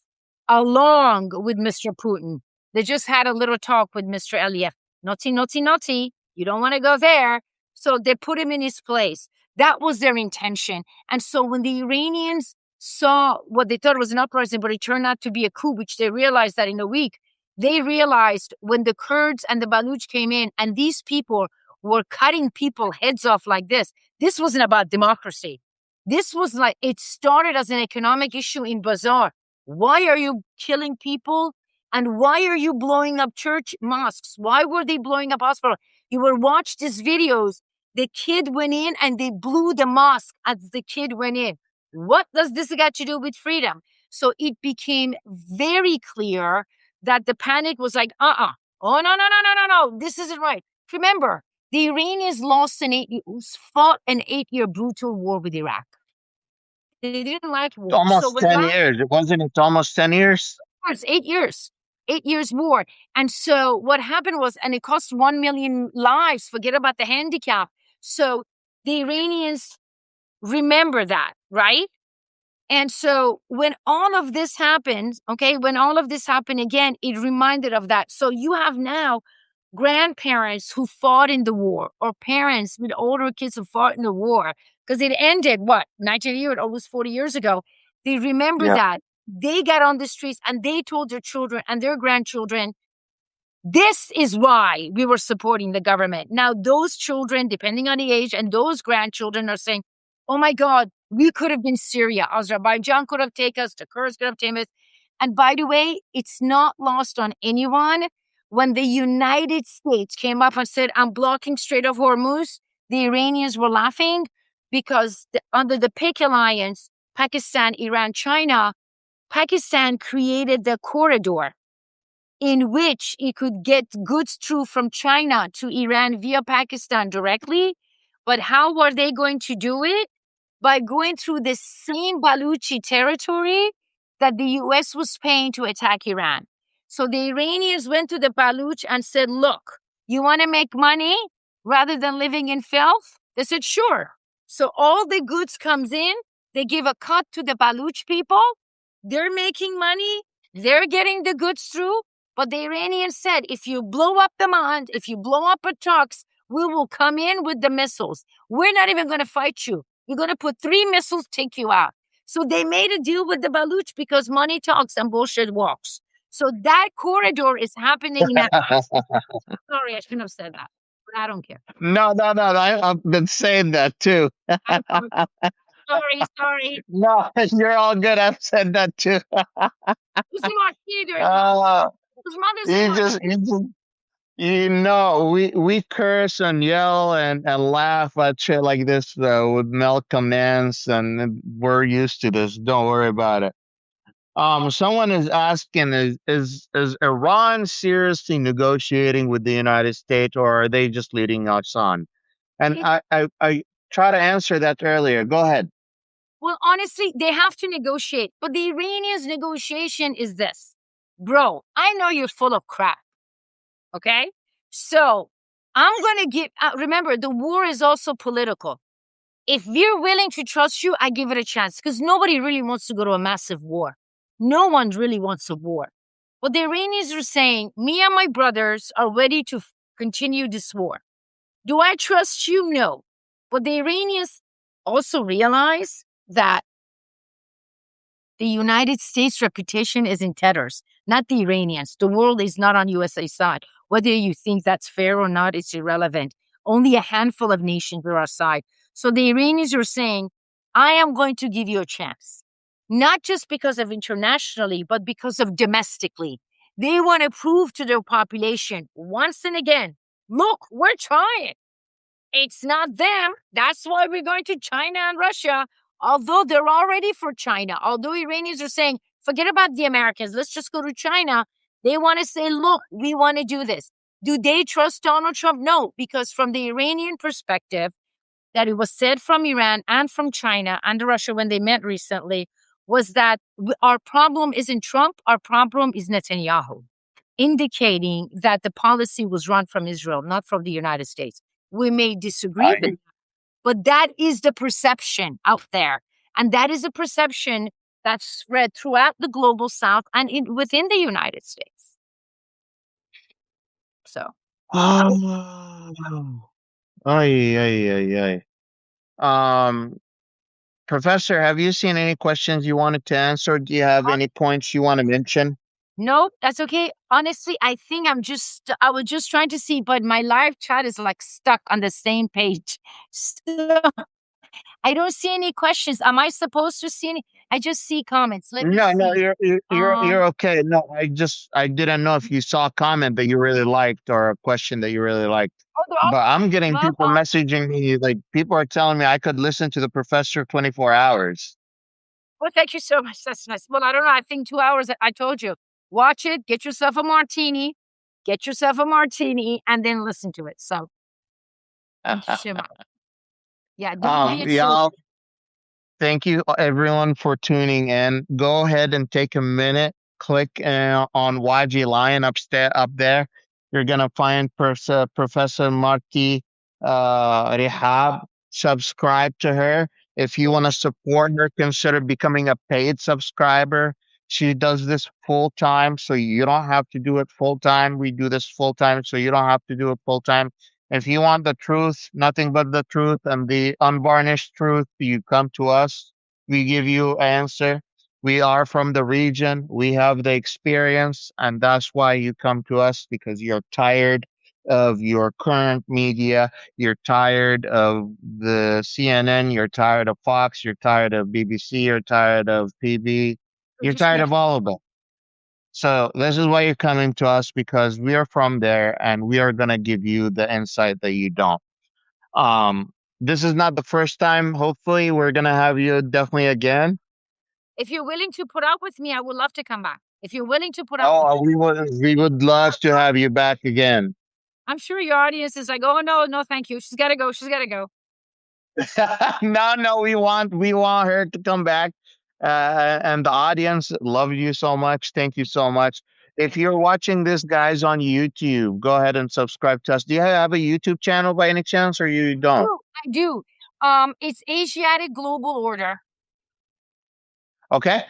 along with Mr. Putin. They just had a little talk with Mr. Aliyev. Naughty, naughty, naughty. You don't want to go there. So they put him in his place. That was their intention. And so when the Iranians saw what they thought was an uprising, but it turned out to be a coup, which they realized that in a week, they realized when the Kurds and the Baluch came in and these people were cutting people heads off like this wasn't about democracy. This was like, it started as an economic issue in Bazaar. Why are you killing people? And why are you blowing up church mosques? Why were they blowing up hospitals? You will watch these videos. The kid went in and they blew the mosque as the kid went in. What does this got to do with freedom? So it became very clear that the panic was like, oh, no, this isn't right. Remember, the Iranians fought an 8-year brutal war with Iraq. They didn't like war. So Almost 10 years. Wasn't it almost 10 years? 8 years. 8 years more. And so what happened was, and it cost 1 million lives, forget about the handicap. So the Iranians remember that, right? And so when all of this happened, again, it reminded of that. So you have now grandparents who fought in the war, or parents with older kids who fought in the war, because it ended, 19 years, almost 40 years ago. They remember that. They got on the streets and they told their children and their grandchildren, this is why we were supporting the government. Now, those children, depending on the age, and those grandchildren are saying, oh my God, we could have been Syria. Azerbaijan could have taken us. The Kurds could have taken us. And by the way, it's not lost on anyone. When the United States came up and said, I'm blocking Strait of Hormuz, the Iranians were laughing because under the PIC alliance, Pakistan, Iran, China, Pakistan created the corridor in which it could get goods through from China to Iran via Pakistan directly. But how were they going to do it? By going through the same Baluchi territory that the US was paying to attack Iran. So the Iranians went to the Baluch and said, look, you want to make money rather than living in filth? They said, sure. So all the goods comes in, they give a cut to the Baluch people. They're making money. They're getting the goods through. But the Iranians said, if you blow up the Mand, if you blow up a trucks, we will come in with the missiles. We're not even going to fight you. We're going to put 3 missiles, take you out. So they made a deal with the Baluch because money talks and bullshit walks. So that corridor is happening now. Sorry, I shouldn't have said that, but I don't care. No. I've been saying that too. Sorry. No, you're all good. I've said that too. We curse and yell and laugh at shit like this with Malcolm Nance, and we're used to this. Don't worry about it. Someone is asking, is Iran seriously negotiating with the United States, or are they just leading us on? And I try to answer that earlier. Go ahead. Well, honestly, they have to negotiate. But the Iranians' negotiation is this. Bro, I know you're full of crap. Okay? So I'm going to remember, the war is also political. If we're willing to trust you, I give it a chance, because nobody really wants to go to a massive war. No one really wants a war. But the Iranians are saying, me and my brothers are ready to continue this war. Do I trust you? No. But the Iranians also realize that the United States' reputation is in tatters, not the Iranians. The world is not on USA's side. Whether you think that's fair or not, it's irrelevant. Only a handful of nations are our side. So the Iranians are saying, I am going to give you a chance. Not just because of internationally, but because of domestically. They want to prove to their population once and again, look, we're trying. It's not them. That's why we're going to China and Russia, although they're already for China. Although Iranians are saying, forget about the Americans, let's just go to China. They want to say, look, we want to do this. Do they trust Donald Trump? No, because from the Iranian perspective, that it was said from Iran and from China and Russia when they met recently was that our problem isn't Trump, our problem is Netanyahu, indicating that the policy was run from Israel, not from the United States. We may disagree with I, that, but that is the perception out there. And that is a perception that's spread throughout the global south and within the United States. So, oh, ay, ay, ay, ay. Professor, have you seen any questions you wanted to answer? Do you have any points you want to mention? nope, that's okay. Honestly, I think I was just trying to see, but my live chat is like stuck on the same page. So I don't see any questions. Am I supposed to see any? I just see comments. Let me No, no, see. you're okay. No, I didn't know if you saw a comment that you really liked or a question that you really liked. Oh, they're all But I'm getting love people messaging me, like people are telling me I could listen to the professor 24 hours. well, thank you so much. That's nice. Well, I don't know. I think 2 hours. I told you, watch it, get yourself a martini, and then listen to it. So thank you so much. Yeah, don't be a fool. Y'all, thank you everyone for tuning in. Go ahead and take a minute, click on YG Lion up there. You're gonna find Professor Marti Rehab. Subscribe to her. If you want to support her, consider becoming a paid subscriber. She does this full time, so you don't have to do it full time. We do this full time, so you don't have to do it full time. If you want the truth, nothing but the truth and the unvarnished truth, you come to us. We give you answer. We are from the region. We have the experience, and that's why you come to us because you're tired of your current media. You're tired of the CNN. You're tired of Fox. You're tired of BBC. You're tired of PB. Or You're just tired make of all of it. So this is why you're coming to us because we are from there and we are gonna give you the insight that you don't. Um, this is not the first time. Hopefully, we're gonna have you definitely again. if you're willing to put up with me, I would love to come back. If you're willing to put up with Oh, we would love to have you back again. I'm sure your audience is like, oh no, no, thank you. She's gotta go. She's gotta go. No, no, we want her to come back. And the audience love you so much. Thank you so much. If you're watching this, guys, on YouTube, go ahead and subscribe to us. Do you have a YouTube channel by any chance, or you don't? I do. It's Asiatic Global Order. Okay.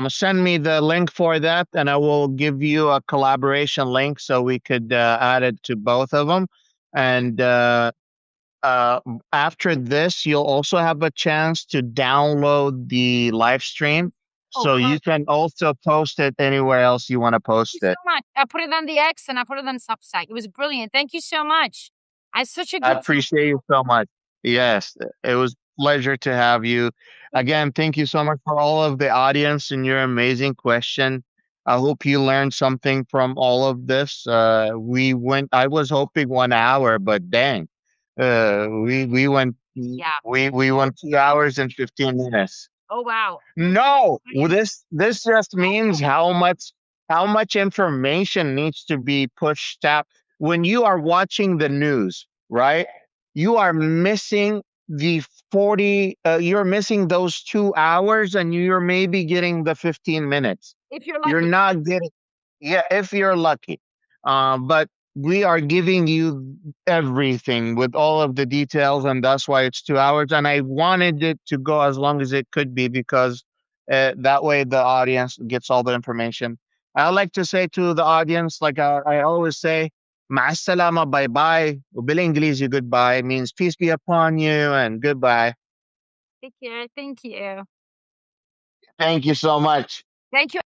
Send me the link for that, and I will give you a collaboration link so we could add it to both of them. And uh, after this, you'll also have a chance to download the live stream, Oh, so you perfect. can also post it anywhere else you want to Thank post you it. so much. I put it on the X and I put it on Substack. It was brilliant. Thank you so much. I had such a I good time. appreciate you so much. Yes, it was pleasure to have you. Again, thank you so much for all of the audience and your amazing question. I hope you learned something from all of this. I was hoping 1 hour, but dang, we went, Yeah. we went 2 hours and 15 minutes. Oh wow. No, well, this just means how much information needs to be pushed out when you are watching the news, right? You are missing the 40 you're missing those 2 hours and you're maybe getting the 15 minutes. If you're You're lucky. not getting, yeah, if you're lucky. But we are giving you everything with all of the details, and that's why it's 2 hours. And I wanted it to go as long as it could be because that way the audience gets all the information. I like to say to the audience, like I always say, مع السلامة, bye bye. وبالإنجليزي goodbye means peace be upon you and goodbye. Take care. Thank you. Thank you so much. Thank you.